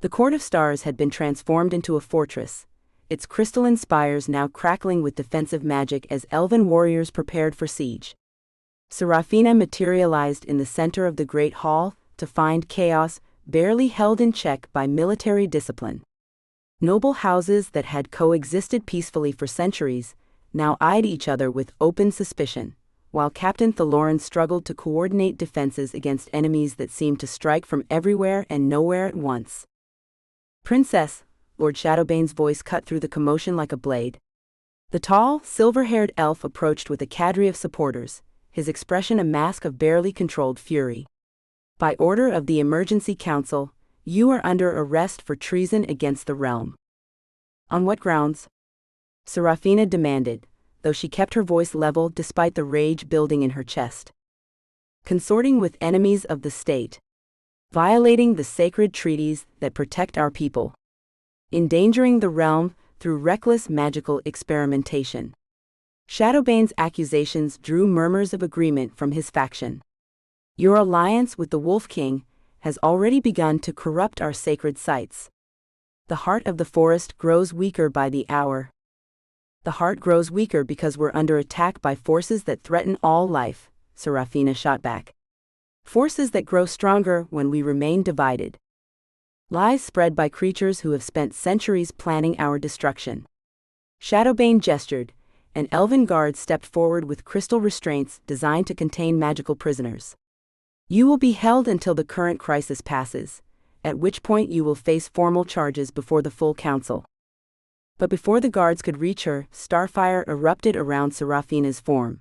The Court of Stars had been transformed into a fortress, its crystalline spires now crackling with defensive magic as elven warriors prepared for siege. Serafina materialized in the center of the Great Hall to find chaos barely held in check by military discipline. Noble houses that had coexisted peacefully for centuries now eyed each other with open suspicion, while Captain Thaloran struggled to coordinate defenses against enemies that seemed to strike from everywhere and nowhere at once. "Princess," Lord Shadowbane's voice cut through the commotion like a blade. The tall, silver-haired elf approached with a cadre of supporters, his expression a mask of barely controlled fury. "By order of the Emergency Council, you are under arrest for treason against the realm." "On what grounds?" Serafina demanded, though she kept her voice level despite the rage building in her chest. "Consorting with enemies of the state," violating the sacred treaties that protect our people, endangering the realm through reckless magical experimentation. Shadowbane's accusations drew murmurs of agreement from his faction. Your alliance with the Wolf King has already begun to corrupt our sacred sites. The heart of the forest grows weaker by the hour. The heart grows weaker because we're under attack by forces that threaten all life, Serafina shot back. Forces that grow stronger when we remain divided. Lies spread by creatures who have spent centuries planning our destruction. Shadowbane gestured. An elven guard stepped forward with crystal restraints designed to contain magical prisoners. You will be held until the current crisis passes, at which point you will face formal charges before the full council. But before the guards could reach her, starfire erupted around Serafina's form.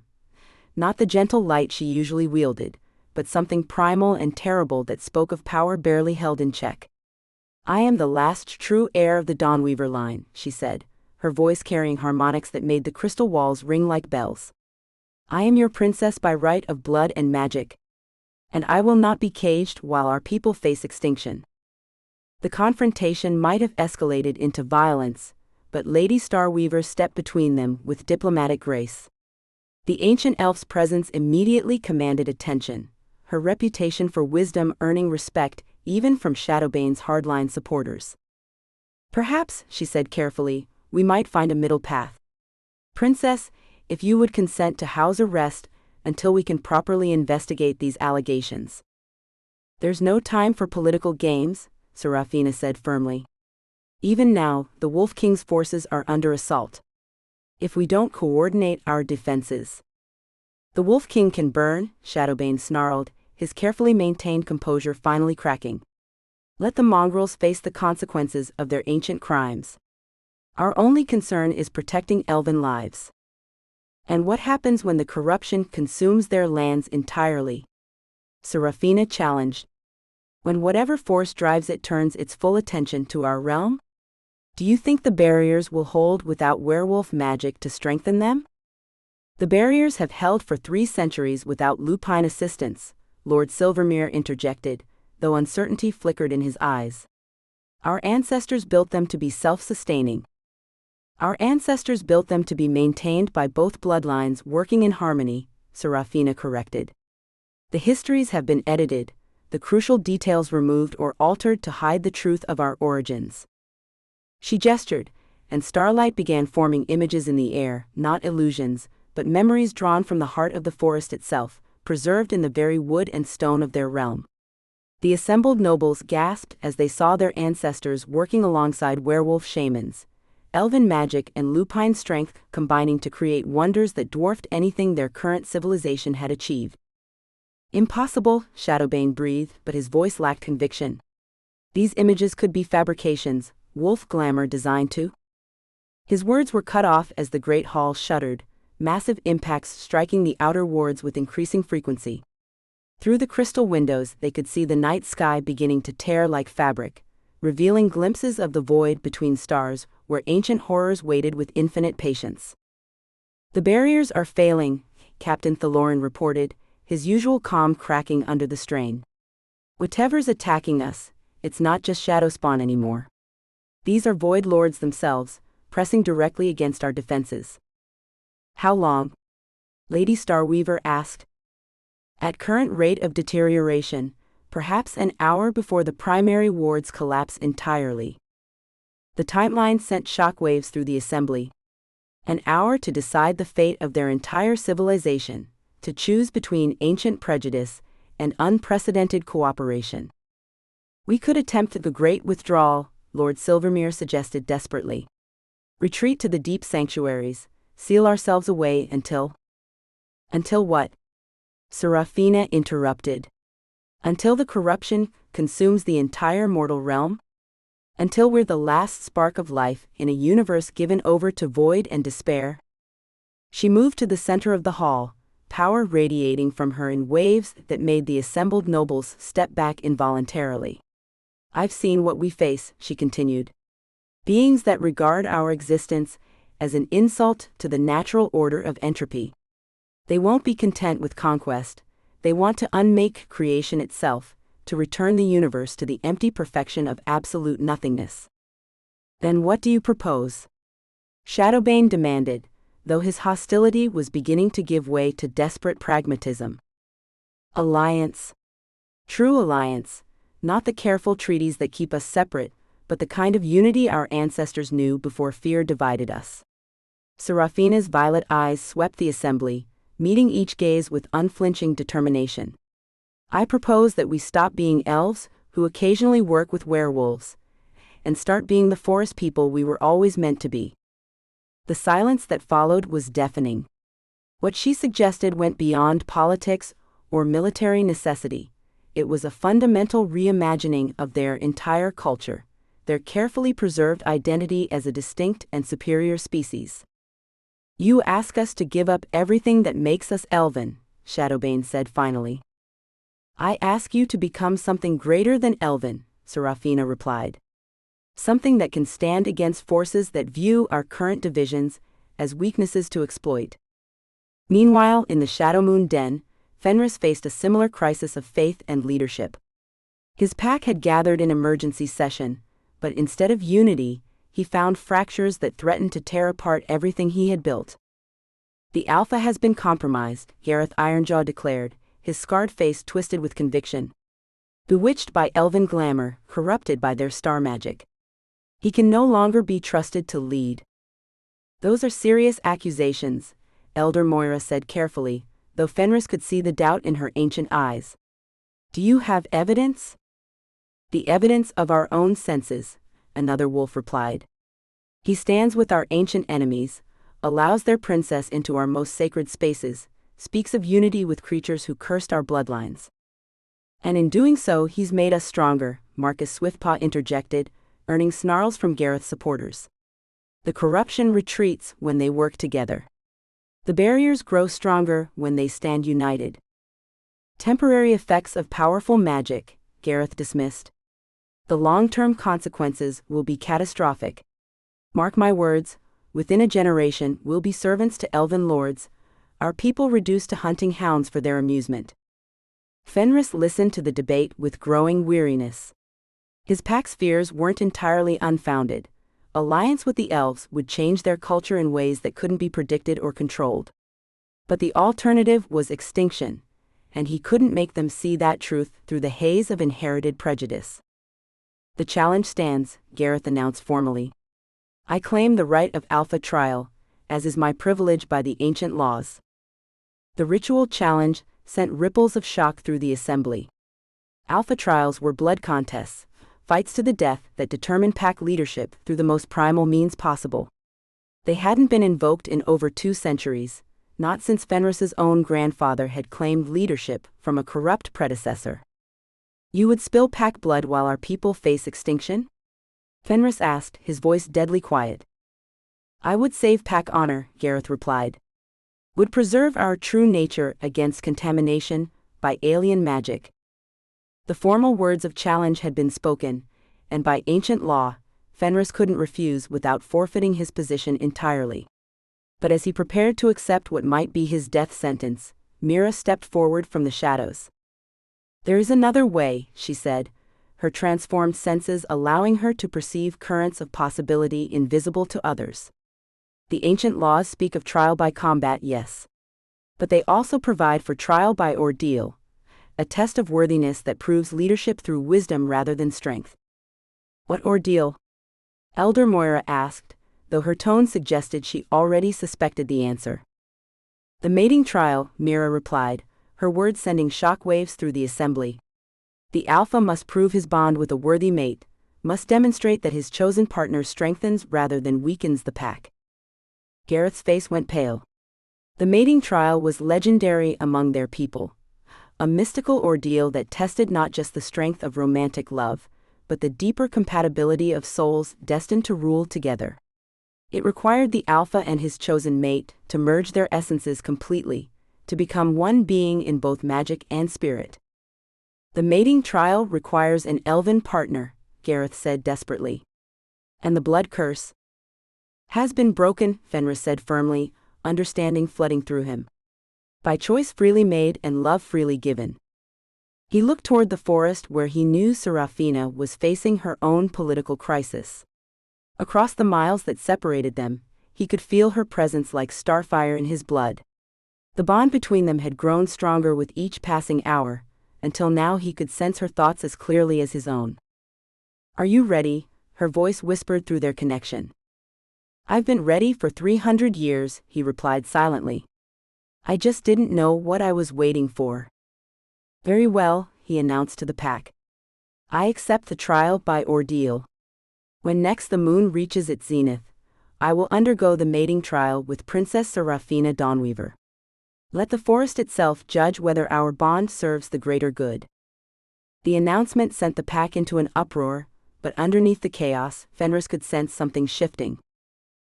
Not the gentle light she usually wielded, but something primal and terrible that spoke of power barely held in check. I am the last true heir of the Dawnweaver line, she said, her voice carrying harmonics that made the crystal walls ring like bells. I am your princess by right of blood and magic. And I will not be caged while our people face extinction. The confrontation might have escalated into violence, but Lady Starweaver stepped between them with diplomatic grace. The ancient elf's presence immediately commanded attention, her reputation for wisdom earning respect even from Shadowbane's hardline supporters. Perhaps, she said carefully, we might find a middle path. Princess, if you would consent to house arrest until we can properly investigate these allegations. There's no time for political games, Serafina said firmly. Even now, the Wolf King's forces are under assault. If we don't coordinate our defenses. The Wolf King can burn, Shadowbane snarled, his carefully maintained composure finally cracking. Let the mongrels face the consequences of their ancient crimes. Our only concern is protecting elven lives. And what happens when the corruption consumes their lands entirely? Serafina challenged. When whatever force drives it turns its full attention to our realm? Do you think the barriers will hold without werewolf magic to strengthen them? The barriers have held for 3 centuries without lupine assistance, Lord Silvermere interjected, though uncertainty flickered in his eyes. Our ancestors built them to be self-sustaining. Our ancestors built them to be maintained by both bloodlines working in harmony, Serafina corrected. The histories have been edited, the crucial details removed or altered to hide the truth of our origins. She gestured, and starlight began forming images in the air, not illusions, but memories drawn from the heart of the forest itself, preserved in the very wood and stone of their realm. The assembled nobles gasped as they saw their ancestors working alongside werewolf shamans, elven magic and lupine strength combining to create wonders that dwarfed anything their current civilization had achieved. Impossible, Shadowbane breathed, but his voice lacked conviction. These images could be fabrications, wolf glamour designed to. His words were cut off as the great hall shuddered, massive impacts striking the outer wards with increasing frequency. Through the crystal windows they could see the night sky beginning to tear like fabric, revealing glimpses of the void between stars where ancient horrors waited with infinite patience. The barriers are failing, Captain Thaloran reported, his usual calm cracking under the strain. Whatever's attacking us, it's not just shadow spawn anymore. These are void lords themselves, pressing directly against our defenses. How long? Lady Starweaver asked. At current rate of deterioration, perhaps an hour before the primary wards collapse entirely. The timeline sent shockwaves through the assembly. An hour to decide the fate of their entire civilization, to choose between ancient prejudice and unprecedented cooperation. We could attempt the Great Withdrawal, Lord Silvermere suggested desperately. Retreat to the deep sanctuaries, seal ourselves away until... Until what? Serafina interrupted. Until the corruption consumes the entire mortal realm? Until we're the last spark of life in a universe given over to void and despair? She moved to the center of the hall, power radiating from her in waves that made the assembled nobles step back involuntarily. I've seen what we face, she continued. Beings that regard our existence as an insult to the natural order of entropy. They won't be content with conquest, they want to unmake creation itself, to return the universe to the empty perfection of absolute nothingness. Then what do you propose? Shadowbane demanded, though his hostility was beginning to give way to desperate pragmatism. Alliance. True alliance, not the careful treaties that keep us separate, but the kind of unity our ancestors knew before fear divided us. Seraphina's violet eyes swept the assembly, meeting each gaze with unflinching determination. I propose that we stop being elves, who occasionally work with werewolves, and start being the forest people we were always meant to be. The silence that followed was deafening. What she suggested went beyond politics or military necessity. It was a fundamental reimagining of their entire culture, their carefully preserved identity as a distinct and superior species. You ask us to give up everything that makes us elven, Shadowbane said finally. I ask you to become something greater than elven, Seraphina replied. Something that can stand against forces that view our current divisions as weaknesses to exploit. Meanwhile, in the Shadowmoon Den, Fenris faced a similar crisis of faith and leadership. His pack had gathered in emergency session, but instead of unity, he found fractures that threatened to tear apart everything he had built. The Alpha has been compromised, Gareth Ironjaw declared, his scarred face twisted with conviction. Bewitched by elven glamour, corrupted by their star magic. He can no longer be trusted to lead. Those are serious accusations, Elder Moira said carefully, though Fenris could see the doubt in her ancient eyes. Do you have evidence? The evidence of our own senses, another wolf replied. He stands with our ancient enemies, allows their princess into our most sacred spaces, speaks of unity with creatures who cursed our bloodlines. And in doing so he's made us stronger, Marcus Swiftpaw interjected, earning snarls from Gareth's supporters. The corruption retreats when they work together. The barriers grow stronger when they stand united. Temporary effects of powerful magic, Gareth dismissed. The long-term consequences will be catastrophic. Mark my words, within a generation we'll be servants to elven lords, our people reduced to hunting hounds for their amusement. Fenris listened to the debate with growing weariness. His pack's fears weren't entirely unfounded. Alliance with the elves would change their culture in ways that couldn't be predicted or controlled. But the alternative was extinction, and he couldn't make them see that truth through the haze of inherited prejudice. The challenge stands, Gareth announced formally. I claim the right of alpha trial, as is my privilege by the ancient laws. The ritual challenge sent ripples of shock through the assembly. Alpha trials were blood contests, fights to the death that determined pack leadership through the most primal means possible. They hadn't been invoked in over 2 centuries, not since Fenris's own grandfather had claimed leadership from a corrupt predecessor. You would spill pack blood while our people face extinction? Fenris asked, his voice deadly quiet. I would save pack honor, Gareth replied. Would preserve our true nature against contamination by alien magic. The formal words of challenge had been spoken, and by ancient law, Fenris couldn't refuse without forfeiting his position entirely. But as he prepared to accept what might be his death sentence, Mira stepped forward from the shadows. There is another way, she said, her transformed senses allowing her to perceive currents of possibility invisible to others. The ancient laws speak of trial by combat, yes. But they also provide for trial by ordeal, a test of worthiness that proves leadership through wisdom rather than strength. What ordeal? Elder Moira asked, though her tone suggested she already suspected the answer. The mating trial, Mira replied, her words sending shock waves through the assembly. The alpha must prove his bond with a worthy mate, must demonstrate that his chosen partner strengthens rather than weakens the pack. Gareth's face went pale. The mating trial was legendary among their people, a mystical ordeal that tested not just the strength of romantic love, but the deeper compatibility of souls destined to rule together. It required the alpha and his chosen mate to merge their essences completely, to become one being in both magic and spirit. The mating trial requires an elven partner, Gareth said desperately. And the blood curse has been broken, Fenris said firmly, understanding flooding through him. By choice freely made and love freely given. He looked toward the forest where he knew Serafina was facing her own political crisis. Across the miles that separated them, he could feel her presence like starfire in his blood. The bond between them had grown stronger with each passing hour, until now he could sense her thoughts as clearly as his own. "Are you ready?" her voice whispered through their connection. "I've been ready for 300 years, he replied silently. "I just didn't know what I was waiting for." "Very well," he announced to the pack. "I accept the trial by ordeal. When next the moon reaches its zenith, I will undergo the mating trial with Princess Serafina Dawnweaver. Let the forest itself judge whether our bond serves the greater good." The announcement sent the pack into an uproar, but underneath the chaos, Fenris could sense something shifting.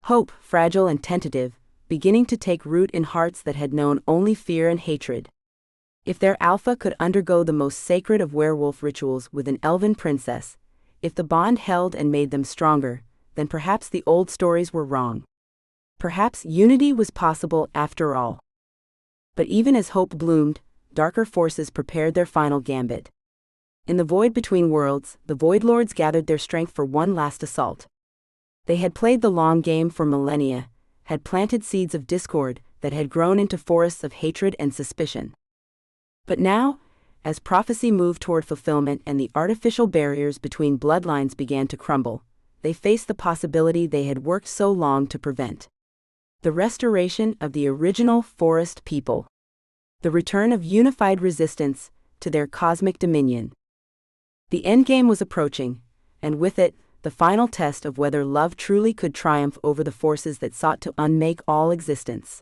Hope, fragile and tentative, beginning to take root in hearts that had known only fear and hatred. If their alpha could undergo the most sacred of werewolf rituals with an elven princess, if the bond held and made them stronger, then perhaps the old stories were wrong. Perhaps unity was possible after all. But even as hope bloomed, darker forces prepared their final gambit. In the void between worlds, the Void Lords gathered their strength for one last assault. They had played the long game for millennia, had planted seeds of discord that had grown into forests of hatred and suspicion. But now, as prophecy moved toward fulfillment and the artificial barriers between bloodlines began to crumble, they faced the possibility they had worked so long to prevent. The restoration of the original forest people. The return of unified resistance to their cosmic dominion. The endgame was approaching, and with it, the final test of whether love truly could triumph over the forces that sought to unmake all existence.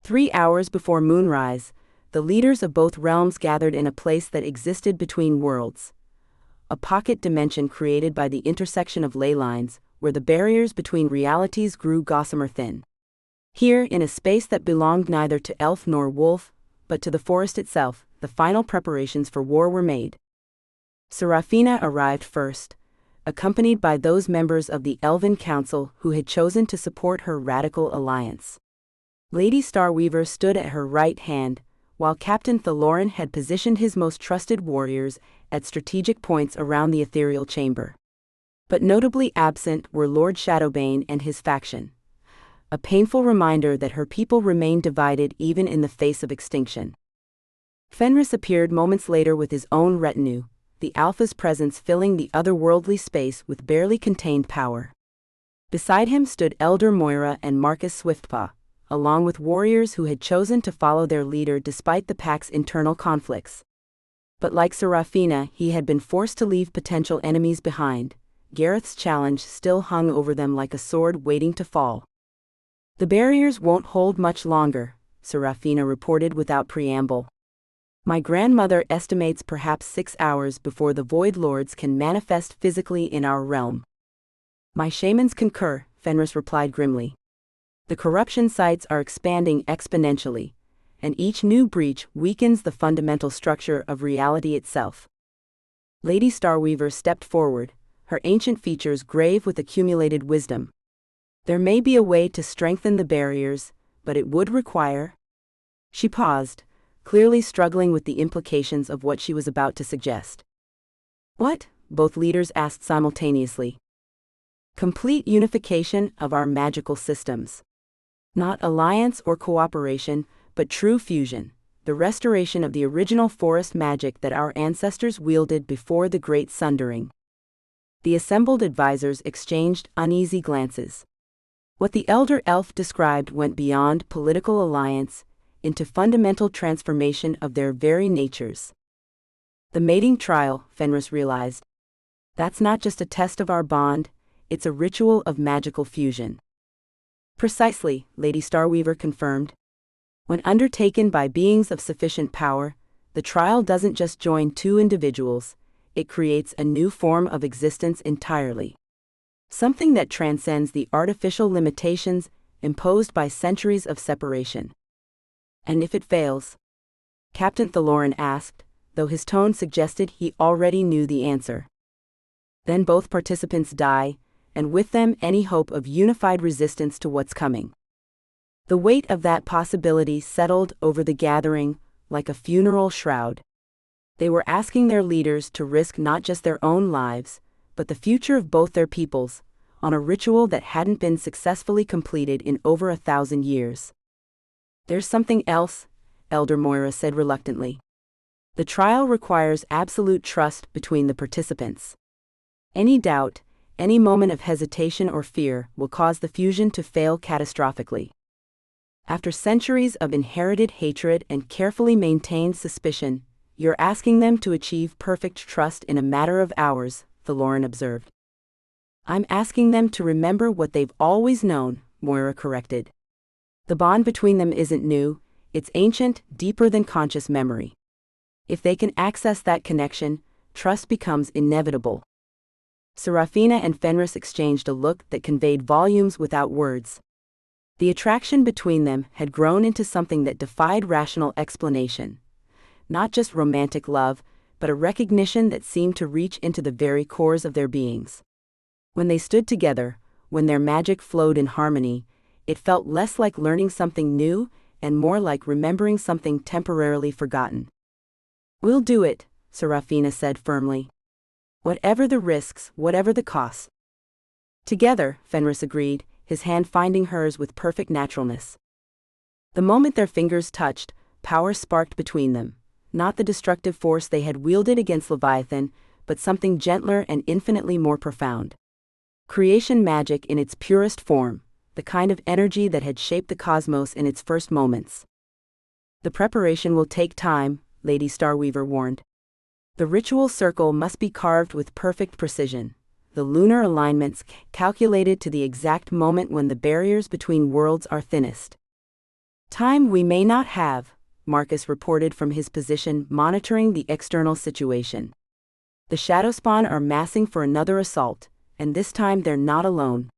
3 hours before moonrise, the leaders of both realms gathered in a place that existed between worlds. A pocket dimension created by the intersection of ley lines, where the barriers between realities grew gossamer thin. Here, in a space that belonged neither to elf nor wolf, but to the forest itself, the final preparations for war were made. Serafina arrived first, accompanied by those members of the Elven Council who had chosen to support her radical alliance. Lady Starweaver stood at her right hand, while Captain Thaloran had positioned his most trusted warriors at strategic points around the ethereal chamber. But notably absent were Lord Shadowbane and his faction. A painful reminder that her people remained divided even in the face of extinction. Fenris appeared moments later with his own retinue, the Alpha's presence filling the otherworldly space with barely contained power. Beside him stood Elder Moira and Marcus Swiftpaw, along with warriors who had chosen to follow their leader despite the pack's internal conflicts. But like Serafina, he had been forced to leave potential enemies behind. Gareth's challenge still hung over them like a sword waiting to fall. "The barriers won't hold much longer," Serafina reported without preamble. "My grandmother estimates perhaps 6 hours before the Void Lords can manifest physically in our realm." "My shamans concur," Fenris replied grimly. "The corruption sites are expanding exponentially, and each new breach weakens the fundamental structure of reality itself." Lady Starweaver stepped forward, her ancient features grave with accumulated wisdom. "There may be a way to strengthen the barriers, but it would require—" She paused, clearly struggling with the implications of what she was about to suggest. "What?" both leaders asked simultaneously. "Complete unification of our magical systems. Not alliance or cooperation, but true fusion, the restoration of the original forest magic that our ancestors wielded before the Great Sundering." The assembled advisors exchanged uneasy glances. What the elder elf described went beyond political alliance, into fundamental transformation of their very natures. The mating trial, Fenris realized. That's not just a test of our bond, it's a ritual of magical fusion. "Precisely," Lady Starweaver confirmed. "When undertaken by beings of sufficient power, the trial doesn't just join two individuals, it creates a new form of existence entirely. Something that transcends the artificial limitations imposed by centuries of separation." "And if it fails?" Captain Thaloran asked, though his tone suggested he already knew the answer. "Then both participants die, and with them any hope of unified resistance to what's coming." The weight of that possibility settled over the gathering like a funeral shroud. They were asking their leaders to risk not just their own lives, but the future of both their peoples, on a ritual that hadn't been successfully completed in over 1,000 years. "There's something else," Elder Moira said reluctantly. "The trial requires absolute trust between the participants. Any doubt, any moment of hesitation or fear will cause the fusion to fail catastrophically. After centuries of inherited hatred and carefully maintained suspicion, you're asking them to achieve perfect trust in a matter of hours," Thaloran observed. "I'm asking them to remember what they've always known," Moira corrected. "The bond between them isn't new, it's ancient, deeper than conscious memory. If they can access that connection, trust becomes inevitable." Serafina and Fenris exchanged a look that conveyed volumes without words. The attraction between them had grown into something that defied rational explanation. Not just romantic love, but a recognition that seemed to reach into the very cores of their beings. When they stood together, when their magic flowed in harmony, it felt less like learning something new and more like remembering something temporarily forgotten. "We'll do it," Serafina said firmly. "Whatever the risks, whatever the costs." "Together," Fenris agreed, his hand finding hers with perfect naturalness. The moment their fingers touched, power sparked between them, not the destructive force they had wielded against Leviathan, but something gentler and infinitely more profound. Creation magic in its purest form, the kind of energy that had shaped the cosmos in its first moments. "The preparation will take time," Lady Starweaver warned. "The ritual circle must be carved with perfect precision, the lunar alignments calculated to the exact moment when the barriers between worlds are thinnest." "Time we may not have," Marcus reported from his position monitoring the external situation. "The Shadowspawn are massing for another assault, and this time they're not alone.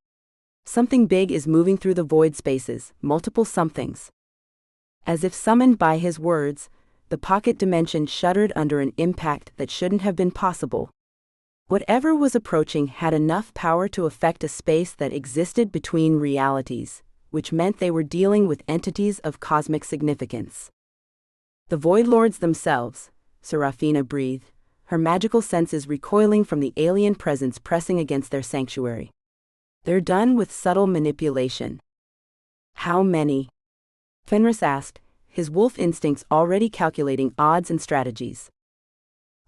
Something big is moving through the void spaces, multiple somethings." As if summoned by his words, the pocket dimension shuddered under an impact that shouldn't have been possible. Whatever was approaching had enough power to affect a space that existed between realities, which meant they were dealing with entities of cosmic significance. "The Void Lords themselves," Serafina breathed, her magical senses recoiling from the alien presence pressing against their sanctuary. "They're done with subtle manipulation." "How many?" Fenris asked, his wolf instincts already calculating odds and strategies.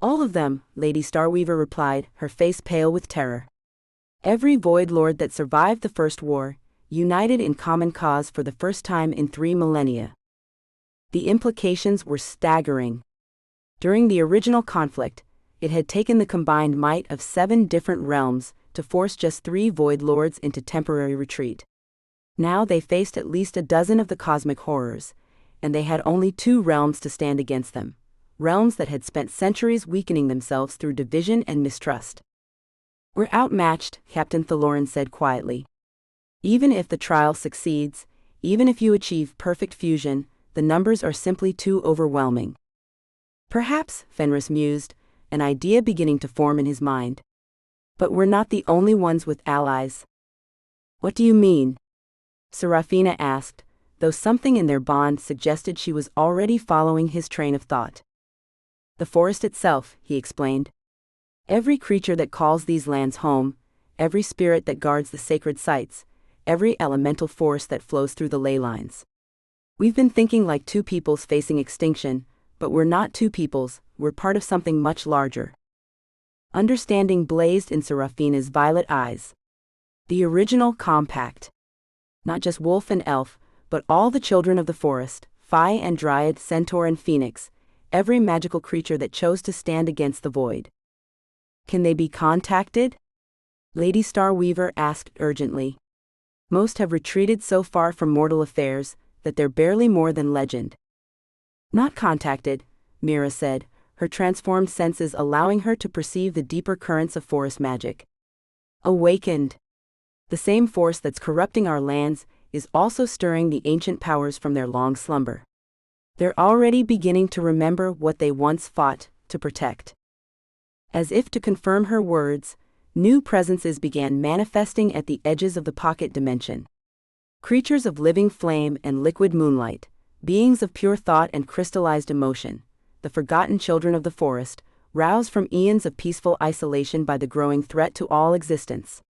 "All of them," Lady Starweaver replied, her face pale with terror. "Every Void Lord that survived the First War, united in common cause for the first time in 3 millennia. The implications were staggering. During the original conflict, it had taken the combined might of 7 different realms to force just 3 Void Lords into temporary retreat. Now they faced at least a dozen of the cosmic horrors, and they had only 2 realms to stand against them, realms that had spent centuries weakening themselves through division and mistrust. "We're outmatched," Captain Thaloran said quietly. "Even if the trial succeeds, even if you achieve perfect fusion, the numbers are simply too overwhelming." "Perhaps," Fenris mused, an idea beginning to form in his mind. "But we're not the only ones with allies." "What do you mean?" Serafina asked, though something in their bond suggested she was already following his train of thought. "The forest itself," he explained. "Every creature that calls these lands home, every spirit that guards the sacred sites, every elemental force that flows through the ley lines. We've been thinking like 2 peoples facing extinction, but we're not 2 peoples, we're part of something much larger." Understanding blazed in Serafina's violet eyes. The original compact. Not just wolf and elf, but all the children of the forest, Fae and Dryad, Centaur and Phoenix, every magical creature that chose to stand against the void. "Can they be contacted?" Lady Starweaver asked urgently. "Most have retreated so far from mortal affairs that they're barely more than legend." "Not contacted," Mira said, her transformed senses allowing her to perceive the deeper currents of forest magic. "Awakened. The same force that's corrupting our lands is also stirring the ancient powers from their long slumber. They're already beginning to remember what they once fought to protect." As if to confirm her words, new presences began manifesting at the edges of the pocket dimension. Creatures of living flame and liquid moonlight, beings of pure thought and crystallized emotion, the forgotten children of the forest, roused from eons of peaceful isolation by the growing threat to all existence.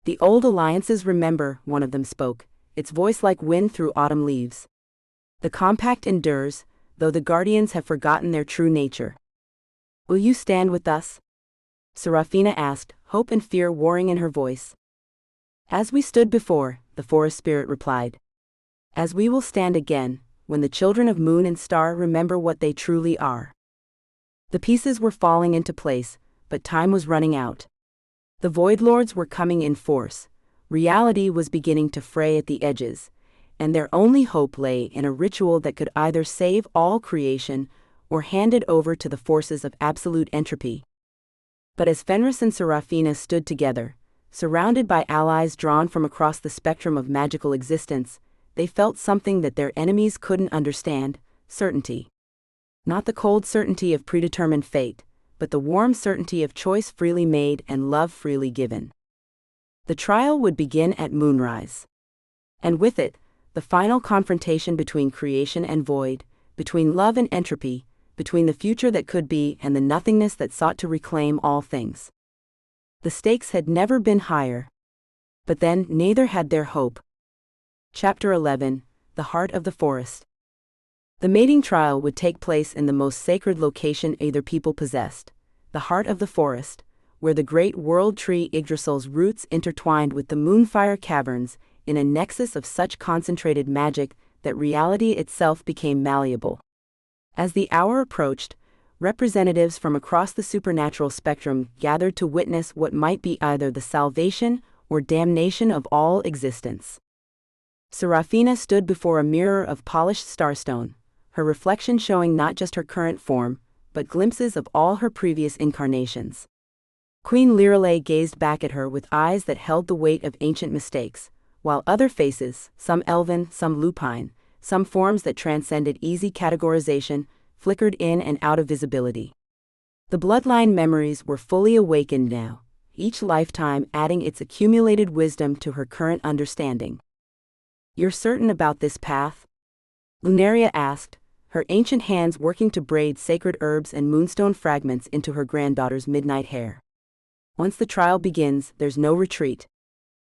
The old alliances remember, one of them spoke, its voice like wind through autumn leaves. The compact endures, though the guardians have forgotten their true nature. Will you stand with us? Serafina asked, hope and fear warring in her voice. As we stood before, the forest spirit replied. As we will stand again, when the children of moon and star remember what they truly are. The pieces were falling into place, but time was running out. The Void Lords were coming in force, reality was beginning to fray at the edges, and their only hope lay in a ritual that could either save all creation or hand it over to the forces of absolute entropy. But as Fenris and Serafina stood together, surrounded by allies drawn from across the spectrum of magical existence, they felt something that their enemies couldn't understand: certainty. Not the cold certainty of predetermined fate, but the warm certainty of choice freely made and love freely given. The trial would begin at moonrise. And with it, the final confrontation between creation and void, between love and entropy, between the future that could be and the nothingness that sought to reclaim all things. The stakes had never been higher. But then, neither had their hope. Chapter 11, The Heart of the Forest. The mating trial would take place in the most sacred location either people possessed, the heart of the forest, where the great world tree Yggdrasil's roots intertwined with the Moonfire Caverns in a nexus of such concentrated magic that reality itself became malleable. As the hour approached, representatives from across the supernatural spectrum gathered to witness what might be either the salvation or damnation of all existence. Serafina stood before a mirror of polished starstone, her reflection showing not just her current form, but glimpses of all her previous incarnations. Queen Lirelei gazed back at her with eyes that held the weight of ancient mistakes, while other faces, some elven, some lupine, some forms that transcended easy categorization, flickered in and out of visibility. The bloodline memories were fully awakened now, each lifetime adding its accumulated wisdom to her current understanding. You're certain about this path? Lunaria asked, her ancient hands working to braid sacred herbs and moonstone fragments into her granddaughter's midnight hair. Once the trial begins, there's no retreat.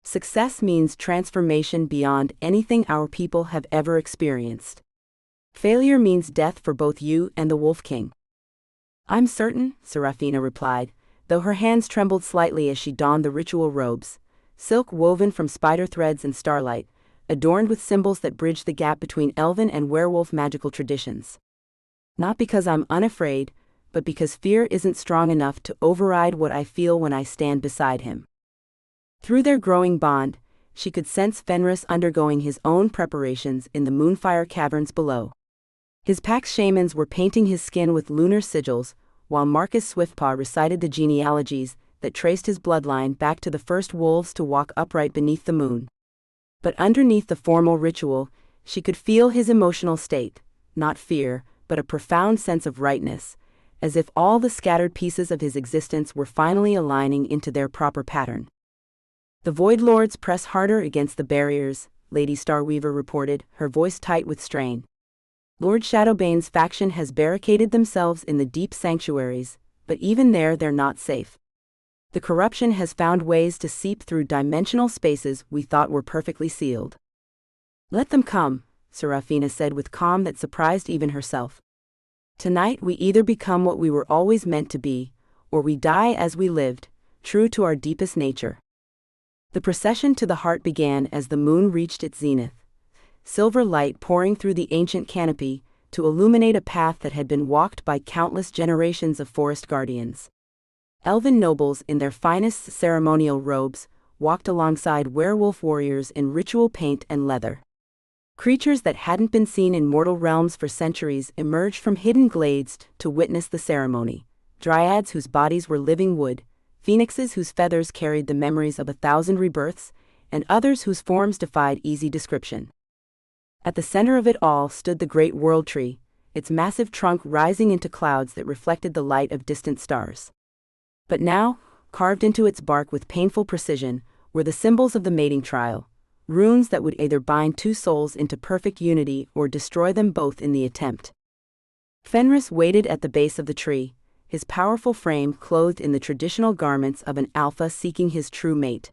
Success means transformation beyond anything our people have ever experienced. Failure means death for both you and the Wolf King. I'm certain, Serafina replied, though her hands trembled slightly as she donned the ritual robes, silk woven from spider threads and starlight, adorned with symbols that bridge the gap between elven and werewolf magical traditions. Not because I'm unafraid, but because fear isn't strong enough to override what I feel when I stand beside him. Through their growing bond, she could sense Fenris undergoing his own preparations in the Moonfire Caverns below. His pack's shamans were painting his skin with lunar sigils, while Marcus Swiftpaw recited the genealogies that traced his bloodline back to the first wolves to walk upright beneath the moon. But underneath the formal ritual, she could feel his emotional state, not fear, but a profound sense of rightness, as if all the scattered pieces of his existence were finally aligning into their proper pattern. The Void Lords press harder against the barriers, Lady Starweaver reported, her voice tight with strain. Lord Shadowbane's faction has barricaded themselves in the deep sanctuaries, but even there they're not safe. The corruption has found ways to seep through dimensional spaces we thought were perfectly sealed. Let them come, Serafina said with calm that surprised even herself. Tonight we either become what we were always meant to be, or we die as we lived, true to our deepest nature. The procession to the heart began as the moon reached its zenith, silver light pouring through the ancient canopy to illuminate a path that had been walked by countless generations of forest guardians. Elven nobles in their finest ceremonial robes walked alongside werewolf warriors in ritual paint and leather. Creatures that hadn't been seen in mortal realms for centuries emerged from hidden glades to witness the ceremony. Dryads whose bodies were living wood, phoenixes whose feathers carried the memories of 1,000 rebirths, and others whose forms defied easy description. At the center of it all stood the great world tree, its massive trunk rising into clouds that reflected the light of distant stars. But now, carved into its bark with painful precision, were the symbols of the mating trial, runes that would either bind two souls into perfect unity or destroy them both in the attempt. Fenris waited at the base of the tree, his powerful frame clothed in the traditional garments of an alpha seeking his true mate.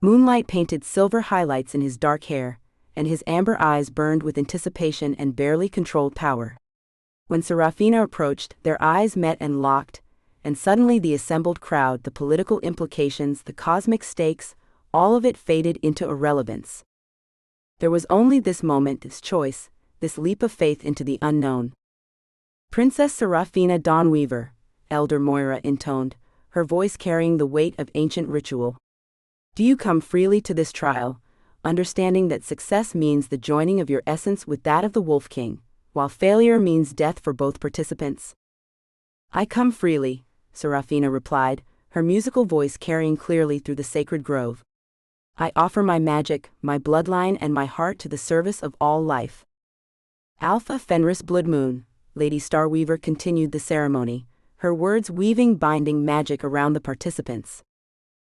Moonlight painted silver highlights in his dark hair, and his amber eyes burned with anticipation and barely controlled power. When Serafina approached, their eyes met and locked, and suddenly the assembled crowd, the political implications, the cosmic stakes, all of it faded into irrelevance. There was only this moment, this choice, this leap of faith into the unknown. Princess Serafina Dawnweaver, Elder Moira intoned, her voice carrying the weight of ancient ritual. Do you come freely to this trial, understanding that success means the joining of your essence with that of the Wolf King, while failure means death for both participants? I come freely, Serafina replied, her musical voice carrying clearly through the sacred grove. I offer my magic, my bloodline and my heart to the service of all life. Alpha Fenris Bloodmoon, Lady Starweaver continued the ceremony, her words weaving binding magic around the participants.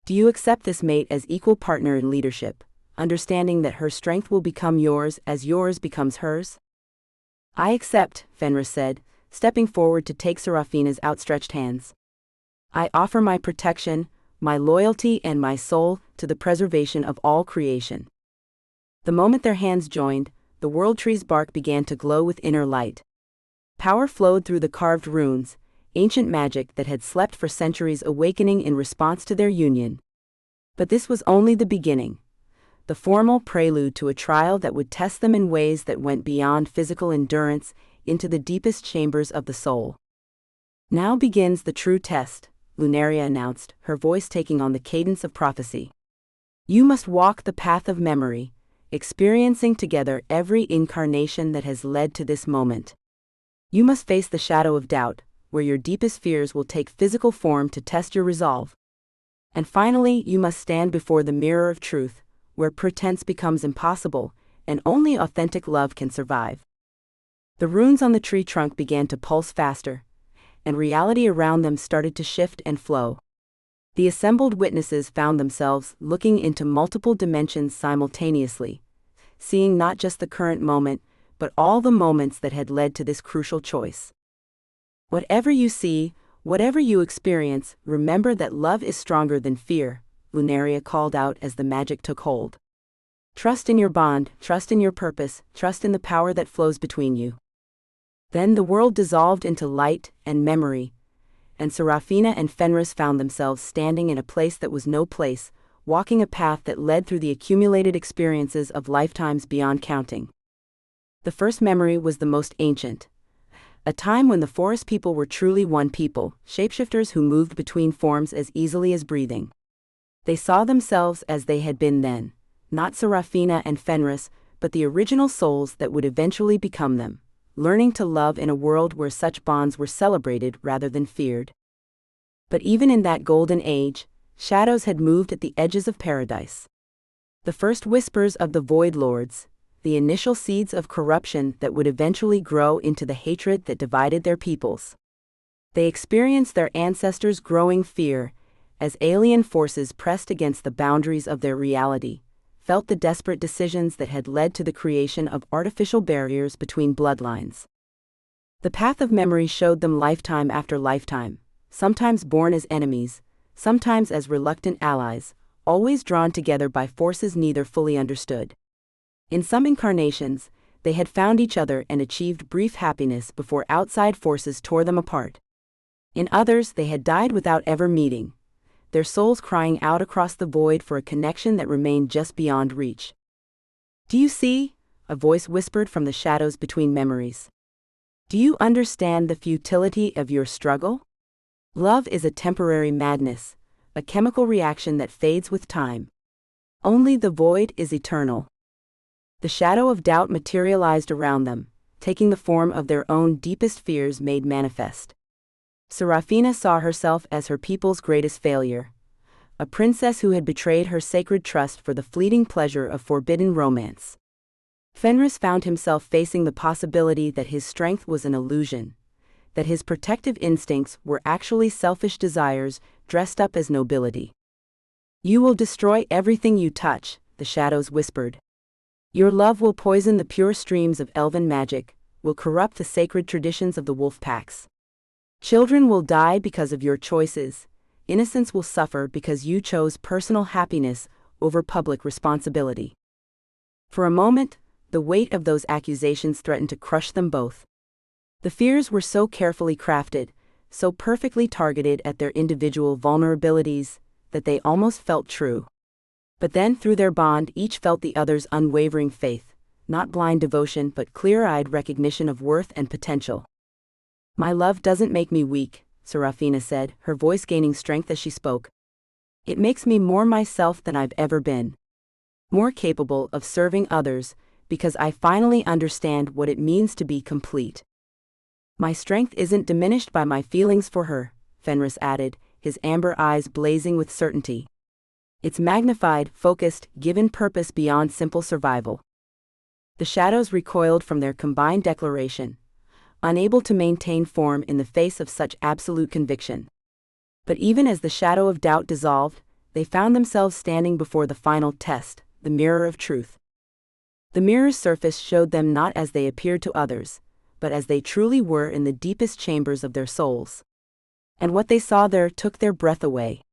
Do you accept this mate as equal partner in leadership, understanding that her strength will become yours as yours becomes hers? I accept, Fenris said, stepping forward to take Serafina's outstretched hands. I offer my protection, my loyalty and my soul to the preservation of all creation. The moment their hands joined, the world tree's bark began to glow with inner light. Power flowed through the carved runes, ancient magic that had slept for centuries awakening in response to their union. But this was only the beginning, the formal prelude to a trial that would test them in ways that went beyond physical endurance into the deepest chambers of the soul. Now begins the true test, Lunaria announced, her voice taking on the cadence of prophecy. You must walk the path of memory, experiencing together every incarnation that has led to this moment. You must face the shadow of doubt, where your deepest fears will take physical form to test your resolve. And finally, you must stand before the mirror of truth, where pretense becomes impossible, and only authentic love can survive. The runes on the tree trunk began to pulse faster, and reality around them started to shift and flow. The assembled witnesses found themselves looking into multiple dimensions simultaneously, seeing not just the current moment, but all the moments that had led to this crucial choice. Whatever you see, whatever you experience, remember that love is stronger than fear, Lunaria called out as the magic took hold. Trust in your bond, trust in your purpose, trust in the power that flows between you. Then the world dissolved into light and memory, and Serafina and Fenris found themselves standing in a place that was no place, walking a path that led through the accumulated experiences of lifetimes beyond counting. The first memory was the most ancient. A time when the forest people were truly one people, shapeshifters who moved between forms as easily as breathing. They saw themselves as they had been then, not Serafina and Fenris, but the original souls that would eventually become them, learning to love in a world where such bonds were celebrated rather than feared. But even in that golden age, shadows had moved at the edges of paradise. The first whispers of the Void Lords, the initial seeds of corruption that would eventually grow into the hatred that divided their peoples. They experienced their ancestors' growing fear, as alien forces pressed against the boundaries of their reality, felt the desperate decisions that had led to the creation of artificial barriers between bloodlines. The path of memory showed them lifetime after lifetime, sometimes born as enemies, sometimes as reluctant allies, always drawn together by forces neither fully understood. In some incarnations, they had found each other and achieved brief happiness before outside forces tore them apart. In others, they had died without ever meeting, their souls crying out across the void for a connection that remained just beyond reach. Do you see? A voice whispered from the shadows between memories. Do you understand the futility of your struggle? Love is a temporary madness, a chemical reaction that fades with time. Only the void is eternal. The shadow of doubt materialized around them, taking the form of their own deepest fears made manifest. Serafina saw herself as her people's greatest failure, a princess who had betrayed her sacred trust for the fleeting pleasure of forbidden romance. Fenris found himself facing the possibility that his strength was an illusion, that his protective instincts were actually selfish desires dressed up as nobility. You will destroy everything you touch, the shadows whispered. Your love will poison the pure streams of elven magic, will corrupt the sacred traditions of the wolf packs. Children will die because of your choices. Innocence will suffer because you chose personal happiness over public responsibility. For a moment, the weight of those accusations threatened to crush them both. The fears were so carefully crafted, so perfectly targeted at their individual vulnerabilities, that they almost felt true. But then, through their bond, each felt the other's unwavering faith, not blind devotion but clear-eyed recognition of worth and potential. "My love doesn't make me weak," Serafina said, her voice gaining strength as she spoke. "It makes me more myself than I've ever been. More capable of serving others, because I finally understand what it means to be complete." "My strength isn't diminished by my feelings for her," Fenris added, his amber eyes blazing with certainty. "It's magnified, focused, given purpose beyond simple survival." The shadows recoiled from their combined declaration, unable to maintain form in the face of such absolute conviction. But even as the shadow of doubt dissolved, they found themselves standing before the final test, the mirror of truth. The mirror's surface showed them not as they appeared to others, but as they truly were in the deepest chambers of their souls. And what they saw there took their breath away.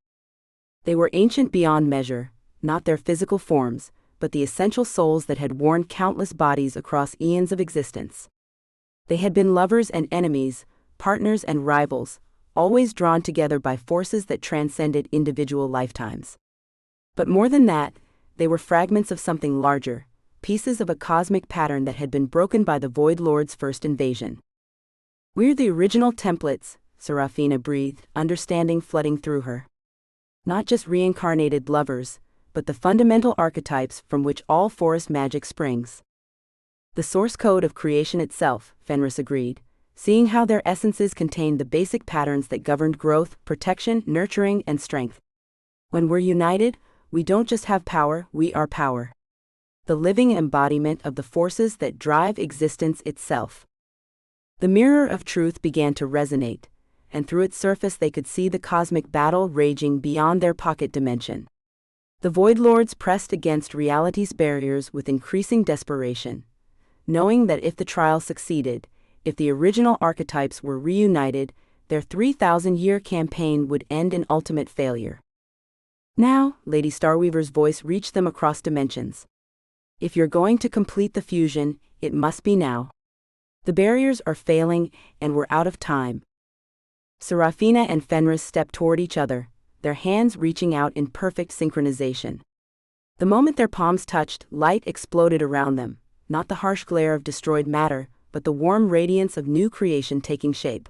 They were ancient beyond measure, not their physical forms, but the essential souls that had worn countless bodies across eons of existence. They had been lovers and enemies, partners and rivals, always drawn together by forces that transcended individual lifetimes. But more than that, they were fragments of something larger, pieces of a cosmic pattern that had been broken by the Void Lord's first invasion. "We're the original templates," Serafina breathed, understanding flooding through her. "Not just reincarnated lovers, but the fundamental archetypes from which all forest magic springs." "The source code of creation itself," Fenris agreed, seeing how their essences contained the basic patterns that governed growth, protection, nurturing, and strength. "When we're united, we don't just have power, we are power. The living embodiment of the forces that drive existence itself." The mirror of truth began to resonate, and through its surface they could see the cosmic battle raging beyond their pocket dimension. The Void Lords pressed against reality's barriers with increasing desperation, knowing that if the trial succeeded, if the original archetypes were reunited, their 3,000-year campaign would end in ultimate failure. "Now," Lady Starweaver's voice reached them across dimensions. "If you're going to complete the fusion, it must be now. The barriers are failing, and we're out of time." Serafina and Fenris stepped toward each other, their hands reaching out in perfect synchronization. The moment their palms touched, light exploded around them, not the harsh glare of destroyed matter, but the warm radiance of new creation taking shape.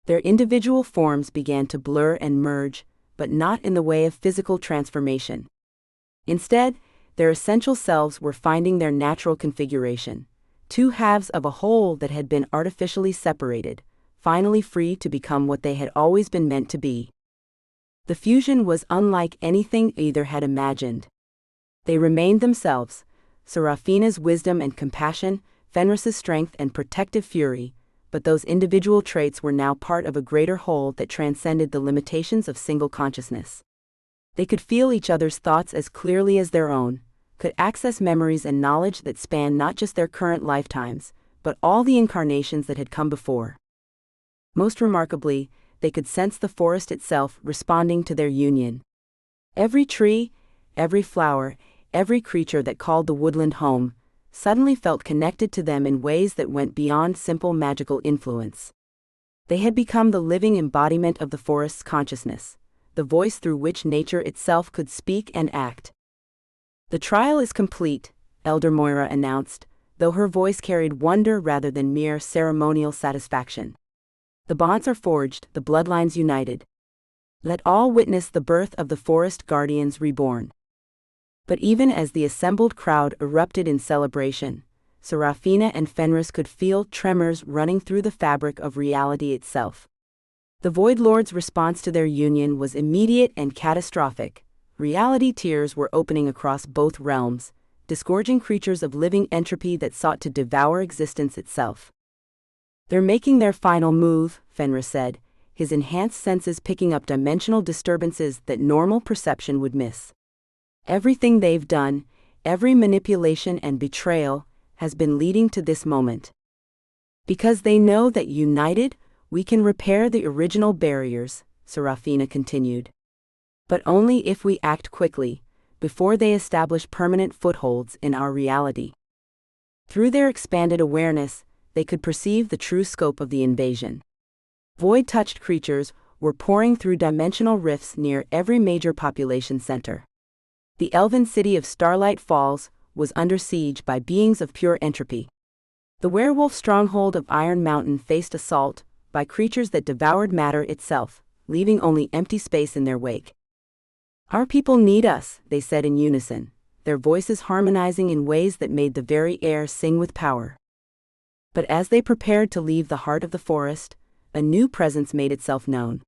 Their individual forms began to blur and merge, but not in the way of physical transformation. Instead, their essential selves were finding their natural configuration, two halves of a whole that had been artificially separated, finally free to become what they had always been meant to be. The fusion was unlike anything either had imagined. They remained themselves, Serafina's wisdom and compassion, Fenris's strength and protective fury, but those individual traits were now part of a greater whole that transcended the limitations of single consciousness. They could feel each other's thoughts as clearly as their own, could access memories and knowledge that spanned not just their current lifetimes, but all the incarnations that had come before. Most remarkably, they could sense the forest itself responding to their union. Every tree, every flower, every creature that called the woodland home, suddenly felt connected to them in ways that went beyond simple magical influence. They had become the living embodiment of the forest's consciousness, the voice through which nature itself could speak and act. "The trial is complete," Elder Moira announced, though her voice carried wonder rather than mere ceremonial satisfaction. "The bonds are forged, the bloodlines united. Let all witness the birth of the forest guardians reborn." But even as the assembled crowd erupted in celebration, Serafina and Fenris could feel tremors running through the fabric of reality itself. The Void Lord's response to their union was immediate and catastrophic. Reality tears were opening across both realms, disgorging creatures of living entropy that sought to devour existence itself. "They're making their final move," Fenris said, his enhanced senses picking up dimensional disturbances that normal perception would miss. "Everything they've done, every manipulation and betrayal, has been leading to this moment." Because they know that united, we can repair the original barriers, Serafina continued. But only if we act quickly, before they establish permanent footholds in our reality. Through their expanded awareness, they could perceive the true scope of the invasion. Void-touched creatures were pouring through dimensional rifts near every major population center. The elven city of Starlight Falls was under siege by beings of pure entropy. The werewolf stronghold of Iron Mountain faced assault by creatures that devoured matter itself, leaving only empty space in their wake. Our people need us, they said in unison, their voices harmonizing in ways that made the very air sing with power. But as they prepared to leave the heart of the forest, a new presence made itself known.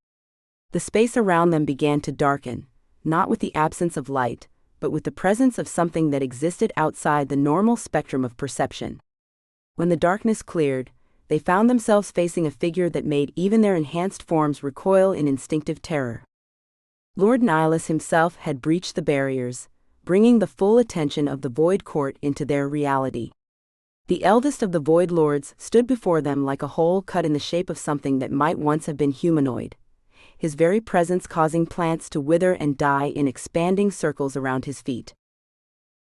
The space around them began to darken, not with the absence of light, but with the presence of something that existed outside the normal spectrum of perception. When the darkness cleared, they found themselves facing a figure that made even their enhanced forms recoil in instinctive terror. Lord Nihilus himself had breached the barriers, bringing the full attention of the Void Court into their reality. The eldest of the Void Lords stood before them like a hole cut in the shape of something that might once have been humanoid, his very presence causing plants to wither and die in expanding circles around his feet.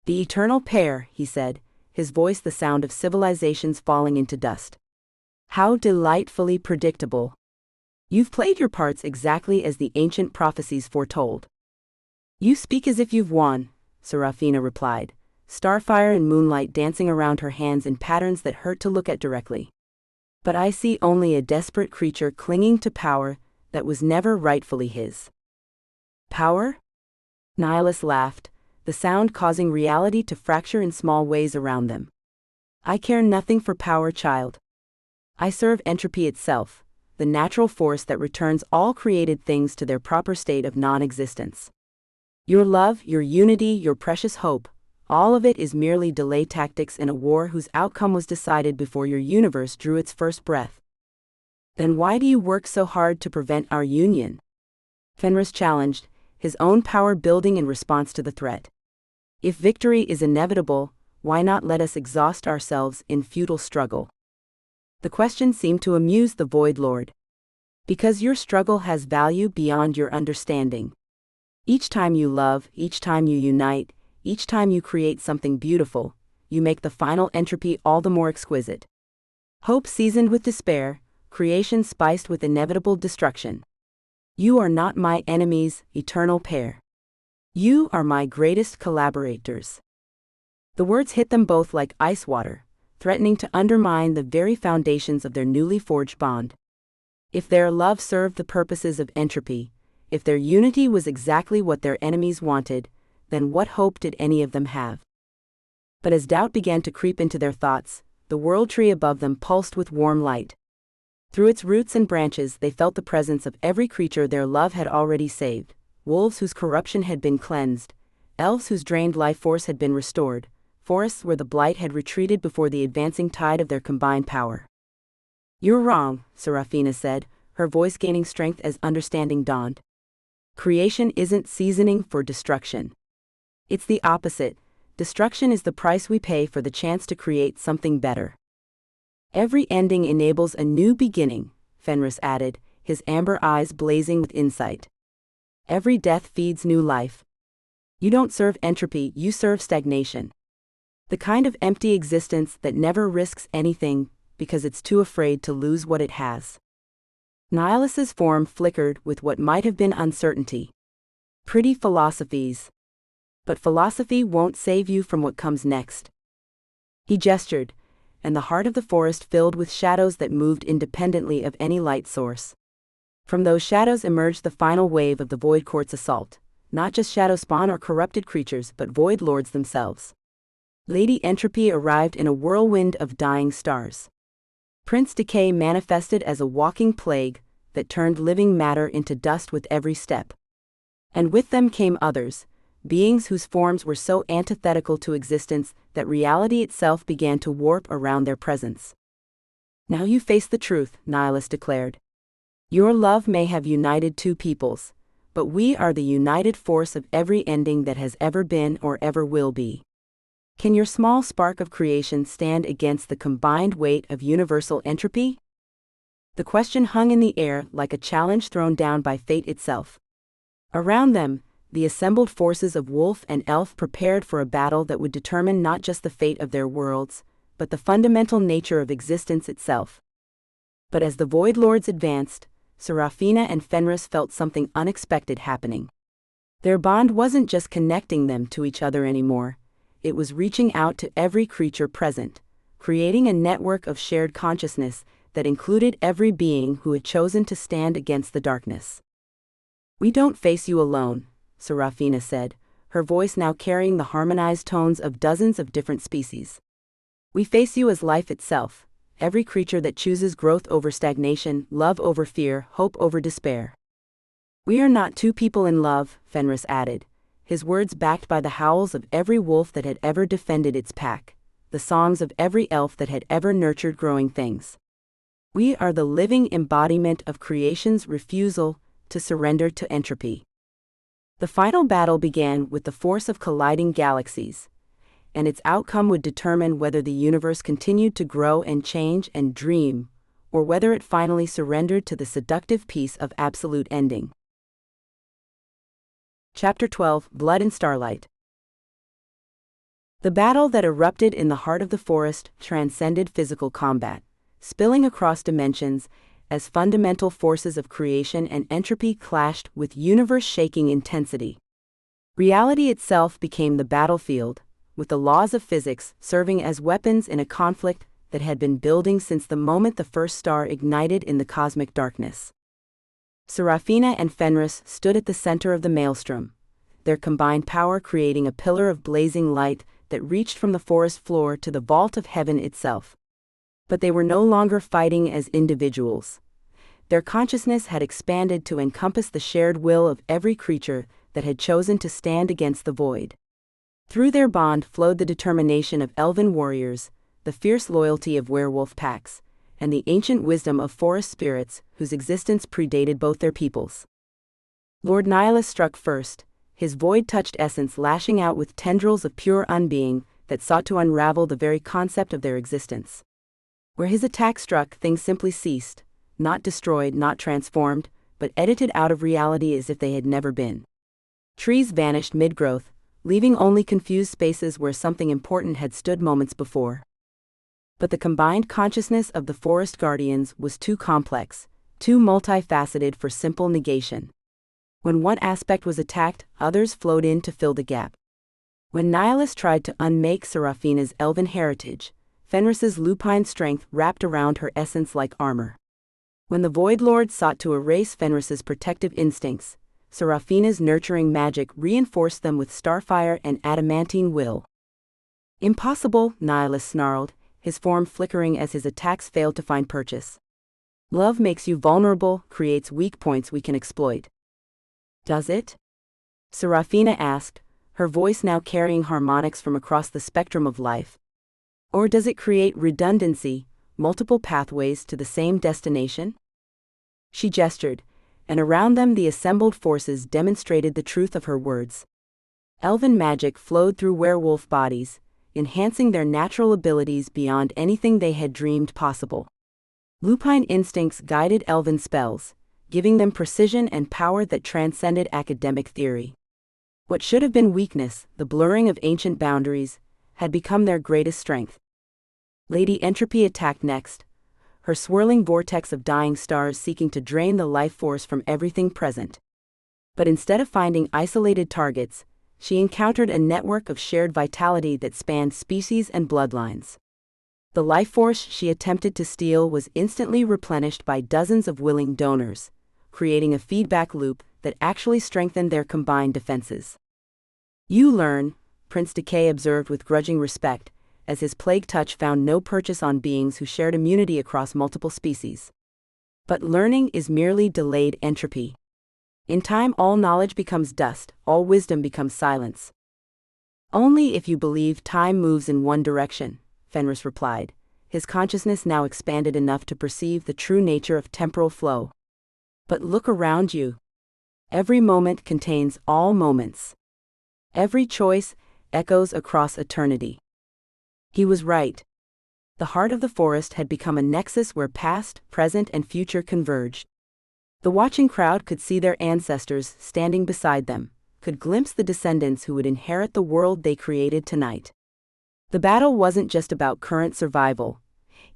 The eternal pair, he said, his voice the sound of civilizations falling into dust. How delightfully predictable. You've played your parts exactly as the ancient prophecies foretold. You speak as if you've won, Serafina replied, starfire and moonlight dancing around her hands in patterns that hurt to look at directly. But I see only a desperate creature clinging to power that was never rightfully his. Power? Nihilus laughed, the sound causing reality to fracture in small ways around them. I care nothing for power, child. I serve entropy itself, the natural force that returns all created things to their proper state of non-existence. Your love, your unity, your precious hope, all of it is merely delay tactics in a war whose outcome was decided before your universe drew its first breath. Then why do you work so hard to prevent our union? Fenris challenged, his own power building in response to the threat. If victory is inevitable, why not let us exhaust ourselves in futile struggle? The question seemed to amuse the Void Lord. Because your struggle has value beyond your understanding. Each time you love, each time you unite, each time you create something beautiful, you make the final entropy all the more exquisite. Hope seasoned with despair, creation spiced with inevitable destruction. You are not my enemies, eternal pair. You are my greatest collaborators. The words hit them both like ice water, threatening to undermine the very foundations of their newly forged bond. If their love served the purposes of entropy, if their unity was exactly what their enemies wanted, then what hope did any of them have? But as doubt began to creep into their thoughts, the world tree above them pulsed with warm light. Through its roots and branches they felt the presence of every creature their love had already saved, wolves whose corruption had been cleansed, elves whose drained life force had been restored, forests where the blight had retreated before the advancing tide of their combined power. You're wrong, Serafina said, her voice gaining strength as understanding dawned. Creation isn't seasoning for destruction. It's the opposite. Destruction is the price we pay for the chance to create something better. Every ending enables a new beginning, Fenris added, his amber eyes blazing with insight. Every death feeds new life. You don't serve entropy, you serve stagnation. The kind of empty existence that never risks anything because it's too afraid to lose what it has. Nihilus's form flickered with what might have been uncertainty. Pretty philosophies. But philosophy won't save you from what comes next. He gestured, and the heart of the forest filled with shadows that moved independently of any light source. From those shadows emerged the final wave of the Void Court's assault, not just shadow spawn or corrupted creatures but Void Lords themselves. Lady Entropy arrived in a whirlwind of dying stars. Prince Decay manifested as a walking plague that turned living matter into dust with every step. And with them came others, beings whose forms were so antithetical to existence that reality itself began to warp around their presence. Now you face the truth, Nihilus declared. Your love may have united two peoples, but we are the united force of every ending that has ever been or ever will be. Can your small spark of creation stand against the combined weight of universal entropy? The question hung in the air like a challenge thrown down by fate itself. Around them, the assembled forces of wolf and elf prepared for a battle that would determine not just the fate of their worlds, but the fundamental nature of existence itself. But as the Void Lords advanced, Seraphina and Fenris felt something unexpected happening. Their bond wasn't just connecting them to each other anymore, it was reaching out to every creature present, creating a network of shared consciousness that included every being who had chosen to stand against the darkness. "We don't face you alone," Seraphina said, her voice now carrying the harmonized tones of dozens of different species. "We face you as life itself, every creature that chooses growth over stagnation, love over fear, hope over despair." "We are not two people in love," Fenris added, his words backed by the howls of every wolf that had ever defended its pack, the songs of every elf that had ever nurtured growing things. "We are the living embodiment of creation's refusal to surrender to entropy." The final battle began with the force of colliding galaxies, and its outcome would determine whether the universe continued to grow and change and dream, or whether it finally surrendered to the seductive peace of absolute ending. Chapter 12: Blood and Starlight. The battle that erupted in the heart of the forest transcended physical combat, spilling across dimensions as fundamental forces of creation and entropy clashed with universe-shaking intensity. Reality itself became the battlefield, with the laws of physics serving as weapons in a conflict that had been building since the moment the first star ignited in the cosmic darkness. Seraphina and Fenris stood at the center of the maelstrom, their combined power creating a pillar of blazing light that reached from the forest floor to the vault of heaven itself. But they were no longer fighting as individuals. Their consciousness had expanded to encompass the shared will of every creature that had chosen to stand against the void. Through their bond flowed the determination of elven warriors, the fierce loyalty of werewolf packs, and the ancient wisdom of forest spirits whose existence predated both their peoples. Lord Nihilus struck first, his void-touched essence lashing out with tendrils of pure unbeing that sought to unravel the very concept of their existence. Where his attack struck, things simply ceased, not destroyed, not transformed, but edited out of reality as if they had never been. Trees vanished mid-growth, leaving only confused spaces where something important had stood moments before. But the combined consciousness of the forest guardians was too complex, too multifaceted for simple negation. When one aspect was attacked, others flowed in to fill the gap. When Nihilus tried to unmake Seraphina's elven heritage, Fenris's lupine strength wrapped around her essence like armor. When the Void Lord sought to erase Fenris's protective instincts, Seraphina's nurturing magic reinforced them with starfire and adamantine will. "Impossible," Nihilus snarled, his form flickering as his attacks failed to find purchase. "Love makes you vulnerable, creates weak points we can exploit." "Does it?" Seraphina asked, her voice now carrying harmonics from across the spectrum of life. "Or does it create redundancy, multiple pathways to the same destination?" She gestured, and around them the assembled forces demonstrated the truth of her words. Elven magic flowed through werewolf bodies, enhancing their natural abilities beyond anything they had dreamed possible. Lupine instincts guided elven spells, giving them precision and power that transcended academic theory. What should have been weakness, the blurring of ancient boundaries, had become their greatest strength. Lady Entropy attacked next, her swirling vortex of dying stars seeking to drain the life force from everything present. But instead of finding isolated targets, she encountered a network of shared vitality that spanned species and bloodlines. The life force she attempted to steal was instantly replenished by dozens of willing donors, creating a feedback loop that actually strengthened their combined defenses. "You learn," Prince Decay observed with grudging respect, as his plague touch found no purchase on beings who shared immunity across multiple species. But learning is merely delayed entropy. In time, all knowledge becomes dust, all wisdom becomes silence. "Only if you believe time moves in one direction," Fenris replied, his consciousness now expanded enough to perceive the true nature of temporal flow. "But look around you. Every moment contains all moments. Every choice echoes across eternity." He was right. The heart of the forest had become a nexus where past, present, and future converged. The watching crowd could see their ancestors standing beside them, could glimpse the descendants who would inherit the world they created tonight. The battle wasn't just about current survival.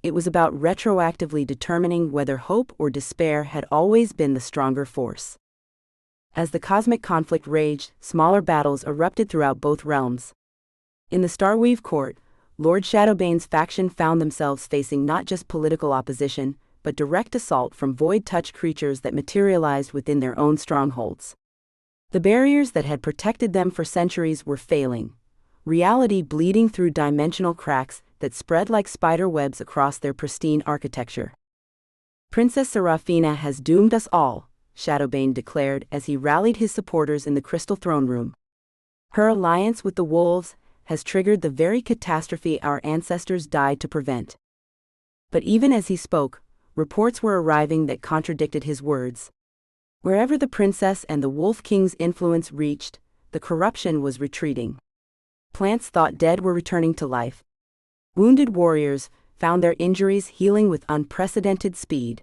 It was about retroactively determining whether hope or despair had always been the stronger force. As the cosmic conflict raged, smaller battles erupted throughout both realms. In the Starweave Court, Lord Shadowbane's faction found themselves facing not just political opposition, but direct assault from void-touch creatures that materialized within their own strongholds. The barriers that had protected them for centuries were failing, reality bleeding through dimensional cracks that spread like spider webs across their pristine architecture. Princess Serafina has doomed us all, Shadowbane declared as he rallied his supporters in the Crystal Throne Room. Her alliance with the wolves has triggered the very catastrophe our ancestors died to prevent. But even as he spoke, reports were arriving that contradicted his words. Wherever the princess and the Wolf King's influence reached, the corruption was retreating. Plants thought dead were returning to life. Wounded warriors found their injuries healing with unprecedented speed.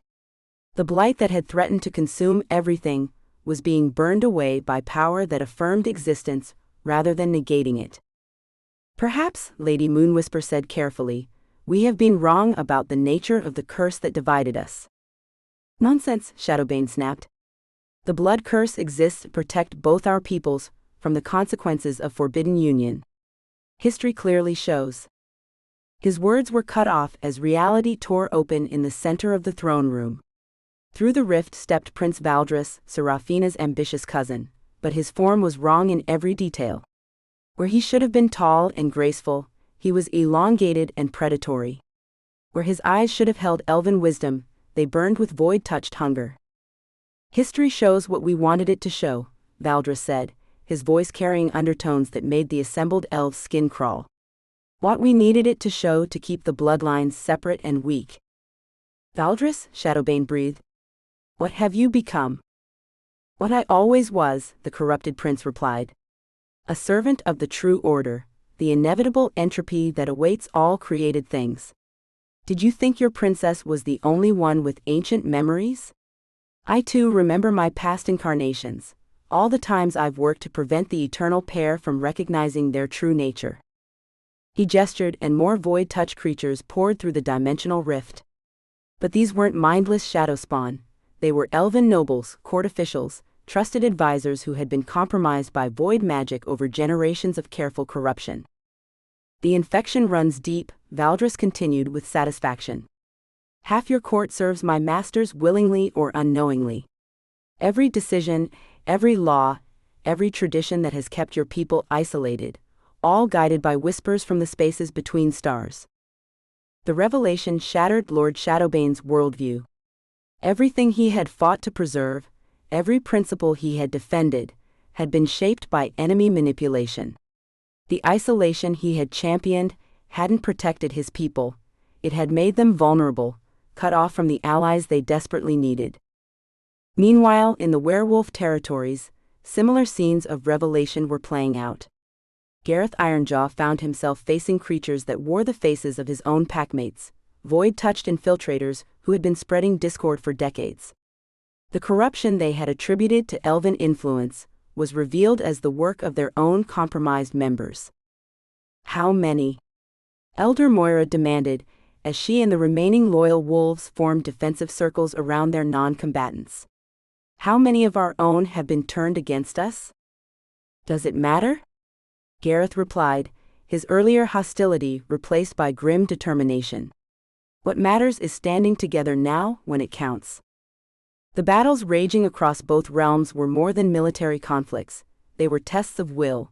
The blight that had threatened to consume everything was being burned away by power that affirmed existence rather than negating it. Perhaps, Lady Moonwhisper said carefully, we have been wrong about the nature of the curse that divided us. Nonsense, Shadowbane snapped. The blood curse exists to protect both our peoples from the consequences of forbidden union. History clearly shows. His words were cut off as reality tore open in the center of the throne room. Through the rift stepped Prince Valdris, Serafina's ambitious cousin, but his form was wrong in every detail. Where he should have been tall and graceful, he was elongated and predatory. Where his eyes should have held elven wisdom, they burned with void-touched hunger. History shows what we wanted it to show, Valdris said, his voice carrying undertones that made the assembled elves' skin crawl. What we needed it to show to keep the bloodlines separate and weak. Valdris, Shadowbane breathed. What have you become? What I always was, the corrupted prince replied. A servant of the true order, the inevitable entropy that awaits all created things. Did you think your princess was the only one with ancient memories? I too remember my past incarnations, all the times I've worked to prevent the eternal pair from recognizing their true nature. He gestured and more void-touch creatures poured through the dimensional rift. But these weren't mindless shadow spawn, they were elven nobles, court officials, trusted advisors who had been compromised by void magic over generations of careful corruption. The infection runs deep, Valdris continued with satisfaction. Half your court serves my masters willingly or unknowingly. Every decision, every law, every tradition that has kept your people isolated, all guided by whispers from the spaces between stars. The revelation shattered Lord Shadowbane's worldview. Everything he had fought to preserve, every principle he had defended, had been shaped by enemy manipulation. The isolation he had championed hadn't protected his people, it had made them vulnerable, cut off from the allies they desperately needed. Meanwhile, in the werewolf territories, similar scenes of revelation were playing out. Gareth Ironjaw found himself facing creatures that wore the faces of his own packmates, void-touched infiltrators who had been spreading discord for decades. The corruption they had attributed to elven influence was revealed as the work of their own compromised members. How many? Elder Moira demanded, as she and the remaining loyal wolves formed defensive circles around their non-combatants. How many of our own have been turned against us? Does it matter? Gareth replied, his earlier hostility replaced by grim determination. What matters is standing together now when it counts. The battles raging across both realms were more than military conflicts, they were tests of will,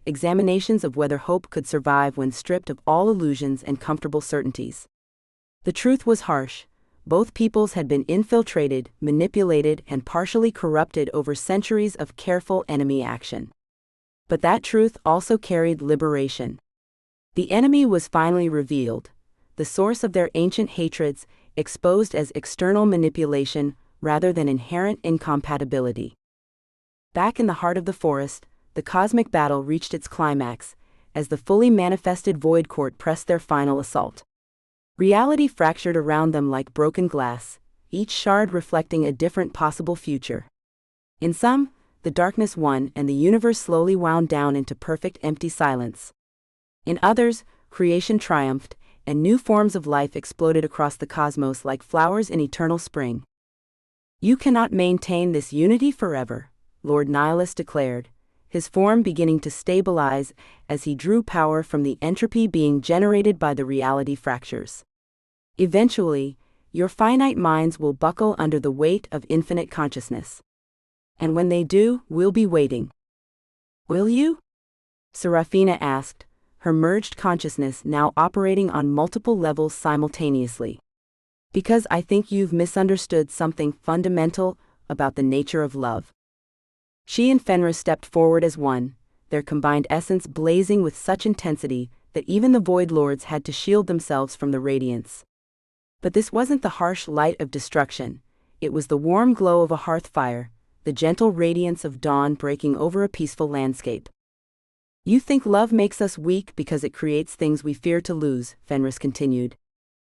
examinations of whether hope could survive when stripped of all illusions and comfortable certainties. The truth was harsh. Both peoples had been infiltrated, manipulated, and partially corrupted over centuries of careful enemy action. But that truth also carried liberation. The enemy was finally revealed, the source of their ancient hatreds, exposed as external manipulation rather than inherent incompatibility. Back in the heart of the forest, the cosmic battle reached its climax, as the fully manifested Void Court pressed their final assault. Reality fractured around them like broken glass, each shard reflecting a different possible future. In some, the darkness won and the universe slowly wound down into perfect empty silence. In others, creation triumphed, and new forms of life exploded across the cosmos like flowers in eternal spring. "You cannot maintain this unity forever," Lord Nihilus declared, his form beginning to stabilize as he drew power from the entropy being generated by the reality fractures. "Eventually, your finite minds will buckle under the weight of infinite consciousness. And when they do, we'll be waiting." "Will you?" Serafina asked, her merged consciousness now operating on multiple levels simultaneously. "Because I think you've misunderstood something fundamental about the nature of love." She and Fenris stepped forward as one, their combined essence blazing with such intensity that even the Void Lords had to shield themselves from the radiance. But this wasn't the harsh light of destruction, it was the warm glow of a hearth fire, the gentle radiance of dawn breaking over a peaceful landscape. "You think love makes us weak because it creates things we fear to lose," Fenris continued.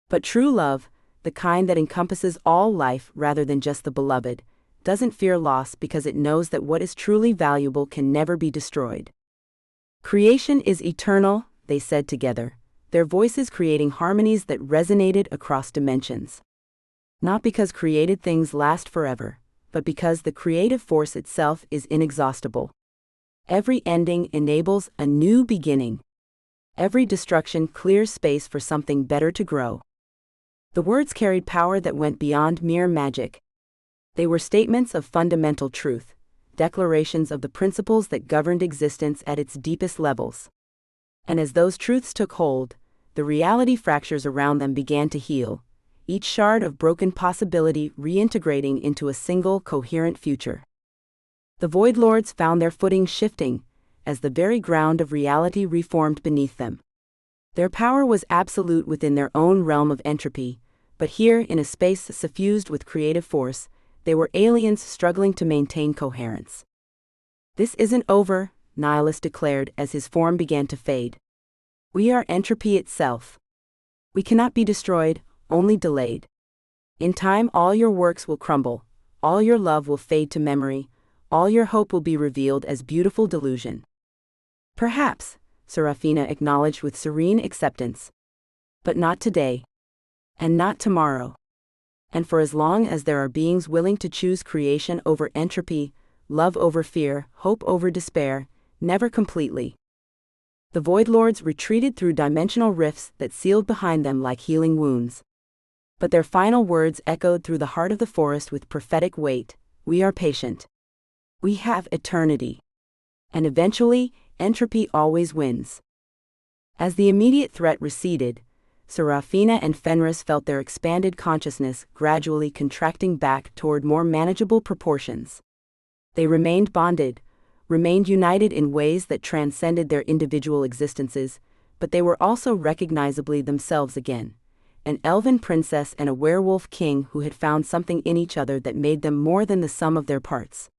"But true love, the kind that encompasses all life rather than just the beloved, doesn't fear loss because it knows that what is truly valuable can never be destroyed." "Creation is eternal," they said together, their voices creating harmonies that resonated across dimensions. "Not because created things last forever, but because the creative force itself is inexhaustible. Every ending enables a new beginning. Every destruction clears space for something better to grow." The words carried power that went beyond mere magic. They were statements of fundamental truth, declarations of the principles that governed existence at its deepest levels. And as those truths took hold, the reality fractures around them began to heal, each shard of broken possibility reintegrating into a single coherent future. The Void Lords found their footing shifting, as the very ground of reality reformed beneath them. Their power was absolute within their own realm of entropy, but here, in a space suffused with creative force, they were aliens struggling to maintain coherence. "This isn't over," Nihilus declared as his form began to fade. "We are entropy itself. We cannot be destroyed, only delayed. In time all your works will crumble, all your love will fade to memory, all your hope will be revealed as beautiful delusion." "Perhaps," Serafina acknowledged with serene acceptance. "But not today. And not tomorrow. And for as long as there are beings willing to choose creation over entropy, love over fear, hope over despair, never completely." The Void Lords retreated through dimensional rifts that sealed behind them like healing wounds. But their final words echoed through the heart of the forest with prophetic weight: "We are patient. We have eternity. And eventually, entropy always wins." As the immediate threat receded, Serafina and Fenris felt their expanded consciousness gradually contracting back toward more manageable proportions. They remained bonded, remained united in ways that transcended their individual existences, but they were also recognizably themselves again, an elven princess and a werewolf king who had found something in each other that made them more than the sum of their parts.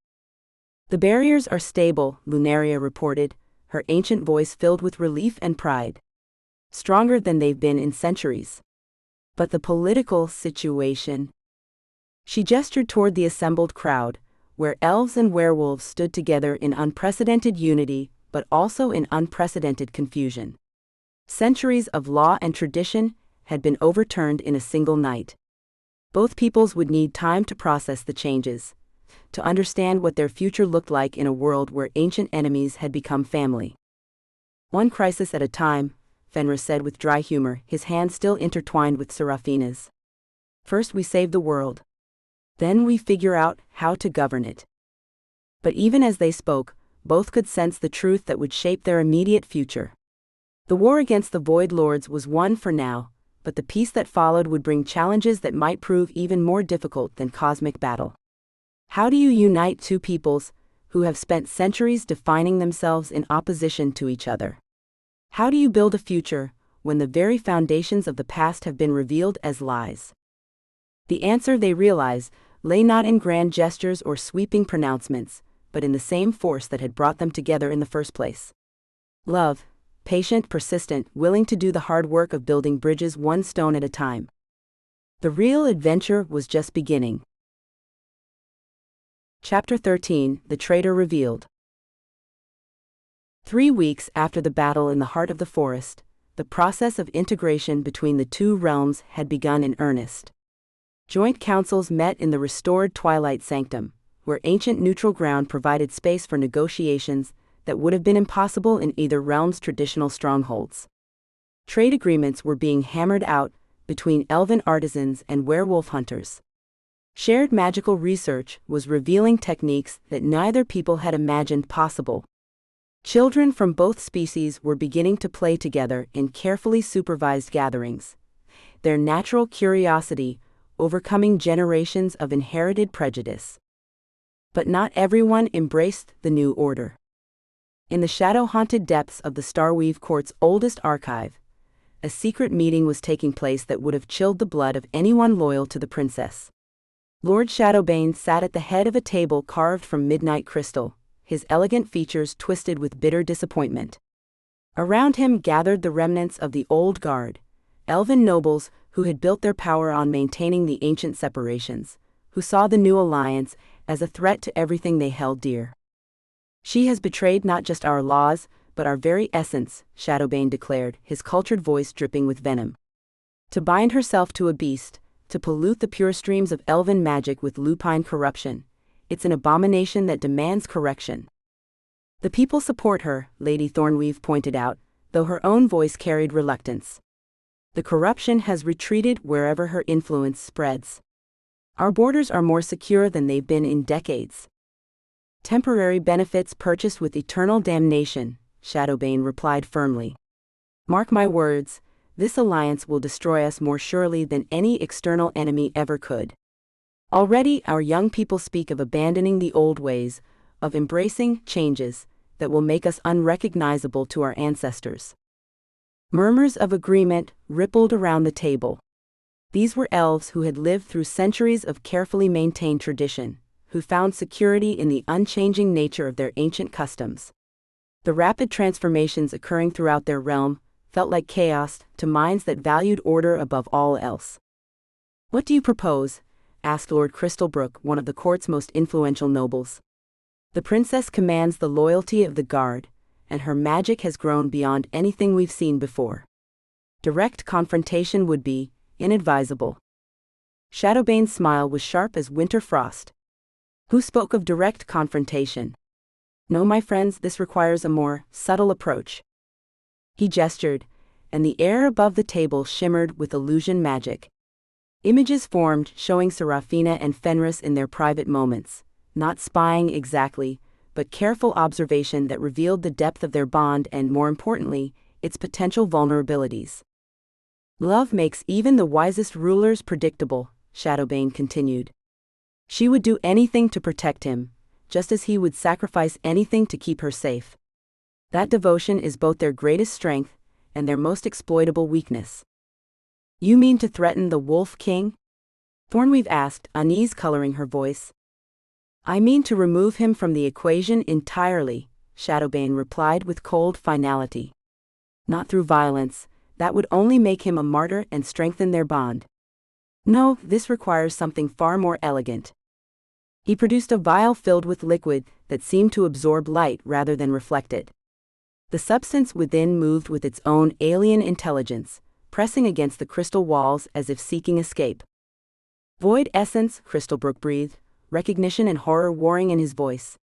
"The barriers are stable," Lunaria reported, her ancient voice filled with relief and pride. "Stronger than they've been in centuries. But the political situation..." She gestured toward the assembled crowd, where elves and werewolves stood together in unprecedented unity, but also in unprecedented confusion. Centuries of law and tradition had been overturned in a single night. Both peoples would need time to process the changes, to understand what their future looked like in a world where ancient enemies had become family. "One crisis at a time," Fenris said with dry humor, his hands still intertwined with Serafina's. "First we save the world. Then we figure out how to govern it." But even as they spoke, both could sense the truth that would shape their immediate future. The war against the Void Lords was won for now, but the peace that followed would bring challenges that might prove even more difficult than cosmic battle. How do you unite two peoples who have spent centuries defining themselves in opposition to each other? How do you build a future when the very foundations of the past have been revealed as lies? The answer, they realized, lay not in grand gestures or sweeping pronouncements, but in the same force that had brought them together in the first place. Love, patient, persistent, willing to do the hard work of building bridges one stone at a time. The real adventure was just beginning. Chapter 13: The Traitor Revealed. 3 weeks after the battle in the heart of the forest, the process of integration between the two realms had begun in earnest. Joint councils met in the restored Twilight Sanctum, where ancient neutral ground provided space for negotiations that would have been impossible in either realm's traditional strongholds. Trade agreements were being hammered out between elven artisans and werewolf hunters. Shared magical research was revealing techniques that neither people had imagined possible. Children from both species were beginning to play together in carefully supervised gatherings, their natural curiosity overcoming generations of inherited prejudice. But not everyone embraced the new order. In the shadow-haunted depths of the Starweave Court's oldest archive, a secret meeting was taking place that would have chilled the blood of anyone loyal to the princess. Lord Shadowbane sat at the head of a table carved from midnight crystal, his elegant features twisted with bitter disappointment. Around him gathered the remnants of the old guard, elven nobles who had built their power on maintaining the ancient separations, who saw the new alliance as a threat to everything they held dear. "She has betrayed not just our laws, but our very essence," Shadowbane declared, his cultured voice dripping with venom. "To bind herself to a beast, to pollute the pure streams of elven magic with lupine corruption, it's an abomination that demands correction." "The people support her," Lady Thornweave pointed out, though her own voice carried reluctance. "The corruption has retreated wherever her influence spreads. Our borders are more secure than they've been in decades." "Temporary benefits purchased with eternal damnation," Shadowbane replied firmly. "Mark my words, this alliance will destroy us more surely than any external enemy ever could. Already our young people speak of abandoning the old ways, of embracing changes that will make us unrecognizable to our ancestors." Murmurs of agreement rippled around the table. These were elves who had lived through centuries of carefully maintained tradition, who found security in the unchanging nature of their ancient customs. The rapid transformations occurring throughout their realm felt like chaos to minds that valued order above all else. "What do you propose?" asked Lord Crystalbrook, one of the court's most influential nobles. "The princess commands the loyalty of the guard, and her magic has grown beyond anything we've seen before. Direct confrontation would be inadvisable." Shadowbane's smile was sharp as winter frost. "Who spoke of direct confrontation? No, my friends, this requires a more subtle approach." He gestured, and the air above the table shimmered with illusion magic. Images formed showing Serafina and Fenris in their private moments, not spying exactly, but careful observation that revealed the depth of their bond and, more importantly, its potential vulnerabilities. "Love makes even the wisest rulers predictable," Shadowbane continued. "She would do anything to protect him, just as he would sacrifice anything to keep her safe. That devotion is both their greatest strength and their most exploitable weakness." "You mean to threaten the Wolf King?" Thornweave asked, unease coloring her voice. "I mean to remove him from the equation entirely," Shadowbane replied with cold finality. "Not through violence, that would only make him a martyr and strengthen their bond. No, this requires something far more elegant." He produced a vial filled with liquid that seemed to absorb light rather than reflect it. The substance within moved with its own alien intelligence, pressing against the crystal walls as if seeking escape. "Void essence," Crystalbrook breathed, recognition and horror warring in his voice.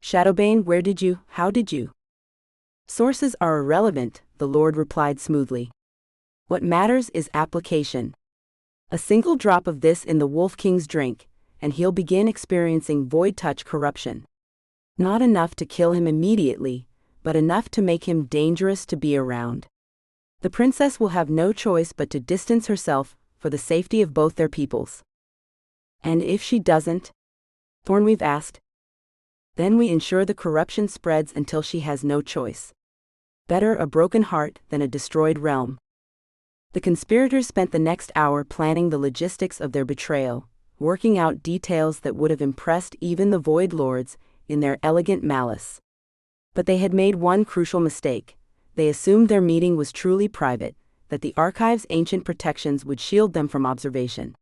"Shadowbane, how did you?" "Sources are irrelevant," the Lord replied smoothly. "What matters is application. A single drop of this in the Wolf King's drink, and he'll begin experiencing void touch corruption. Not enough to kill him immediately, but enough to make him dangerous to be around. The princess will have no choice but to distance herself for the safety of both their peoples." "And if she doesn't?" Thornweave asked. "Then we ensure the corruption spreads until she has no choice. Better a broken heart than a destroyed realm." The conspirators spent the next hour planning the logistics of their betrayal, working out details that would have impressed even the Void Lords in their elegant malice. But they had made one crucial mistake. They assumed their meeting was truly private, that the archive's ancient protections would shield them from observation.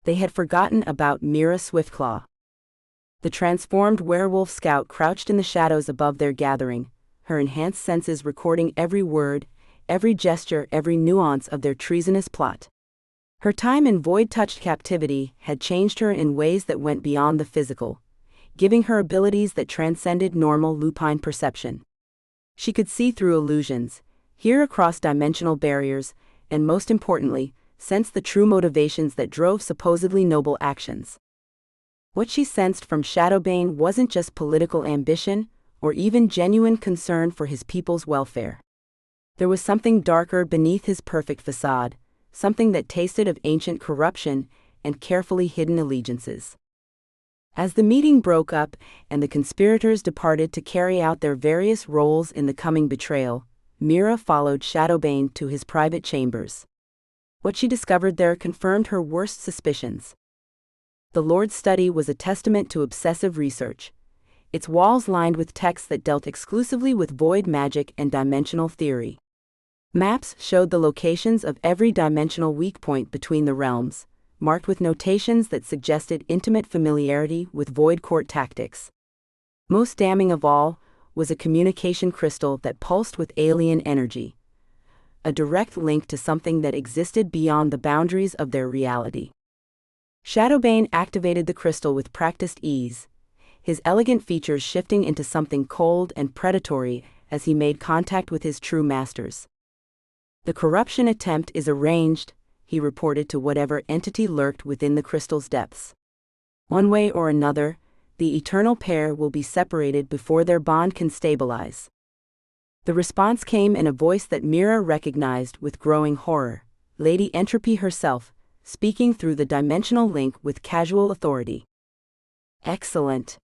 They had forgotten about Mira Swiftclaw. The transformed werewolf scout crouched in the shadows above their gathering, her enhanced senses recording every word, every gesture, every nuance of their treasonous plot. Her time in void-touched captivity had changed her in ways that went beyond the physical, giving her abilities that transcended normal lupine perception. She could see through illusions, hear across dimensional barriers, and most importantly, sense the true motivations that drove supposedly noble actions. What she sensed from Shadowbane wasn't just political ambition, or even genuine concern for his people's welfare. There was something darker beneath his perfect facade, something that tasted of ancient corruption and carefully hidden allegiances. As the meeting broke up and the conspirators departed to carry out their various roles in the coming betrayal, Mira followed Shadowbane to his private chambers. What she discovered there confirmed her worst suspicions. The Lord's study was a testament to obsessive research, its walls lined with texts that dealt exclusively with void magic and dimensional theory. Maps showed the locations of every dimensional weak point between the realms, marked with notations that suggested intimate familiarity with void court tactics. Most damning of all was a communication crystal that pulsed with alien energy, a direct link to something that existed beyond the boundaries of their reality. Shadowbane activated the crystal with practiced ease, his elegant features shifting into something cold and predatory as he made contact with his true masters. "The corruption attempt is arranged," he reported to whatever entity lurked within the crystal's depths. "One way or another, the eternal pair will be separated before their bond can stabilize." The response came in a voice that Mira recognized with growing horror, Lady Entropy herself, speaking through the dimensional link with casual authority. "Excellent.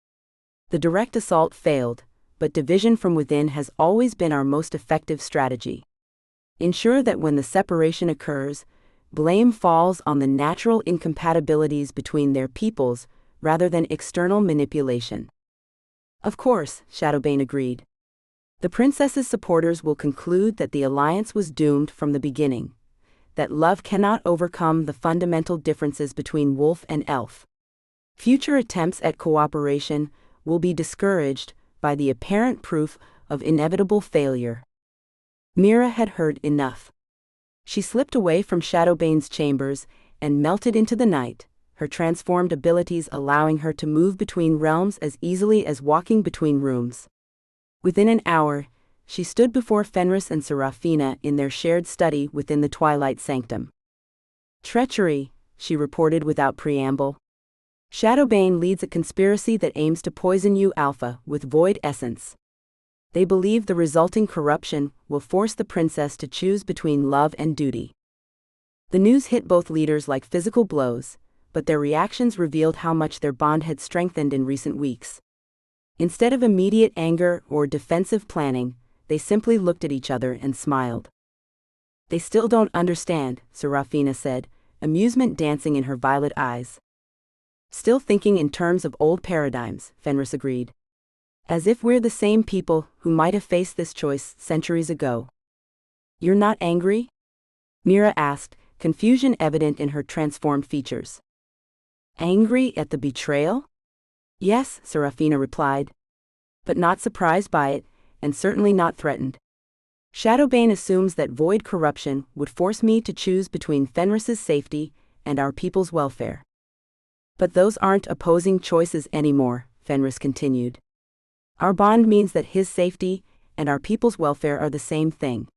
The direct assault failed, but division from within has always been our most effective strategy. Ensure that when the separation occurs, blame falls on the natural incompatibilities between their peoples rather than external manipulation." "Of course," Shadowbane agreed. "The princess's supporters will conclude that the alliance was doomed from the beginning, that love cannot overcome the fundamental differences between wolf and elf. Future attempts at cooperation will be discouraged by the apparent proof of inevitable failure." Mira had heard enough. She slipped away from Shadowbane's chambers and melted into the night, her transformed abilities allowing her to move between realms as easily as walking between rooms. Within an hour, she stood before Fenris and Serafina in their shared study within the Twilight Sanctum. "Treachery," she reported without preamble. "Shadowbane leads a conspiracy that aims to poison you Alpha with void essence. They believe the resulting corruption will force the princess to choose between love and duty." The news hit both leaders like physical blows, but their reactions revealed how much their bond had strengthened in recent weeks. Instead of immediate anger or defensive planning, they simply looked at each other and smiled. "They still don't understand," Serafina said, amusement dancing in her violet eyes. "Still thinking in terms of old paradigms," Fenris agreed. "As if we're the same people who might have faced this choice centuries ago." "You're not angry?" Mira asked, confusion evident in her transformed features. "Angry at the betrayal?" "Yes," Serafina replied. "But not surprised by it, and certainly not threatened. Shadowbane assumes that void corruption would force me to choose between Fenris's safety and our people's welfare. But those aren't opposing choices anymore," Fenris continued. "Our bond means that his safety and our people's welfare are the same thing.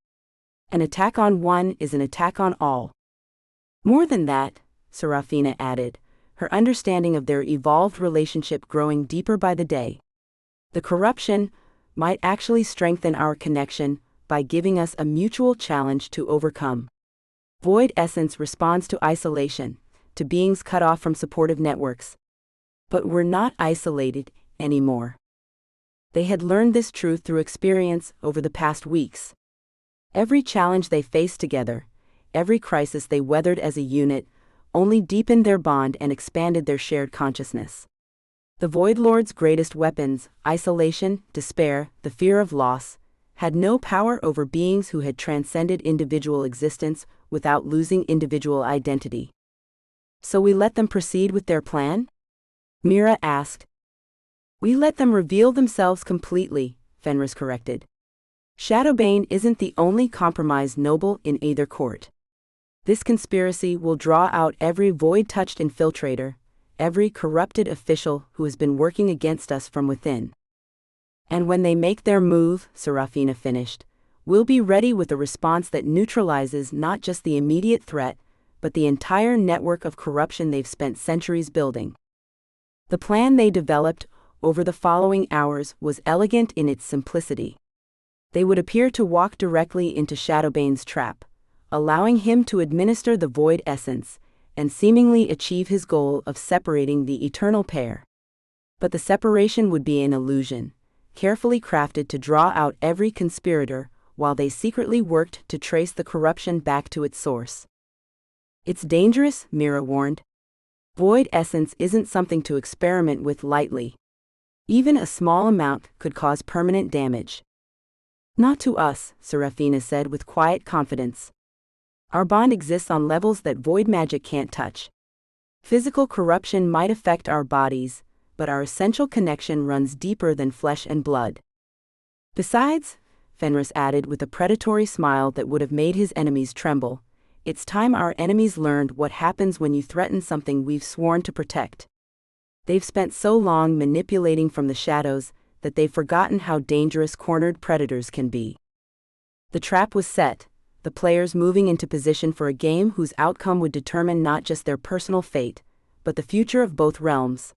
An attack on one is an attack on all." "More than that," Serafina added, her understanding of their evolved relationship growing deeper by the day. "The corruption might actually strengthen our connection by giving us a mutual challenge to overcome. Void essence responds to isolation, to beings cut off from supportive networks. But we're not isolated anymore." They had learned this truth through experience over the past weeks. Every challenge they faced together, every crisis they weathered as a unit, only deepened their bond and expanded their shared consciousness. The Void Lord's greatest weapons, isolation, despair, the fear of loss, had no power over beings who had transcended individual existence without losing individual identity. So we let them proceed with their plan? Mira asked. We let them reveal themselves completely, Fenris corrected. Shadowbane isn't the only compromised noble in either court. This conspiracy will draw out every void-touched infiltrator, every corrupted official who has been working against us from within. And when they make their move, Serafina finished, we'll be ready with a response that neutralizes not just the immediate threat, but the entire network of corruption they've spent centuries building. The plan they developed over the following hours was elegant in its simplicity. They would appear to walk directly into Shadowbane's trap, allowing him to administer the void essence, and seemingly achieve his goal of separating the eternal pair. But the separation would be an illusion, carefully crafted to draw out every conspirator, while they secretly worked to trace the corruption back to its source. It's dangerous, Mira warned. Void essence isn't something to experiment with lightly. Even a small amount could cause permanent damage. Not to us, Serafina said with quiet confidence. Our bond exists on levels that void magic can't touch. Physical corruption might affect our bodies, but our essential connection runs deeper than flesh and blood. Besides, Fenris added with a predatory smile that would have made his enemies tremble, it's time our enemies learned what happens when you threaten something we've sworn to protect. They've spent so long manipulating from the shadows that they've forgotten how dangerous cornered predators can be. The trap was set, the players moving into position for a game whose outcome would determine not just their personal fate, but the future of both realms.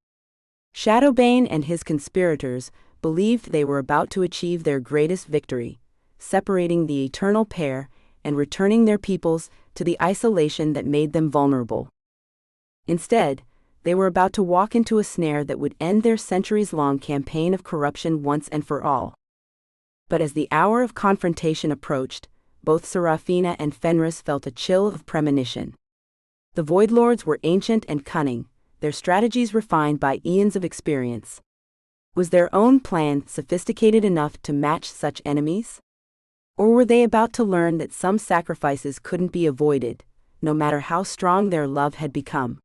Shadowbane and his conspirators believed they were about to achieve their greatest victory, separating the eternal pair and returning their peoples to the isolation that made them vulnerable. Instead, they were about to walk into a snare that would end their centuries-long campaign of corruption once and for all. But as the hour of confrontation approached, both Serafina and Fenris felt a chill of premonition. The Void Lords were ancient and cunning, their strategies refined by eons of experience. Was their own plan sophisticated enough to match such enemies? Or were they about to learn that some sacrifices couldn't be avoided, no matter how strong their love had become?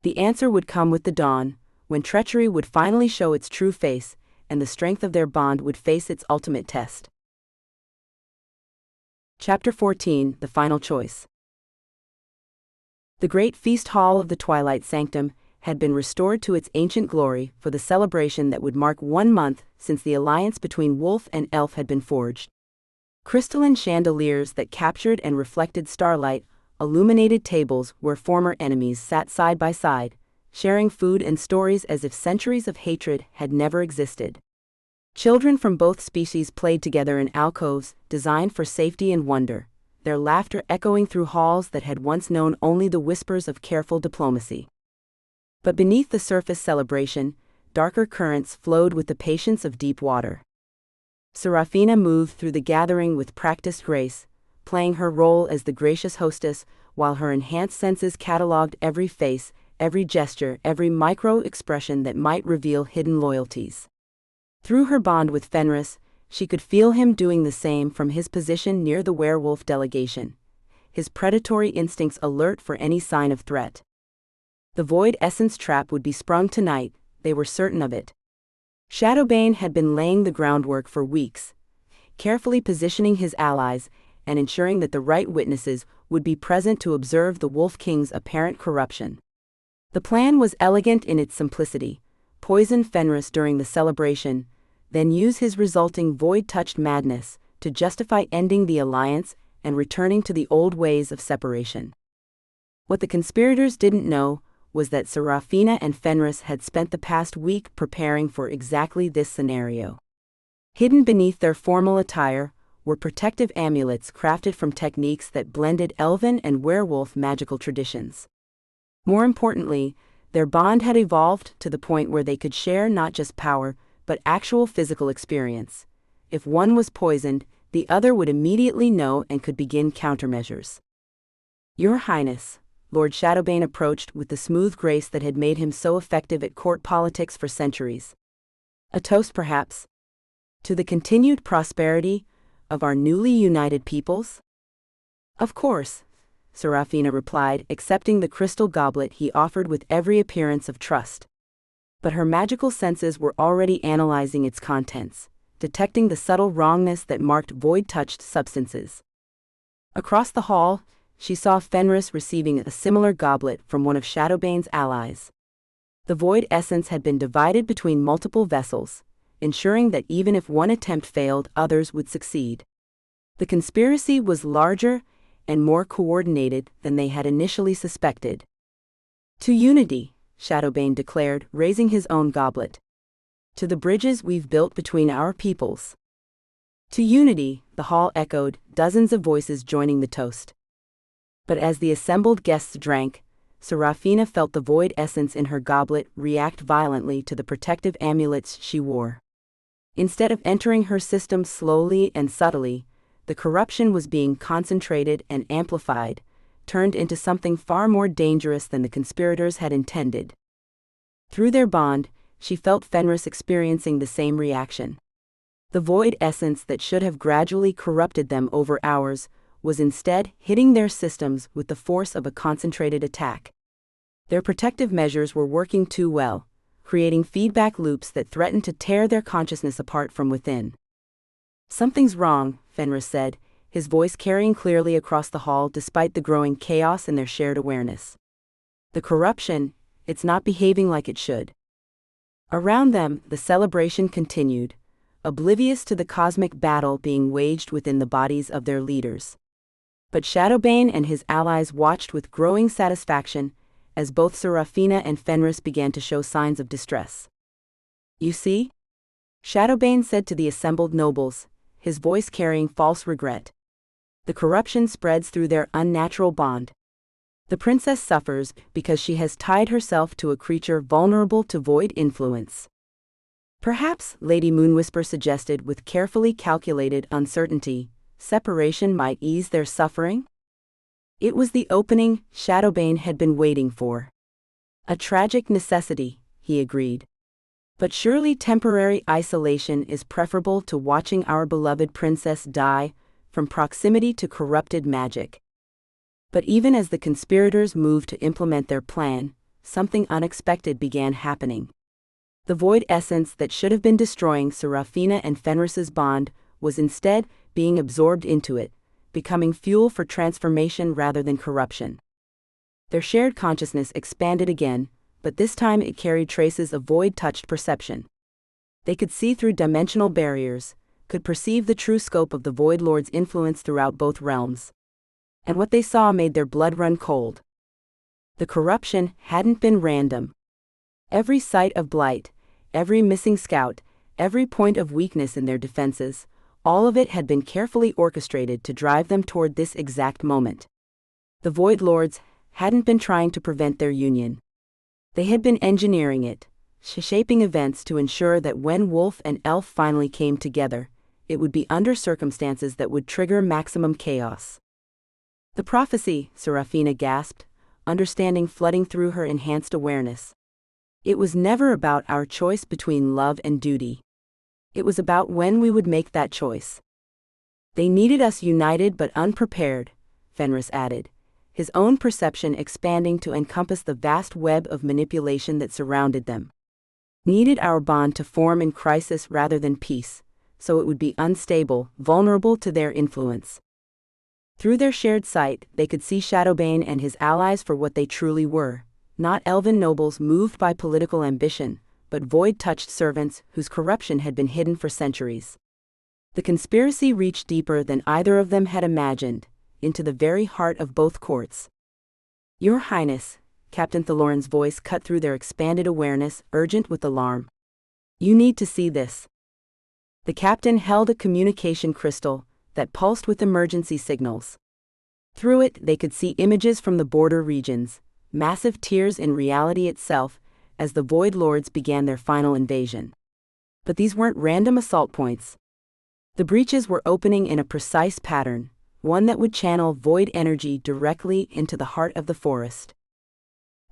The answer would come with the dawn, when treachery would finally show its true face, and the strength of their bond would face its ultimate test. Chapter 14, The Final Choice. The great feast hall of the Twilight Sanctum had been restored to its ancient glory for the celebration that would mark 1 month since the alliance between wolf and elf had been forged. Crystalline chandeliers that captured and reflected starlight illuminated tables where former enemies sat side by side, sharing food and stories as if centuries of hatred had never existed. Children from both species played together in alcoves designed for safety and wonder, their laughter echoing through halls that had once known only the whispers of careful diplomacy. But beneath the surface celebration, darker currents flowed with the patience of deep water. Serafina moved through the gathering with practiced grace, playing her role as the gracious hostess, while her enhanced senses catalogued every face, every gesture, every micro-expression that might reveal hidden loyalties. Through her bond with Fenris, she could feel him doing the same from his position near the werewolf delegation, his predatory instincts alert for any sign of threat. The void essence trap would be sprung tonight, they were certain of it. Shadowbane had been laying the groundwork for weeks, carefully positioning his allies and ensuring that the right witnesses would be present to observe the Wolf King's apparent corruption. The plan was elegant in its simplicity: poison Fenris during the celebration, then use his resulting void-touched madness to justify ending the alliance and returning to the old ways of separation. What the conspirators didn't know was that Serafina and Fenris had spent the past week preparing for exactly this scenario. Hidden beneath their formal attire were protective amulets crafted from techniques that blended elven and werewolf magical traditions. More importantly, their bond had evolved to the point where they could share not just power, but actual physical experience. If one was poisoned, the other would immediately know and could begin countermeasures. Your Highness, Lord Shadowbane approached with the smooth grace that had made him so effective at court politics for centuries. A toast, perhaps? To the continued prosperity of our newly united peoples? Of course, Serafina replied, accepting the crystal goblet he offered with every appearance of trust. But her magical senses were already analyzing its contents, detecting the subtle wrongness that marked void-touched substances. Across the hall, she saw Fenris receiving a similar goblet from one of Shadowbane's allies. The void essence had been divided between multiple vessels, ensuring that even if one attempt failed, others would succeed. The conspiracy was larger and more coordinated than they had initially suspected. To unity, Shadowbane declared, raising his own goblet. To the bridges we've built between our peoples. To unity, the hall echoed, dozens of voices joining the toast. But as the assembled guests drank, Serafina felt the void essence in her goblet react violently to the protective amulets she wore. Instead of entering her system slowly and subtly, the corruption was being concentrated and amplified, turned into something far more dangerous than the conspirators had intended. Through their bond, she felt Fenris experiencing the same reaction. The void essence that should have gradually corrupted them over hours was instead hitting their systems with the force of a concentrated attack. Their protective measures were working too well, creating feedback loops that threatened to tear their consciousness apart from within. Something's wrong, Fenris said, his voice carrying clearly across the hall despite the growing chaos in their shared awareness. The corruption, it's not behaving like it should. Around them, the celebration continued, oblivious to the cosmic battle being waged within the bodies of their leaders. But Shadowbane and his allies watched with growing satisfaction as both Serafina and Fenris began to show signs of distress. You see? Shadowbane said to the assembled nobles, his voice carrying false regret. The corruption spreads through their unnatural bond. The princess suffers because she has tied herself to a creature vulnerable to void influence. Perhaps, Lady Moonwhisper suggested with carefully calculated uncertainty, separation might ease their suffering? It was the opening Shadowbane had been waiting for. A tragic necessity, he agreed. But surely temporary isolation is preferable to watching our beloved princess die from proximity to corrupted magic. But even as the conspirators moved to implement their plan, something unexpected began happening. The void essence that should have been destroying Serafina and Fenris's bond was instead being absorbed into it, becoming fuel for transformation rather than corruption. Their shared consciousness expanded again, but this time it carried traces of void-touched perception. They could see through dimensional barriers, could perceive the true scope of the Void Lord's influence throughout both realms. And what they saw made their blood run cold. The corruption hadn't been random. Every site of blight, every missing scout, every point of weakness in their defenses, all of it had been carefully orchestrated to drive them toward this exact moment. The Void Lords hadn't been trying to prevent their union. They had been engineering it, shaping events to ensure that when Wolf and Elf finally came together, it would be under circumstances that would trigger maximum chaos. The prophecy, Serafina gasped, understanding flooding through her enhanced awareness. It was never about our choice between love and duty. It was about when we would make that choice. They needed us united but unprepared, Fenris added, his own perception expanding to encompass the vast web of manipulation that surrounded them. Needed our bond to form in crisis rather than peace, so it would be unstable, vulnerable to their influence. Through their shared sight, they could see Shadowbane and his allies for what they truly were, not elven nobles moved by political ambition, but void-touched servants whose corruption had been hidden for centuries. The conspiracy reached deeper than either of them had imagined, into the very heart of both courts. Your Highness, Captain Thaloran's voice cut through their expanded awareness, urgent with alarm. You need to see this. The captain held a communication crystal that pulsed with emergency signals. Through it, they could see images from the border regions, massive tiers in reality itself, as the Void Lords began their final invasion. But these weren't random assault points. The breaches were opening in a precise pattern, one that would channel void energy directly into the heart of the forest.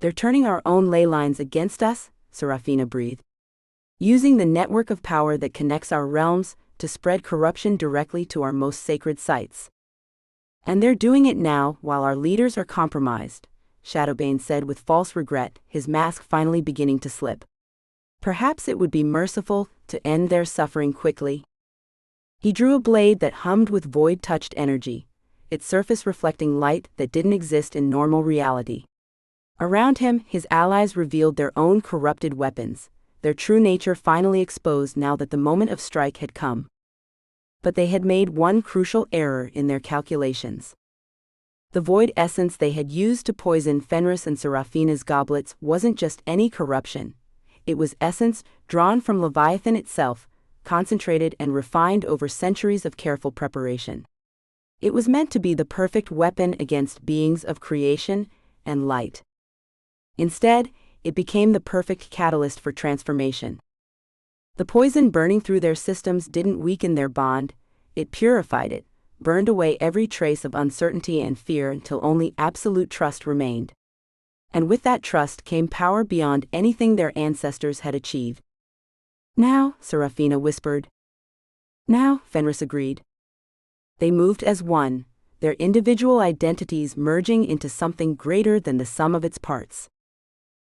They're turning our own ley lines against us, Serafina breathed. using the network of power that connects our realms to spread corruption directly to our most sacred sites. And they're doing it now while our leaders are compromised, Shadowbane said with false regret, his mask finally beginning to slip. Perhaps it would be merciful to end their suffering quickly. He drew a blade that hummed with void-touched energy, its surface reflecting light that didn't exist in normal reality. Around him, his allies revealed their own corrupted weapons, their true nature finally exposed now that the moment of strike had come. But they had made one crucial error in their calculations. The void essence they had used to poison Fenris and Seraphina's goblets wasn't just any corruption. It was essence drawn from Leviathan itself, concentrated and refined over centuries of careful preparation. It was meant to be the perfect weapon against beings of creation and light. Instead, it became the perfect catalyst for transformation. The poison burning through their systems didn't weaken their bond, it purified it, burned away every trace of uncertainty and fear until only absolute trust remained. And with that trust came power beyond anything their ancestors had achieved. Now, Seraphina whispered. Now, Fenris agreed. They moved as one, their individual identities merging into something greater than the sum of its parts.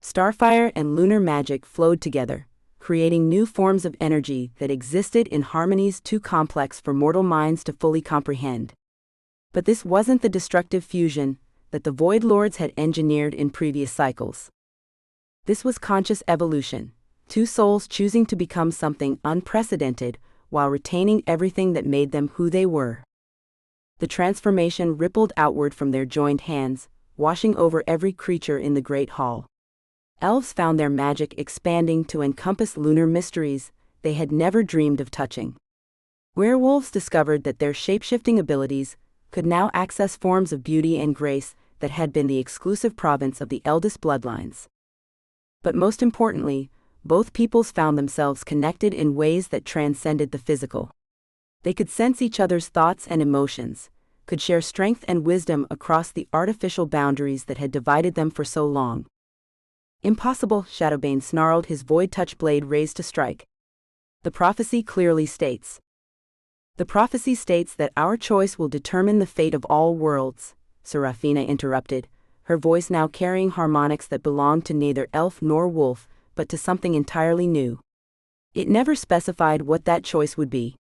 Starfire and lunar magic flowed together, creating new forms of energy that existed in harmonies too complex for mortal minds to fully comprehend. But this wasn't the destructive fusion that the Void Lords had engineered in previous cycles. This was conscious evolution, two souls choosing to become something unprecedented while retaining everything that made them who they were. The transformation rippled outward from their joined hands, washing over every creature in the Great Hall. Elves found their magic expanding to encompass lunar mysteries they had never dreamed of touching. Werewolves discovered that their shape-shifting abilities could now access forms of beauty and grace that had been the exclusive province of the eldest bloodlines. But most importantly, both peoples found themselves connected in ways that transcended the physical. They could sense each other's thoughts and emotions, could share strength and wisdom across the artificial boundaries that had divided them for so long. Impossible, Shadowbane snarled, his void-touch blade raised to strike. The prophecy clearly states. The prophecy states that our choice will determine the fate of all worlds, Seraphina interrupted, her voice now carrying harmonics that belonged to neither elf nor wolf, but to something entirely new. It never specified what that choice would be.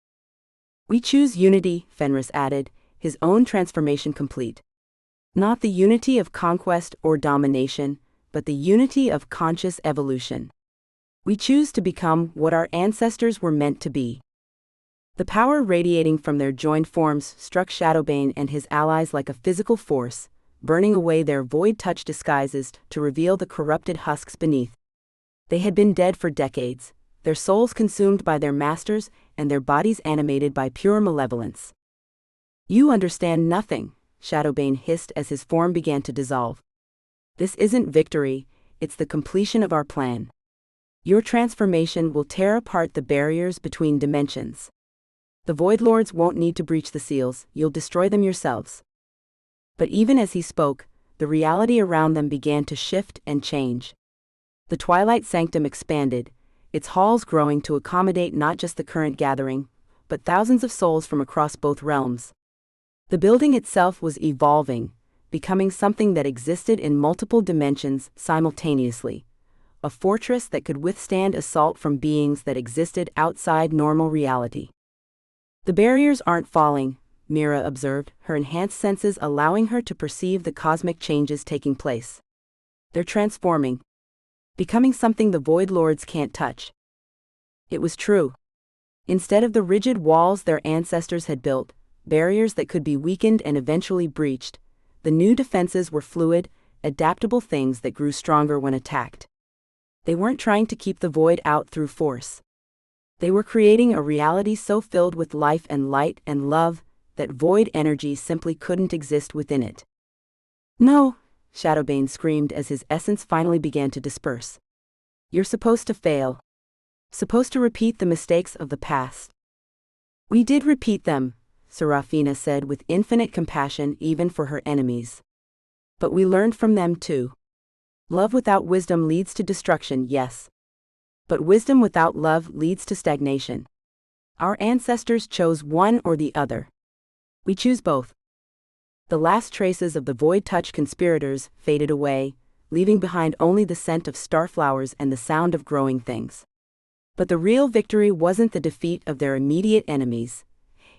We choose unity, Fenris added, his own transformation complete. Not the unity of conquest or domination, but the unity of conscious evolution. We choose to become what our ancestors were meant to be. The power radiating from their joined forms struck Shadowbane and his allies like a physical force, burning away their void-touch disguises to reveal the corrupted husks beneath. They had been dead for decades, their souls consumed by their masters and their bodies animated by pure malevolence. You understand nothing, Shadowbane hissed as his form began to dissolve. This isn't victory, it's the completion of our plan. Your transformation will tear apart the barriers between dimensions. The Void Lords won't need to breach the seals, you'll destroy them yourselves. But even as he spoke, the reality around them began to shift and change. The Twilight Sanctum expanded, its halls growing to accommodate not just the current gathering, but thousands of souls from across both realms. The building itself was evolving, becoming something that existed in multiple dimensions simultaneously, a fortress that could withstand assault from beings that existed outside normal reality. The barriers aren't falling, Mira observed, her enhanced senses allowing her to perceive the cosmic changes taking place. They're transforming, becoming something the Void Lords can't touch. It was true. Instead of the rigid walls their ancestors had built, barriers that could be weakened and eventually breached, the new defenses were fluid, adaptable things that grew stronger when attacked. They weren't trying to keep the void out through force. They were creating a reality so filled with life and light and love that void energy simply couldn't exist within it. No, Shadowbane screamed as his essence finally began to disperse. You're supposed to fail. Supposed to repeat the mistakes of the past. We did repeat them, Seraphina said with infinite compassion even for her enemies. But we learned from them too. Love without wisdom leads to destruction, yes. But wisdom without love leads to stagnation. Our ancestors chose one or the other. We choose both. The last traces of the Void Touch conspirators faded away, leaving behind only the scent of starflowers and the sound of growing things. But the real victory wasn't the defeat of their immediate enemies.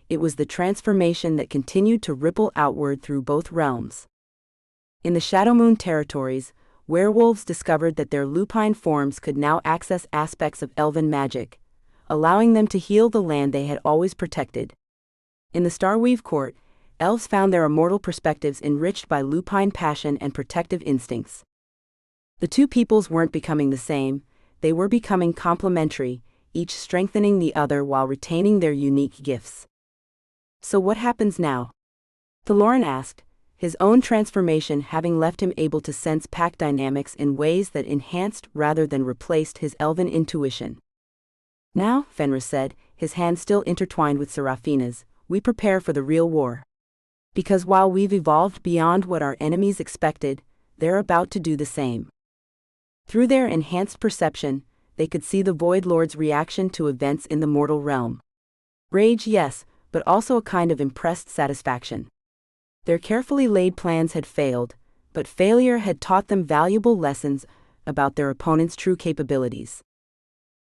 It was the transformation that continued to ripple outward through both realms. In the Shadowmoon territories, werewolves discovered that their lupine forms could now access aspects of elven magic, allowing them to heal the land they had always protected. In the Starweave court, elves found their immortal perspectives enriched by lupine passion and protective instincts. The two peoples weren't becoming the same, they were becoming complementary, each strengthening the other while retaining their unique gifts. So what happens now? Thorin asked, his own transformation having left him able to sense pack dynamics in ways that enhanced rather than replaced his elven intuition. Now, Fenris said, his hands still intertwined with Seraphina's, we prepare for the real war. Because while we've evolved beyond what our enemies expected, they're about to do the same. Through their enhanced perception, they could see the Void Lord's reaction to events in the mortal realm. Rage, yes, but also a kind of impressed satisfaction. Their carefully laid plans had failed, but failure had taught them valuable lessons about their opponent's true capabilities.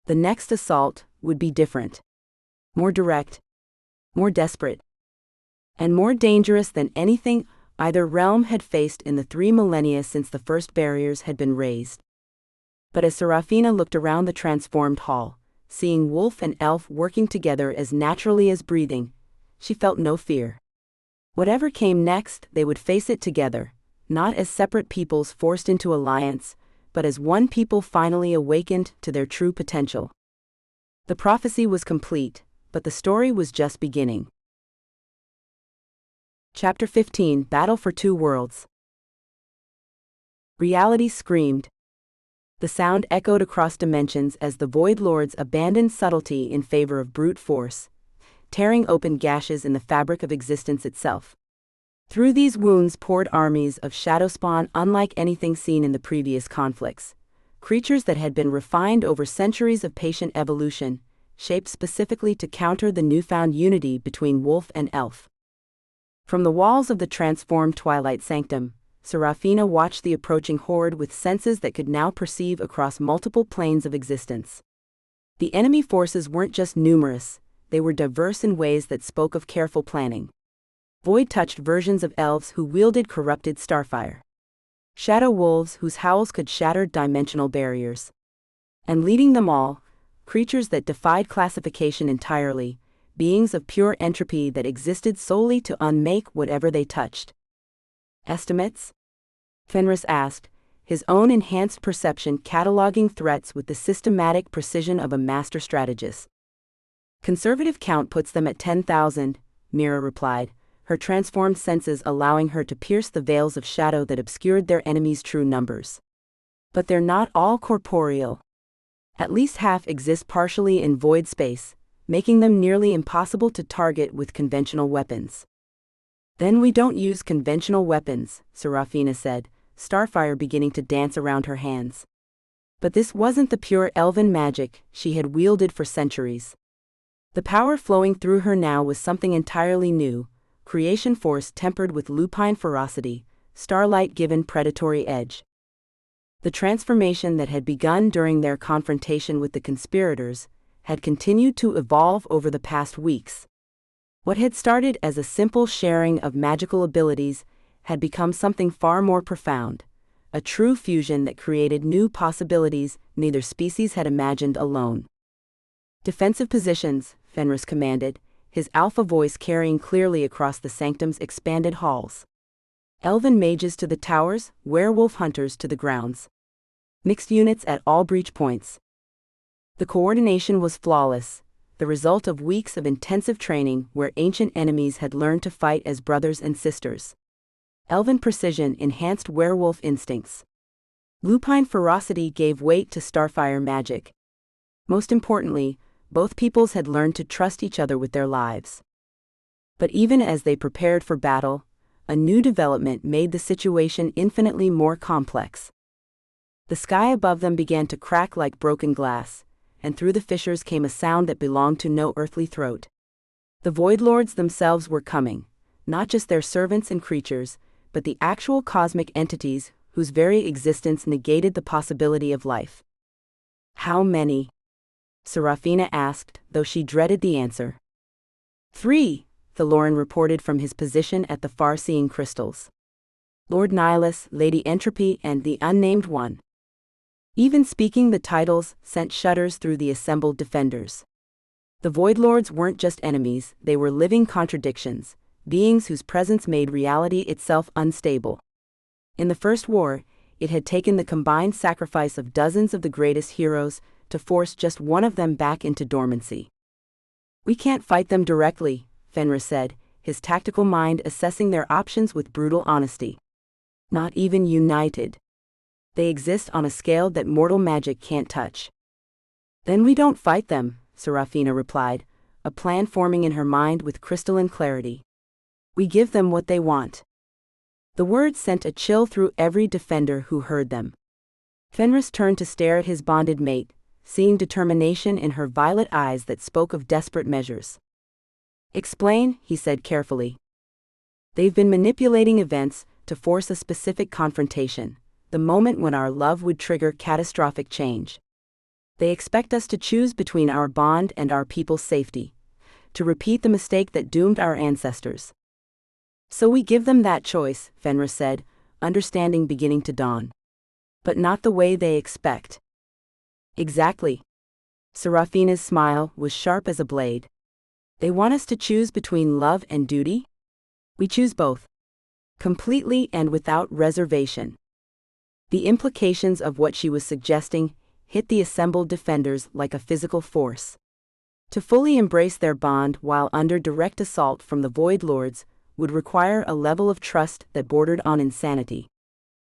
The next assault would be different. More direct, more desperate, and more dangerous than anything either realm had faced in the 3 millennia since the first barriers had been raised. But as Seraphina looked around the transformed hall, seeing wolf and elf working together as naturally as breathing, she felt no fear. Whatever came next, they would face it together, not as separate peoples forced into alliance, but as one people finally awakened to their true potential. The prophecy was complete, but the story was just beginning. Chapter 15: Battle for Two Worlds. Reality screamed. The sound echoed across dimensions as the Void Lords abandoned subtlety in favor of brute force, tearing open gashes in the fabric of existence itself. Through these wounds poured armies of shadowspawn unlike anything seen in the previous conflicts, creatures that had been refined over centuries of patient evolution, shaped specifically to counter the newfound unity between wolf and elf. From the walls of the transformed Twilight Sanctum, Seraphina watched the approaching horde with senses that could now perceive across multiple planes of existence. The enemy forces weren't just numerous, they were diverse in ways that spoke of careful planning. Void-touched versions of elves who wielded corrupted starfire. Shadow wolves whose howls could shatter dimensional barriers. And leading them all, creatures that defied classification entirely, beings of pure entropy that existed solely to unmake whatever they touched. Estimates? Fenris asked, his own enhanced perception cataloging threats with the systematic precision of a master strategist. Conservative count puts them at 10,000, Mira replied, her transformed senses allowing her to pierce the veils of shadow that obscured their enemies' true numbers. But they're not all corporeal. At least half exist partially in void space, making them nearly impossible to target with conventional weapons. Then we don't use conventional weapons, Seraphina said, starfire beginning to dance around her hands. But this wasn't the pure elven magic she had wielded for centuries. The power flowing through her now was something entirely new, creation force tempered with lupine ferocity, starlight given predatory edge. The transformation that had begun during their confrontation with the conspirators had continued to evolve over the past weeks. What had started as a simple sharing of magical abilities had become something far more profound, a true fusion that created new possibilities neither species had imagined alone. Defensive positions, Fenris commanded, his alpha voice carrying clearly across the sanctum's expanded halls. Elven mages to the towers, werewolf hunters to the grounds. Mixed units at all breach points. The coordination was flawless, the result of weeks of intensive training where ancient enemies had learned to fight as brothers and sisters. Elven precision enhanced werewolf instincts. Lupine ferocity gave weight to starfire magic. Most importantly, both peoples had learned to trust each other with their lives. But even as they prepared for battle, a new development made the situation infinitely more complex. The sky above them began to crack like broken glass, and through the fissures came a sound that belonged to no earthly throat. The Void Lords themselves were coming, not just their servants and creatures, but the actual cosmic entities whose very existence negated the possibility of life. How many? Serafina asked, though she dreaded the answer. 3, Thaloran reported from his position at the far-seeing crystals. Lord Nihilus, Lady Entropy, and the Unnamed One. Even speaking the titles sent shudders through the assembled defenders. The Void Lords weren't just enemies, they were living contradictions, beings whose presence made reality itself unstable. In the First War, it had taken the combined sacrifice of dozens of the greatest heroes to force just one of them back into dormancy. We can't fight them directly, Fenris said, his tactical mind assessing their options with brutal honesty. Not even united. They exist on a scale that mortal magic can't touch. Then we don't fight them, Serafina replied, a plan forming in her mind with crystalline clarity. We give them what they want. The words sent a chill through every defender who heard them. Fenris turned to stare at his bonded mate, seeing determination in her violet eyes that spoke of desperate measures. Explain, he said carefully. They've been manipulating events to force a specific confrontation, the moment when our love would trigger catastrophic change. They expect us to choose between our bond and our people's safety, to repeat the mistake that doomed our ancestors. So we give them that choice, Fenris said, understanding beginning to dawn. But not the way they expect. Exactly. Serafina's smile was sharp as a blade. They want us to choose between love and duty? We choose both. Completely and without reservation. The implications of what she was suggesting hit the assembled defenders like a physical force. To fully embrace their bond while under direct assault from the Void Lords would require a level of trust that bordered on insanity.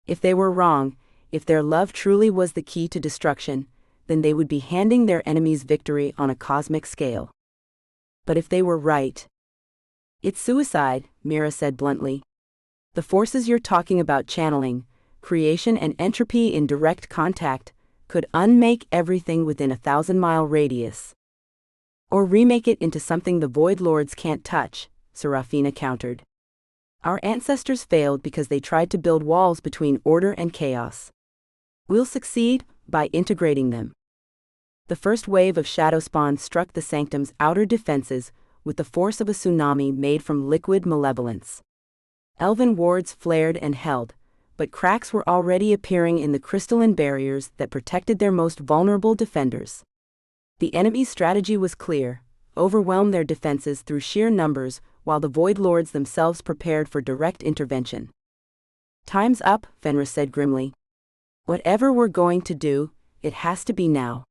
If they were wrong, if their love truly was the key to destruction, then they would be handing their enemies victory on a cosmic scale. But if they were right, it's suicide, Mira said bluntly. The forces you're talking about channeling, creation and entropy in direct contact, could unmake everything within a 1,000-mile radius. Or remake it into something the Void Lords can't touch, Serafina countered. Our ancestors failed because they tried to build walls between order and chaos. We'll succeed by integrating them. The first wave of shadow spawn struck the sanctum's outer defenses with the force of a tsunami made from liquid malevolence. Elven wards flared and held, but cracks were already appearing in the crystalline barriers that protected their most vulnerable defenders. The enemy's strategy was clear: overwhelm their defenses through sheer numbers while the Void Lords themselves prepared for direct intervention. Time's up, Fenris said grimly. Whatever we're going to do, it has to be now.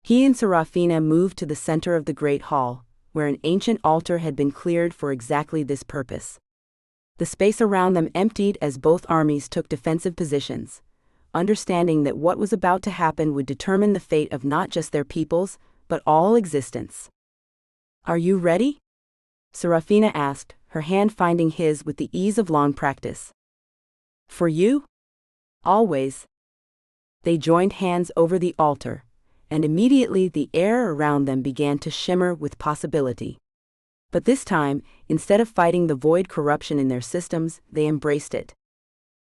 He and Serafina moved to the center of the Great Hall, where an ancient altar had been cleared for exactly this purpose. The space around them emptied as both armies took defensive positions, understanding that what was about to happen would determine the fate of not just their peoples, but all existence. Are you ready? Serafina asked, her hand finding his with the ease of long practice. For you? Always. They joined hands over the altar, and immediately the air around them began to shimmer with possibility. But this time, instead of fighting the void corruption in their systems, they embraced it.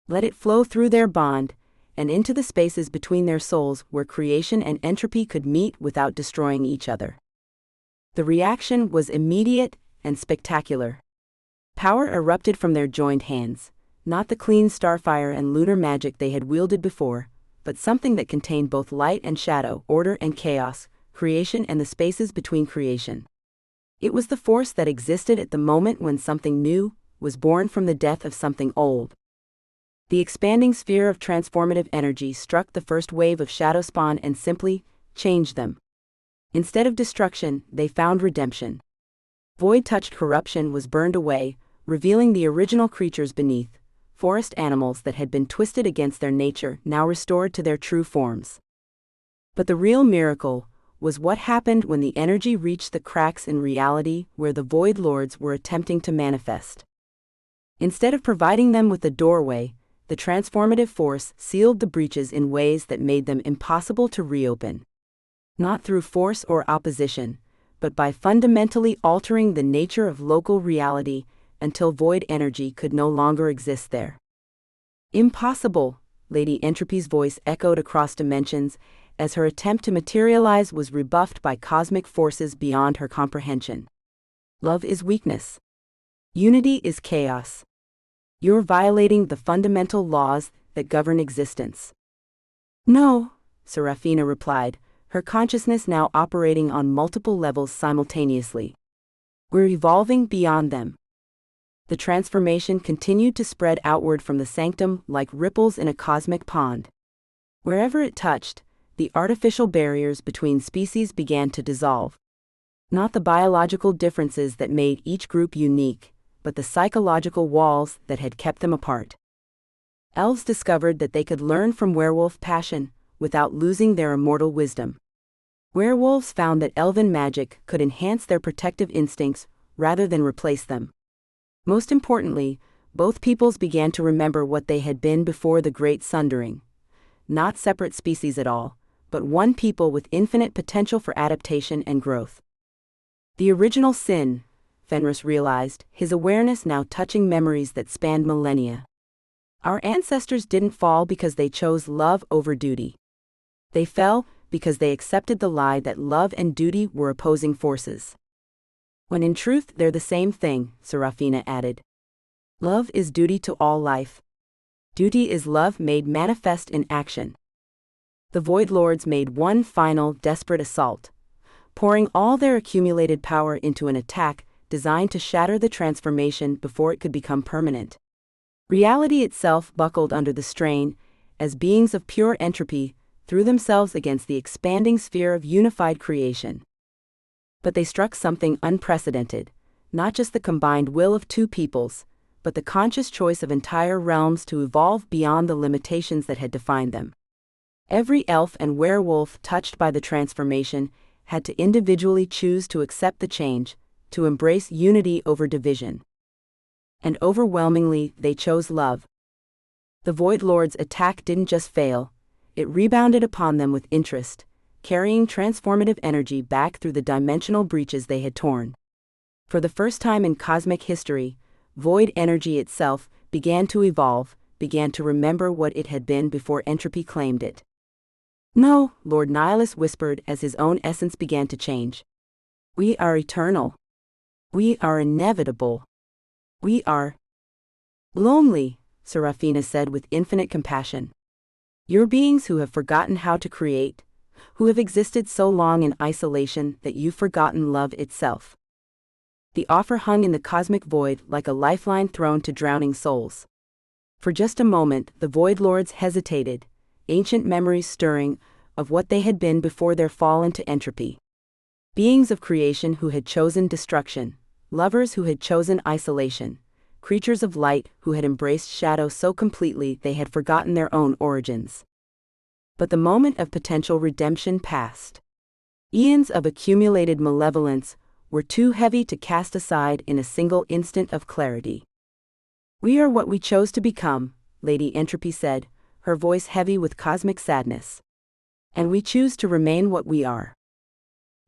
Let it flow through their bond, and into the spaces between their souls where creation and entropy could meet without destroying each other. The reaction was immediate and spectacular. Power erupted from their joined hands, not the clean starfire and lunar magic they had wielded before, but something that contained both light and shadow, order and chaos, creation and the spaces between creation. It was the force that existed at the moment when something new was born from the death of something old. The expanding sphere of transformative energy struck the first wave of shadow spawn and simply changed them. Instead of destruction, they found redemption. Void-touched corruption was burned away, revealing the original creatures beneath, forest animals that had been twisted against their nature, now restored to their true forms. But the real miracle was what happened when the energy reached the cracks in reality where the Void Lords were attempting to manifest. Instead of providing them with a doorway, the transformative force sealed the breaches in ways that made them impossible to reopen. Not through force or opposition, but by fundamentally altering the nature of local reality until void energy could no longer exist there. Impossible, Lady Entropy's voice echoed across dimensions as her attempt to materialize was rebuffed by cosmic forces beyond her comprehension. Love is weakness. Unity is chaos. You're violating the fundamental laws that govern existence. No, Serafina replied, her consciousness now operating on multiple levels simultaneously. We're evolving beyond them. The transformation continued to spread outward from the sanctum like ripples in a cosmic pond. Wherever it touched, the artificial barriers between species began to dissolve. Not the biological differences that made each group unique, but the psychological walls that had kept them apart. Elves discovered that they could learn from werewolf passion without losing their immortal wisdom. Werewolves found that elven magic could enhance their protective instincts rather than replace them. Most importantly, both peoples began to remember what they had been before the Great Sundering. Not separate species at all, but one people with infinite potential for adaptation and growth. The original sin, Fenris realized, his awareness now touching memories that spanned millennia. Our ancestors didn't fall because they chose love over duty. They fell because they accepted the lie that love and duty were opposing forces. When in truth they're the same thing, Serafina added. Love is duty to all life. Duty is love made manifest in action. The Void Lords made one final, desperate assault, pouring all their accumulated power into an attack designed to shatter the transformation before it could become permanent. Reality itself buckled under the strain, as beings of pure entropy threw themselves against the expanding sphere of unified creation. But they struck something unprecedented, not just the combined will of two peoples, but the conscious choice of entire realms to evolve beyond the limitations that had defined them. Every elf and werewolf touched by the transformation had to individually choose to accept the change, to embrace unity over division. And overwhelmingly, they chose love. The Void Lord's attack didn't just fail, it rebounded upon them with interest, carrying transformative energy back through the dimensional breaches they had torn. For the first time in cosmic history, void energy itself began to evolve, began to remember what it had been before entropy claimed it. No, Lord Nihilus whispered as his own essence began to change. We are eternal. We are inevitable. We are lonely, Serafina said with infinite compassion. You're beings who have forgotten how to create, who have existed so long in isolation that you've forgotten love itself. The offer hung in the cosmic void like a lifeline thrown to drowning souls. For just a moment, the Void Lords hesitated, ancient memories stirring, of what they had been before their fall into entropy. Beings of creation who had chosen destruction, lovers who had chosen isolation, creatures of light who had embraced shadow so completely they had forgotten their own origins. But the moment of potential redemption passed. Eons of accumulated malevolence were too heavy to cast aside in a single instant of clarity. We are what we chose to become, Lady Entropy said, her voice heavy with cosmic sadness. And we choose to remain what we are.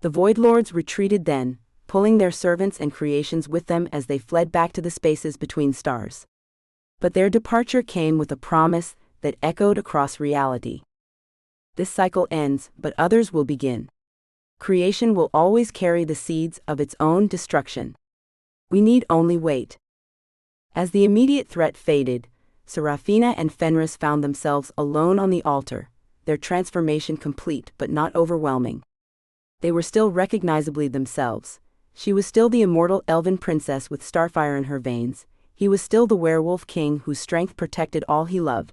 The Void Lords retreated then, pulling their servants and creations with them as they fled back to the spaces between stars. But their departure came with a promise that echoed across reality. This cycle ends, but others will begin. Creation will always carry the seeds of its own destruction. We need only wait. As the immediate threat faded, Serafina and Fenris found themselves alone on the altar, their transformation complete but not overwhelming. They were still recognizably themselves. She was still the immortal Elven Princess with starfire in her veins. He was still the werewolf king whose strength protected all he loved.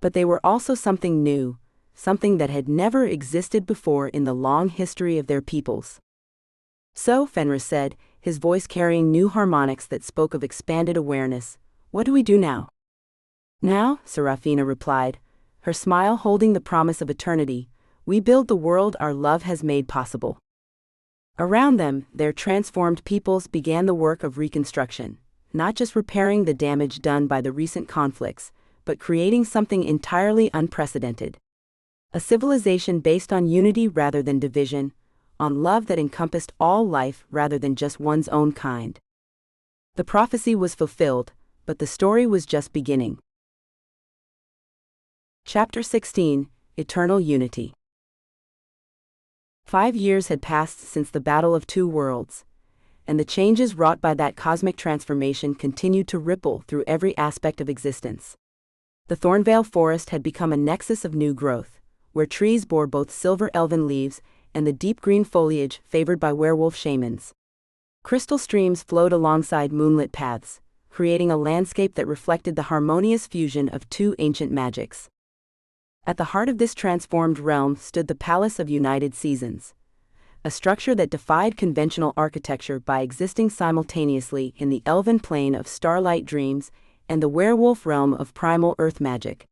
But they were also something new, something that had never existed before in the long history of their peoples. So, Fenris said, his voice carrying new harmonics that spoke of expanded awareness, what do we do now? Now, Serafina replied, her smile holding the promise of eternity, we build the world our love has made possible. Around them, their transformed peoples began the work of reconstruction, not just repairing the damage done by the recent conflicts, but creating something entirely unprecedented. A civilization based on unity rather than division, on love that encompassed all life rather than just one's own kind. The prophecy was fulfilled, but the story was just beginning. Chapter 16, Eternal Unity. 5 years had passed since the Battle of Two Worlds, and the changes wrought by that cosmic transformation continued to ripple through every aspect of existence. The Thornvale Forest had become a nexus of new growth, where trees bore both silver elven leaves and the deep green foliage favored by werewolf shamans. Crystal streams flowed alongside moonlit paths, creating a landscape that reflected the harmonious fusion of two ancient magics. At the heart of this transformed realm stood the Palace of United Seasons, a structure that defied conventional architecture by existing simultaneously in the elven plane of starlight dreams and the werewolf realm of primal earth magic.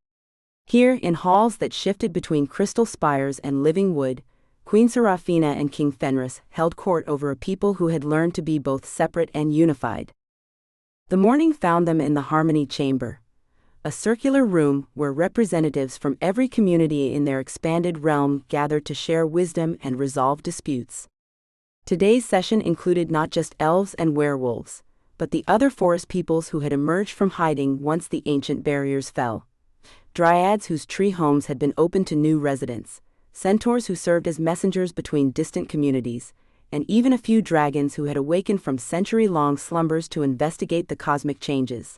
Here, in halls that shifted between crystal spires and living wood, Queen Seraphina and King Fenris held court over a people who had learned to be both separate and unified. The morning found them in the Harmony Chamber, a circular room where representatives from every community in their expanded realm gathered to share wisdom and resolve disputes. Today's session included not just elves and werewolves, but the other forest peoples who had emerged from hiding once the ancient barriers fell. Dryads whose tree homes had been opened to new residents, centaurs who served as messengers between distant communities, and even a few dragons who had awakened from century-long slumbers to investigate the cosmic changes.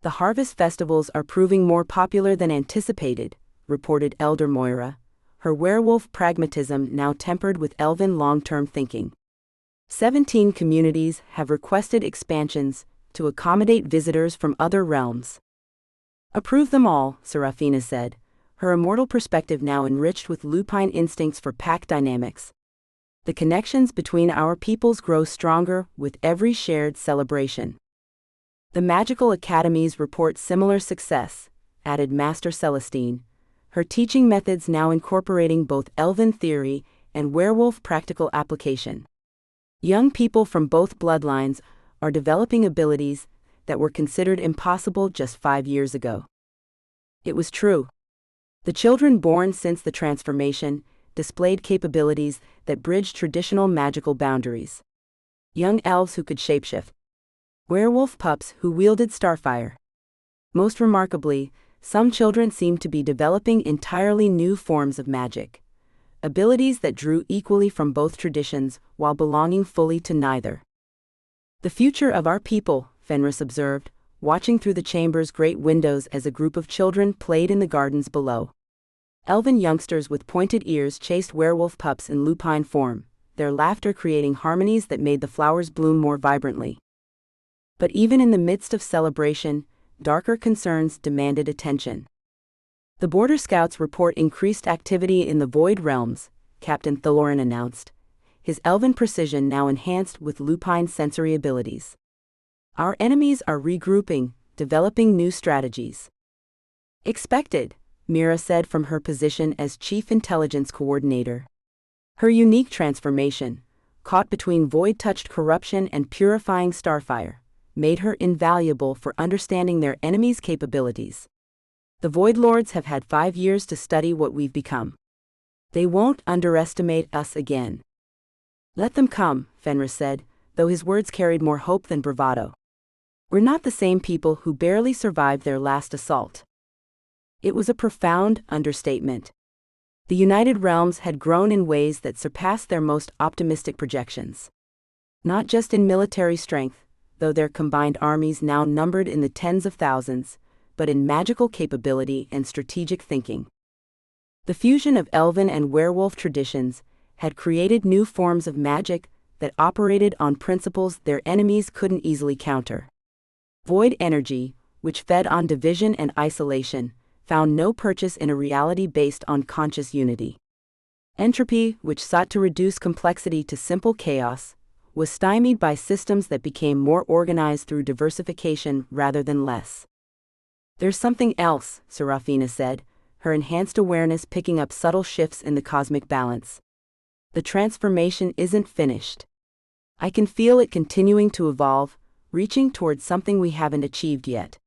The harvest festivals are proving more popular than anticipated, reported Elder Moira, her werewolf pragmatism now tempered with elven long-term thinking. 17 communities have requested expansions to accommodate visitors from other realms. Approve them all, Seraphina said, her immortal perspective now enriched with lupine instincts for pack dynamics. The connections between our peoples grow stronger with every shared celebration. The magical academies report similar success, added Master Celestine, her teaching methods now incorporating both elven theory and werewolf practical application. Young people from both bloodlines are developing abilities that were considered impossible just 5 years ago. It was true. The children born since the transformation displayed capabilities that bridged traditional magical boundaries. Young elves who could shapeshift. Werewolf pups who wielded starfire. Most remarkably, some children seemed to be developing entirely new forms of magic, abilities that drew equally from both traditions while belonging fully to neither. The future of our people, Fenris observed, watching through the chamber's great windows as a group of children played in the gardens below. Elven youngsters with pointed ears chased werewolf pups in lupine form, their laughter creating harmonies that made the flowers bloom more vibrantly. But even in the midst of celebration, darker concerns demanded attention. The Border Scouts report increased activity in the Void Realms, Captain Thaloran announced, his elven precision now enhanced with lupine sensory abilities. Our enemies are regrouping, developing new strategies. Expected, Mira said from her position as Chief Intelligence Coordinator. Her unique transformation, caught between void-touched corruption and purifying starfire, made her invaluable for understanding their enemies' capabilities. The Void Lords have had 5 years to study what we've become. They won't underestimate us again. Let them come, Fenris said, though his words carried more hope than bravado. We're not the same people who barely survived their last assault. It was a profound understatement. The United Realms had grown in ways that surpassed their most optimistic projections. Not just in military strength, though their combined armies now numbered in the tens of thousands, but in magical capability and strategic thinking. The fusion of elven and werewolf traditions had created new forms of magic that operated on principles their enemies couldn't easily counter. Void energy, which fed on division and isolation, found no purchase in a reality based on conscious unity. Entropy, which sought to reduce complexity to simple chaos, was stymied by systems that became more organized through diversification rather than less. There's something else, Seraphina said, her enhanced awareness picking up subtle shifts in the cosmic balance. The transformation isn't finished. I can feel it continuing to evolve, reaching towards something we haven't achieved yet.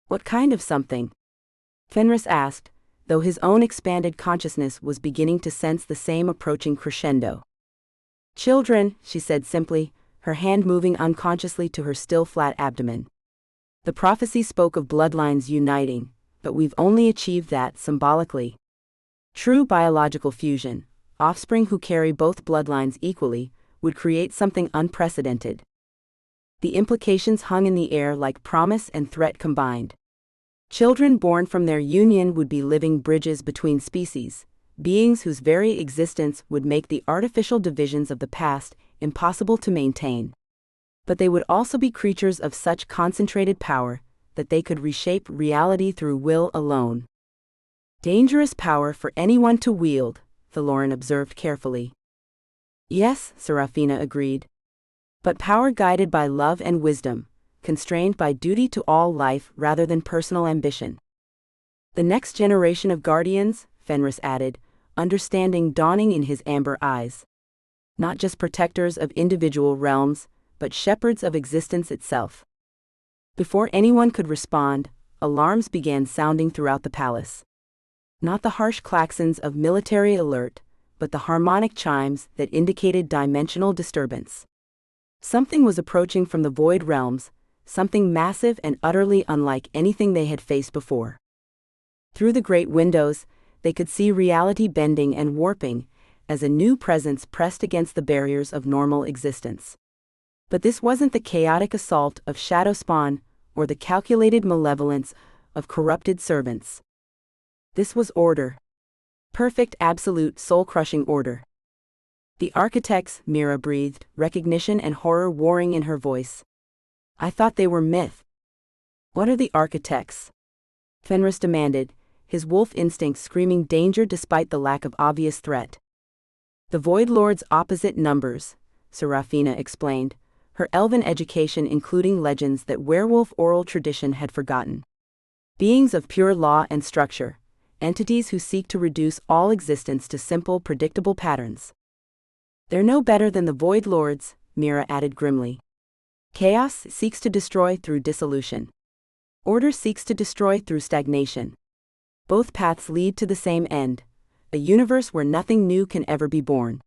What kind of something? Fenris asked, though his own expanded consciousness was beginning to sense the same approaching crescendo. "Children," she said simply, her hand moving unconsciously to her still flat abdomen. "The prophecy spoke of bloodlines uniting, but we've only achieved that symbolically. True biological fusion, offspring who carry both bloodlines equally, would create something unprecedented." The implications hung in the air like promise and threat combined. Children born from their union would be living bridges between species, beings whose very existence would make the artificial divisions of the past impossible to maintain. But they would also be creatures of such concentrated power that they could reshape reality through will alone. Dangerous power for anyone to wield, Thaloran observed carefully. "Yes," Serafina agreed. "But power guided by love and wisdom, constrained by duty to all life rather than personal ambition." "The next generation of guardians," Fenris added, understanding dawning in his amber eyes. "Not just protectors of individual realms, but shepherds of existence itself." Before anyone could respond, alarms began sounding throughout the palace. Not the harsh klaxons of military alert, but the harmonic chimes that indicated dimensional disturbance. Something was approaching from the void realms, something massive and utterly unlike anything they had faced before. Through the great windows, they could see reality bending and warping, as a new presence pressed against the barriers of normal existence. But this wasn't the chaotic assault of shadow spawn, or the calculated malevolence of corrupted servants. This was order. Perfect, absolute, soul-crushing order. "The architects," Mira breathed, recognition and horror warring in her voice. "I thought they were myth." "What are the architects?" Fenris demanded, his wolf instinct screaming danger despite the lack of obvious threat. "The Void Lord's opposite numbers," Serafina explained, her elven education including legends that werewolf oral tradition had forgotten. "Beings of pure law and structure, entities who seek to reduce all existence to simple, predictable patterns." "They're no better than the Void Lords," Mira added grimly. "Chaos seeks to destroy through dissolution. Order seeks to destroy through stagnation. Both paths lead to the same end, a universe where nothing new can ever be born."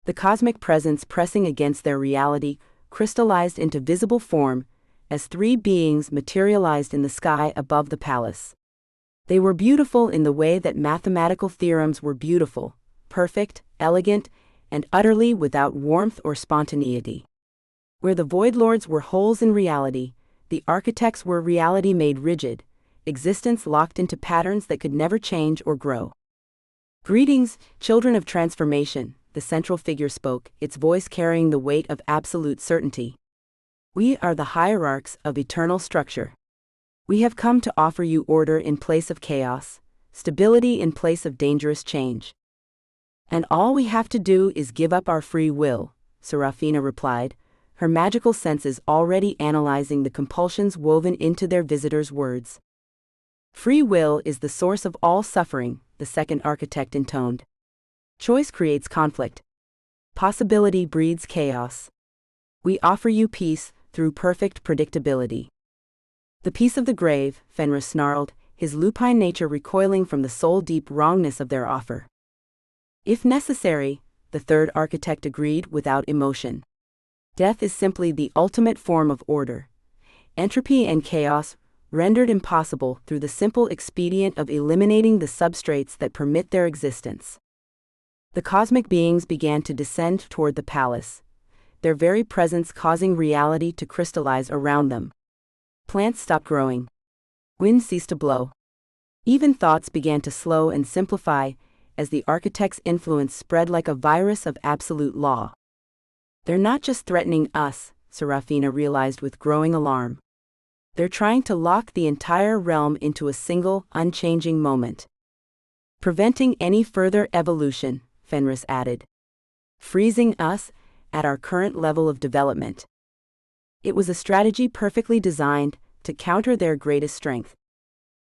The cosmic presence pressing against their reality crystallized into visible form, as three beings materialized in the sky above the palace. They were beautiful in the way that mathematical theorems were beautiful, perfect, elegant, and utterly without warmth or spontaneity. Where the Void Lords were holes in reality, the architects were reality made rigid, existence locked into patterns that could never change or grow. "Greetings, children of transformation," the central figure spoke, its voice carrying the weight of absolute certainty. "We are the hierarchs of eternal structure. We have come to offer you order in place of chaos, stability in place of dangerous change. And all we have to do is give up our free will," Serafina replied, her magical senses already analyzing the compulsions woven into their visitor's words. "Free will is the source of all suffering," the second architect intoned. "Choice creates conflict. Possibility breeds chaos. We offer you peace through perfect predictability." "The peace of the grave," Fenris snarled, his lupine nature recoiling from the soul-deep wrongness of their offer. "If necessary," the third architect agreed without emotion. "Death is simply the ultimate form of order. Entropy and chaos rendered impossible through the simple expedient of eliminating the substrates that permit their existence." The cosmic beings began to descend toward the palace, their very presence causing reality to crystallize around them. Plants stopped growing. Wind ceased to blow. Even thoughts began to slow and simplify as the architect's influence spread like a virus of absolute law. "They're not just threatening us," Serafina realized with growing alarm. "They're trying to lock the entire realm into a single, unchanging moment. Preventing any further evolution," Fenris added. "Freezing us at our current level of development." It was a strategy perfectly designed to counter their greatest strength.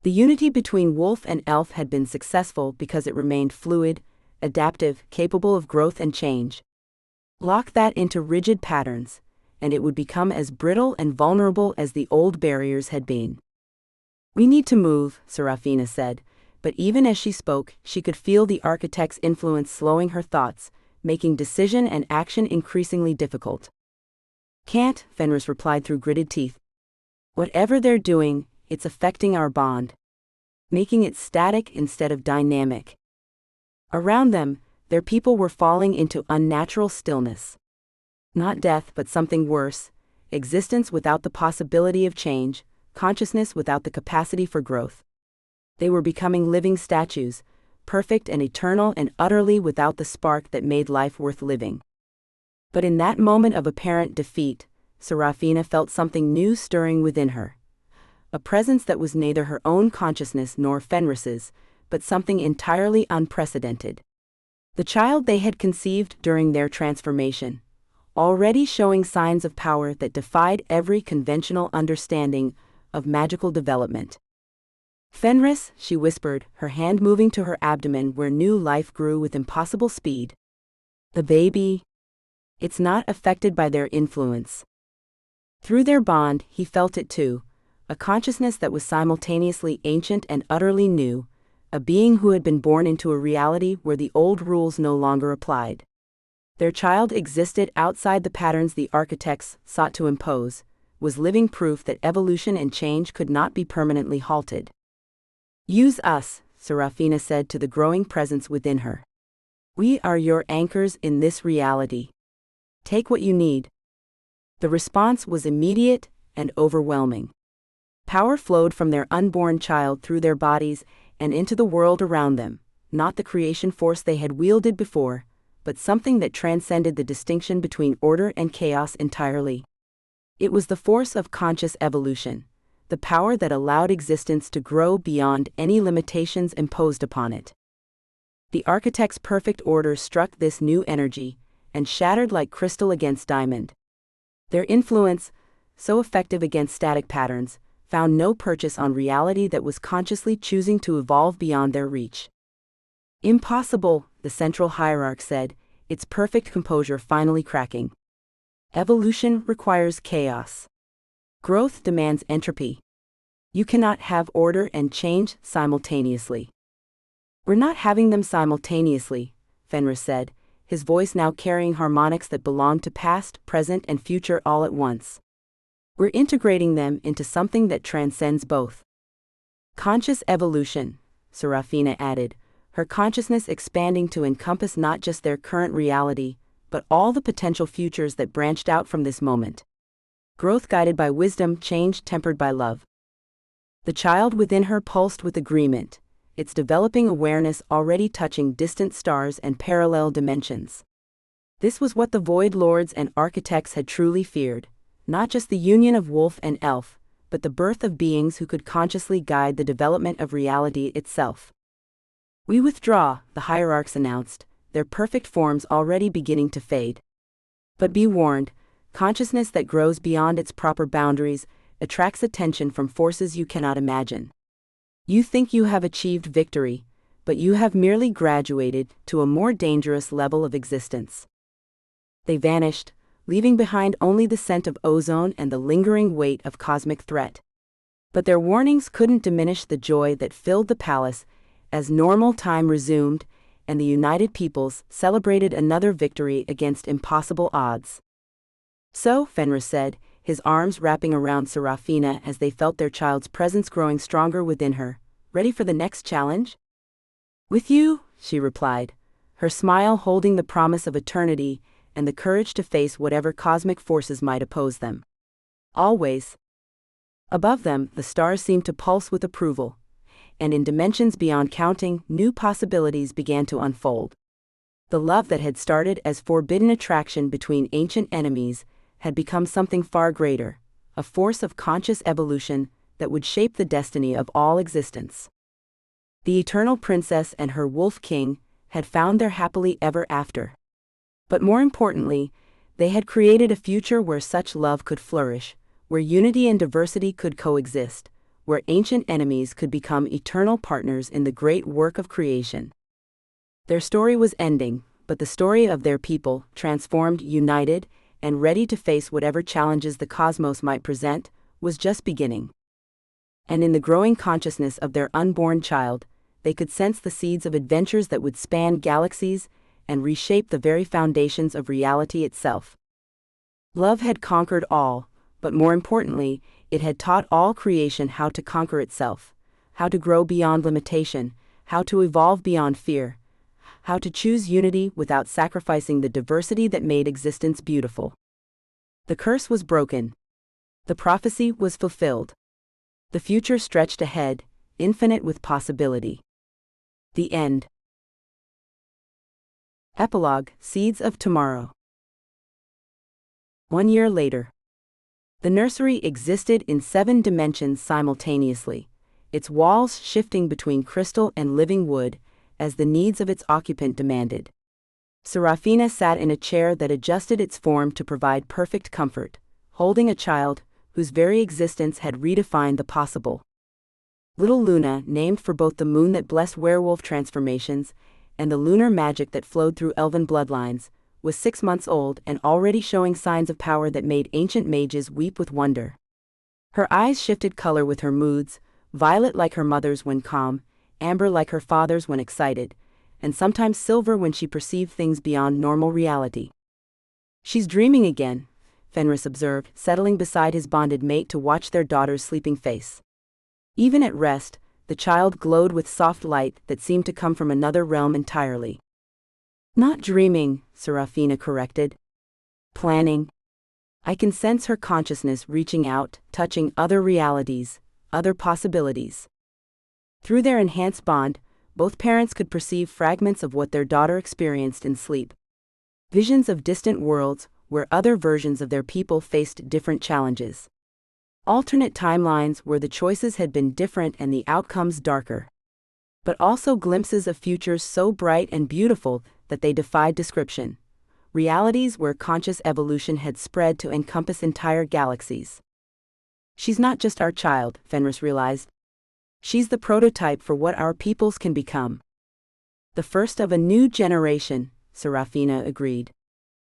The unity between wolf and elf had been successful because it remained fluid, adaptive, capable of growth and change. Lock that into rigid patterns, and it would become as brittle and vulnerable as the old barriers had been. "We need to move," Serafina said, But even as she spoke, she could feel the architect's influence slowing her thoughts, making decision and action increasingly difficult. "Can't," Fenris replied through gritted teeth. "Whatever they're doing, it's affecting our bond, making it static instead of dynamic." Around them, their people were falling into unnatural stillness. Not death, but something worse: existence without the possibility of change, consciousness without the capacity for growth. They were becoming living statues, perfect and eternal and utterly without the spark that made life worth living. But in that moment of apparent defeat, Serafina felt something new stirring within her. A presence that was neither her own consciousness nor Fenris's, but something entirely unprecedented. The child they had conceived during their transformation, already showing signs of power that defied every conventional understanding of magical development. "Fenris," she whispered, her hand moving to her abdomen where new life grew with impossible speed. "The baby? It's not affected by their influence." Through their bond, he felt it too, a consciousness that was simultaneously ancient and utterly new, a being who had been born into a reality where the old rules no longer applied. Their child existed outside the patterns the architects sought to impose, was living proof that evolution and change could not be permanently halted. "Use us," Serafina said to the growing presence within her. "We are your anchors in this reality. Take what you need." The response was immediate and overwhelming. Power flowed from their unborn child through their bodies and into the world around them, not the creation force they had wielded before, but something that transcended the distinction between order and chaos entirely. It was the force of conscious evolution, the power that allowed existence to grow beyond any limitations imposed upon it. The architect's perfect order struck this new energy, and shattered like crystal against diamond. Their influence, so effective against static patterns, found no purchase on reality that was consciously choosing to evolve beyond their reach. "Impossible," the central hierarch said, its perfect composure finally cracking. "Evolution requires chaos. Growth demands entropy. You cannot have order and change simultaneously." "We're not having them simultaneously," Fenris said, his voice now carrying harmonics that belonged to past, present, and future all at once. "We're integrating them into something that transcends both." "Conscious evolution," Serafina added, her consciousness expanding to encompass not just their current reality, but all the potential futures that branched out from this moment. Growth guided by wisdom, change tempered by love. The child within her pulsed with agreement, its developing awareness already touching distant stars and parallel dimensions. This was what the Void Lords and architects had truly feared, not just the union of wolf and elf, but the birth of beings who could consciously guide the development of reality itself. "We withdraw," the hierarchs announced, their perfect forms already beginning to fade. "But be warned, consciousness that grows beyond its proper boundaries attracts attention from forces you cannot imagine. You think you have achieved victory, but you have merely graduated to a more dangerous level of existence." They vanished, leaving behind only the scent of ozone and the lingering weight of cosmic threat. But their warnings couldn't diminish the joy that filled the palace as normal time resumed and the united peoples celebrated another victory against impossible odds. "So," Fenris said, his arms wrapping around Serafina as they felt their child's presence growing stronger within her, "ready for the next challenge?" "With you," she replied, her smile holding the promise of eternity and the courage to face whatever cosmic forces might oppose them. "Always." Above them, the stars seemed to pulse with approval, and in dimensions beyond counting, new possibilities began to unfold. The love that had started as forbidden attraction between ancient enemies had become something far greater, a force of conscious evolution that would shape the destiny of all existence. The Eternal Princess and her Wolf King had found their happily ever after. But more importantly, they had created a future where such love could flourish, where unity and diversity could coexist, where ancient enemies could become eternal partners in the great work of creation. Their story was ending, but the story of their people, transformed, united, and ready to face whatever challenges the cosmos might present, was just beginning. And in the growing consciousness of their unborn child, they could sense the seeds of adventures that would span galaxies and reshape the very foundations of reality itself. Love had conquered all, but more importantly, it had taught all creation how to conquer itself, how to grow beyond limitation, how to evolve beyond fear, how to choose unity without sacrificing the diversity that made existence beautiful. The curse was broken. The prophecy was fulfilled. The future stretched ahead, infinite with possibility. The end. Epilogue: Seeds of Tomorrow. 1 year later. The nursery existed in 7 dimensions simultaneously, its walls shifting between crystal and living wood, as the needs of its occupant demanded. Serafina sat in a chair that adjusted its form to provide perfect comfort, holding a child whose very existence had redefined the possible. Little Luna, named for both the moon that blessed werewolf transformations and the lunar magic that flowed through elven bloodlines, was 6 months old and already showing signs of power that made ancient mages weep with wonder. Her eyes shifted color with her moods, violet like her mother's when calm, amber like her father's when excited, and sometimes silver when she perceived things beyond normal reality. "She's dreaming again," Fenris observed, settling beside his bonded mate to watch their daughter's sleeping face. Even at rest, the child glowed with soft light that seemed to come from another realm entirely. "Not dreaming," Serafina corrected. "Planning. I can sense her consciousness reaching out, touching other realities, other possibilities." Through their enhanced bond, both parents could perceive fragments of what their daughter experienced in sleep. Visions of distant worlds, where other versions of their people faced different challenges. Alternate timelines where the choices had been different and the outcomes darker. But also glimpses of futures so bright and beautiful that they defied description. Realities where conscious evolution had spread to encompass entire galaxies. "She's not just our child," Fenris realized. "She's the prototype for what our peoples can become." "The first of a new generation," Serafina agreed.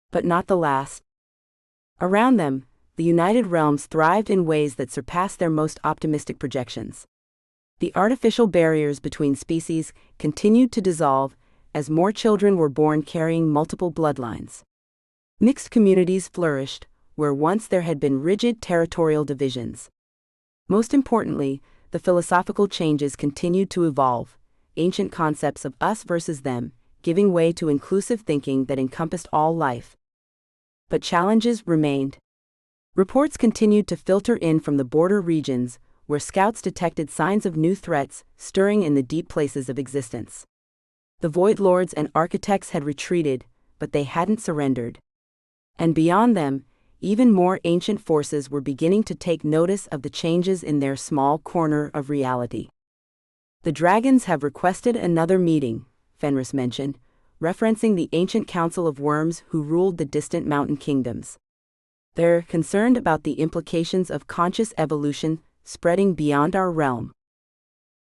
"But not the last." Around them, the United Realms thrived in ways that surpassed their most optimistic projections. The artificial barriers between species continued to dissolve as more children were born carrying multiple bloodlines. Mixed communities flourished, where once there had been rigid territorial divisions. Most importantly, the philosophical changes continued to evolve, ancient concepts of us versus them, giving way to inclusive thinking that encompassed all life. But challenges remained. Reports continued to filter in from the border regions, where scouts detected signs of new threats stirring in the deep places of existence. The Void Lords and Architects had retreated, but they hadn't surrendered. And beyond them, even more ancient forces were beginning to take notice of the changes in their small corner of reality. "The dragons have requested another meeting," Fenris mentioned, referencing the ancient council of worms who ruled the distant mountain kingdoms. "They're concerned about the implications of conscious evolution spreading beyond our realm."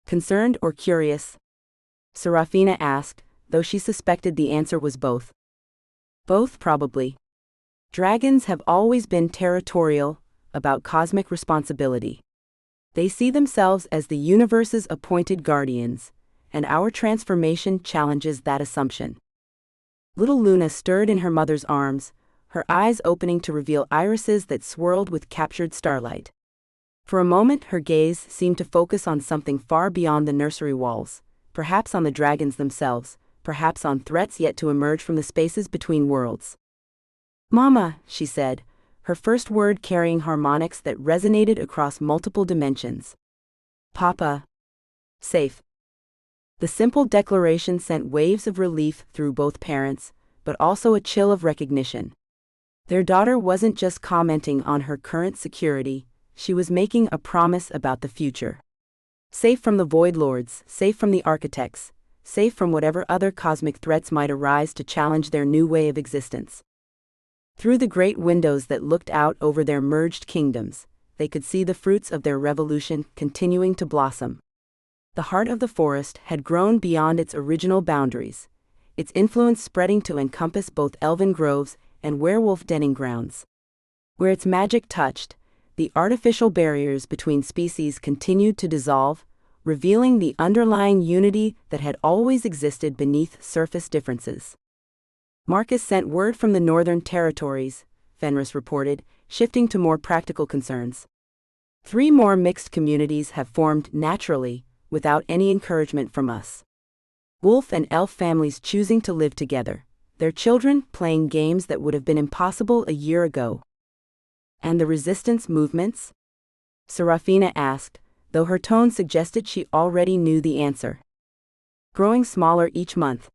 "Concerned or curious?" Serafina asked, though she suspected the answer was both. "Both, probably. Dragons have always been territorial, about cosmic responsibility. They see themselves as the universe's appointed guardians, and our transformation challenges that assumption." Little Luna stirred in her mother's arms, her eyes opening to reveal irises that swirled with captured starlight. For a moment her gaze seemed to focus on something far beyond the nursery walls, perhaps on the dragons themselves, perhaps on threats yet to emerge from the spaces between worlds. "Mama," she said, her first word carrying harmonics that resonated across multiple dimensions. "Papa. Safe." The simple declaration sent waves of relief through both parents, but also a chill of recognition. Their daughter wasn't just commenting on her current security, she was making a promise about the future. Safe from the Void Lords, safe from the Architects, safe from whatever other cosmic threats might arise to challenge their new way of existence. Through the great windows that looked out over their merged kingdoms, they could see the fruits of their revolution continuing to blossom. The heart of the forest had grown beyond its original boundaries, its influence spreading to encompass both elven groves and werewolf denning grounds. Where its magic touched, the artificial barriers between species continued to dissolve, revealing the underlying unity that had always existed beneath surface differences. Marcus sent word from the Northern Territories, Fenris reported, shifting to more practical concerns. 3 more mixed communities have formed naturally, without any encouragement from us. Wolf and elf families choosing to live together, their children playing games that would have been impossible a year ago. And the resistance movements? Serafina asked, though her tone suggested she already knew the answer. Growing smaller each month.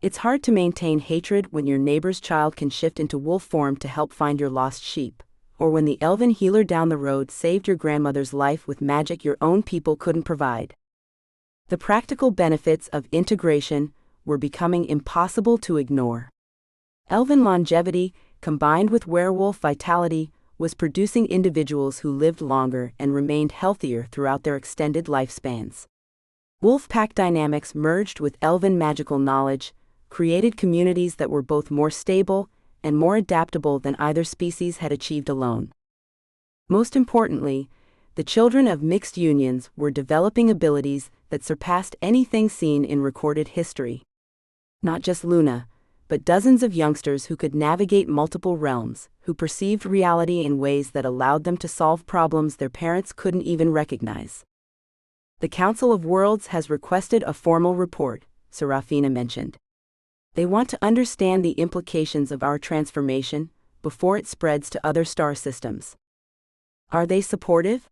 It's hard to maintain hatred when your neighbor's child can shift into wolf form to help find your lost sheep, or when the elven healer down the road saved your grandmother's life with magic your own people couldn't provide. The practical benefits of integration were becoming impossible to ignore. Elven longevity, combined with werewolf vitality, was producing individuals who lived longer and remained healthier throughout their extended lifespans. Wolf pack dynamics merged with elven magical knowledge, created communities that were both more stable and more adaptable than either species had achieved alone. Most importantly, the children of mixed unions were developing abilities that surpassed anything seen in recorded history. Not just Luna, but dozens of youngsters who could navigate multiple realms, who perceived reality in ways that allowed them to solve problems their parents couldn't even recognize. The Council of Worlds has requested a formal report, Serafina mentioned. They want to understand the implications of our transformation before it spreads to other star systems. Are they supportive?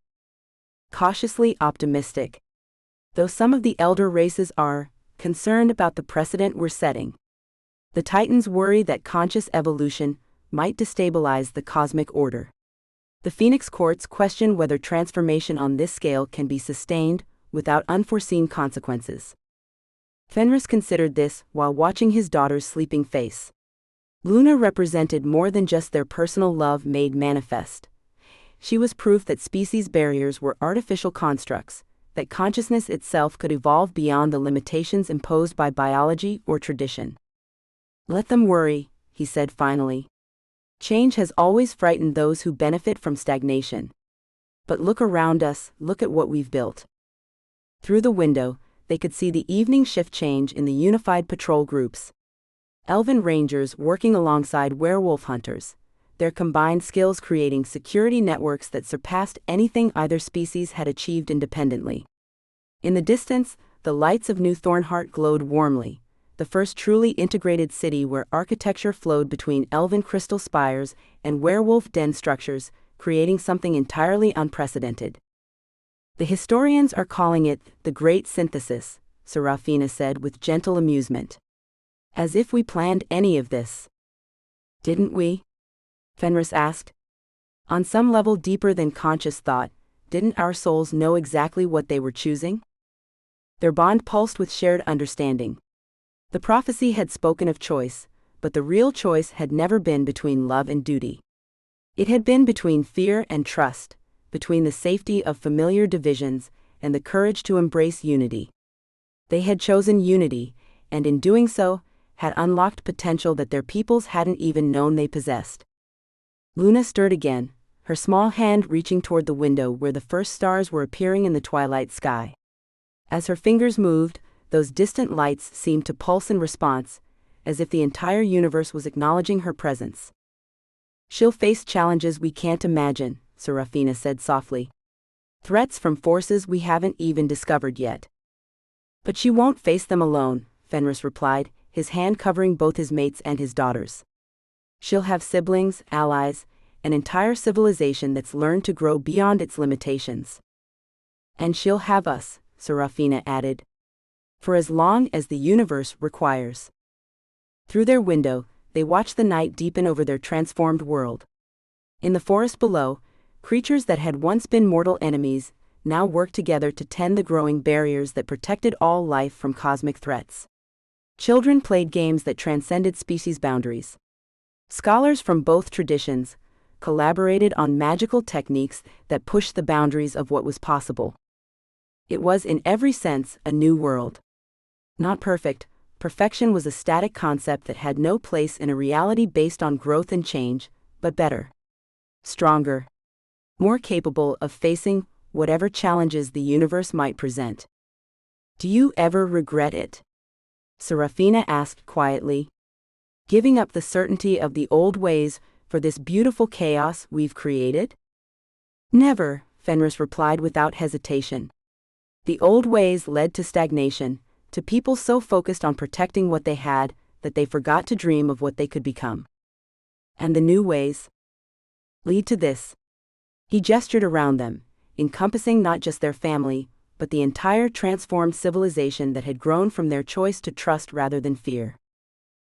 Cautiously optimistic. Though some of the elder races are concerned about the precedent we're setting. The Titans worry that conscious evolution might destabilize the cosmic order. The Phoenix courts question whether transformation on this scale can be sustained without unforeseen consequences. Fenris considered this while watching his daughter's sleeping face. Luna represented more than just their personal love made manifest. She was proof that species barriers were artificial constructs, that consciousness itself could evolve beyond the limitations imposed by biology or tradition. Let them worry, he said finally. Change has always frightened those who benefit from stagnation. But look around us, look at what we've built. Through the window, they could see the evening shift change in the unified patrol groups. Elven rangers working alongside werewolf hunters, their combined skills creating security networks that surpassed anything either species had achieved independently. In the distance, the lights of New Thornheart glowed warmly, the first truly integrated city where architecture flowed between elven crystal spires and werewolf den structures, creating something entirely unprecedented. The historians are calling it the Great Synthesis, Serafina said with gentle amusement. As if we planned any of this. Didn't we? Fenris asked. On some level deeper than conscious thought, didn't our souls know exactly what they were choosing? Their bond pulsed with shared understanding. The prophecy had spoken of choice, but the real choice had never been between love and duty. It had been between fear and trust, between the safety of familiar divisions and the courage to embrace unity. They had chosen unity, and in doing so, had unlocked potential that their peoples hadn't even known they possessed. Luna stirred again, her small hand reaching toward the window where the first stars were appearing in the twilight sky. As her fingers moved, those distant lights seemed to pulse in response, as if the entire universe was acknowledging her presence. She'll face challenges we can't imagine, Serafina said softly. Threats from forces we haven't even discovered yet. But she won't face them alone, Fenris replied, his hand covering both his mates and his daughters. She'll have siblings, allies, an entire civilization that's learned to grow beyond its limitations. And she'll have us, Serafina added. For as long as the universe requires. Through their window, they watched the night deepen over their transformed world. In the forest below, creatures that had once been mortal enemies now worked together to tend the growing barriers that protected all life from cosmic threats. Children played games that transcended species boundaries. Scholars from both traditions collaborated on magical techniques that pushed the boundaries of what was possible. It was in every sense a new world. Not perfect, perfection was a static concept that had no place in a reality based on growth and change, but better. Stronger. More capable of facing whatever challenges the universe might present. Do you ever regret it? Serafina asked quietly. Giving up the certainty of the old ways for this beautiful chaos we've created? Never, Fenris replied without hesitation. The old ways led to stagnation, to people so focused on protecting what they had that they forgot to dream of what they could become. And the new ways lead to this. He gestured around them, encompassing not just their family, but the entire transformed civilization that had grown from their choice to trust rather than fear.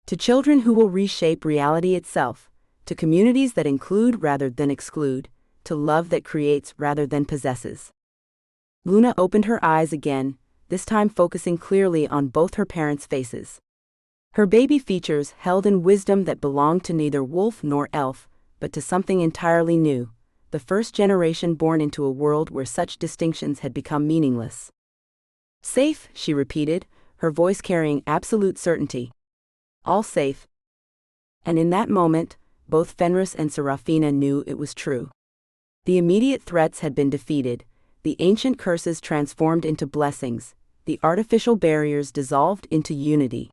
To children who will reshape reality itself, to communities that include rather than exclude, to love that creates rather than possesses. Luna opened her eyes again, this time focusing clearly on both her parents' faces. Her baby features held in wisdom that belonged to neither wolf nor elf, but to something entirely new, the first generation born into a world where such distinctions had become meaningless. Safe, she repeated, her voice carrying absolute certainty. All safe. And in that moment, both Fenris and Serafina knew it was true. The immediate threats had been defeated, the ancient curses transformed into blessings, the artificial barriers dissolved into unity.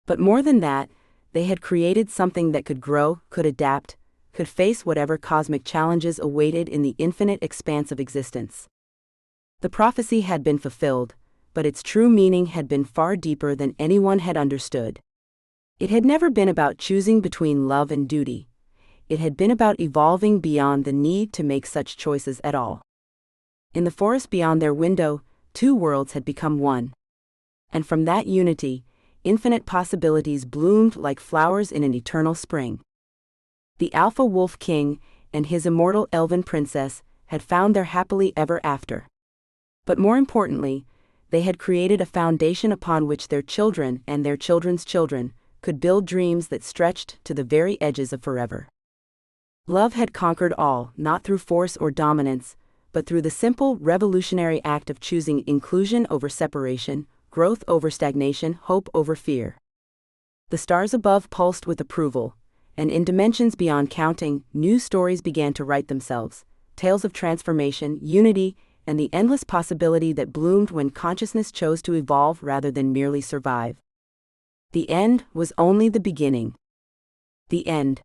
But more than that, they had created something that could grow, could adapt, could face whatever cosmic challenges awaited in the infinite expanse of existence. The prophecy had been fulfilled, but its true meaning had been far deeper than anyone had understood. It had never been about choosing between love and duty. It had been about evolving beyond the need to make such choices at all. In the forest beyond their window, two worlds had become one. And from that unity, infinite possibilities bloomed like flowers in an eternal spring. The Alpha Wolf King and his Immortal Elven Princess had found their happily ever after. But more importantly, they had created a foundation upon which their children and their children's children could build dreams that stretched to the very edges of forever. Love had conquered all, not through force or dominance, but through the simple, revolutionary act of choosing inclusion over separation, growth over stagnation, hope over fear. The stars above pulsed with approval, and in dimensions beyond counting, new stories began to write themselves, tales of transformation, unity, and the endless possibility that bloomed when consciousness chose to evolve rather than merely survive. The end was only the beginning. The end.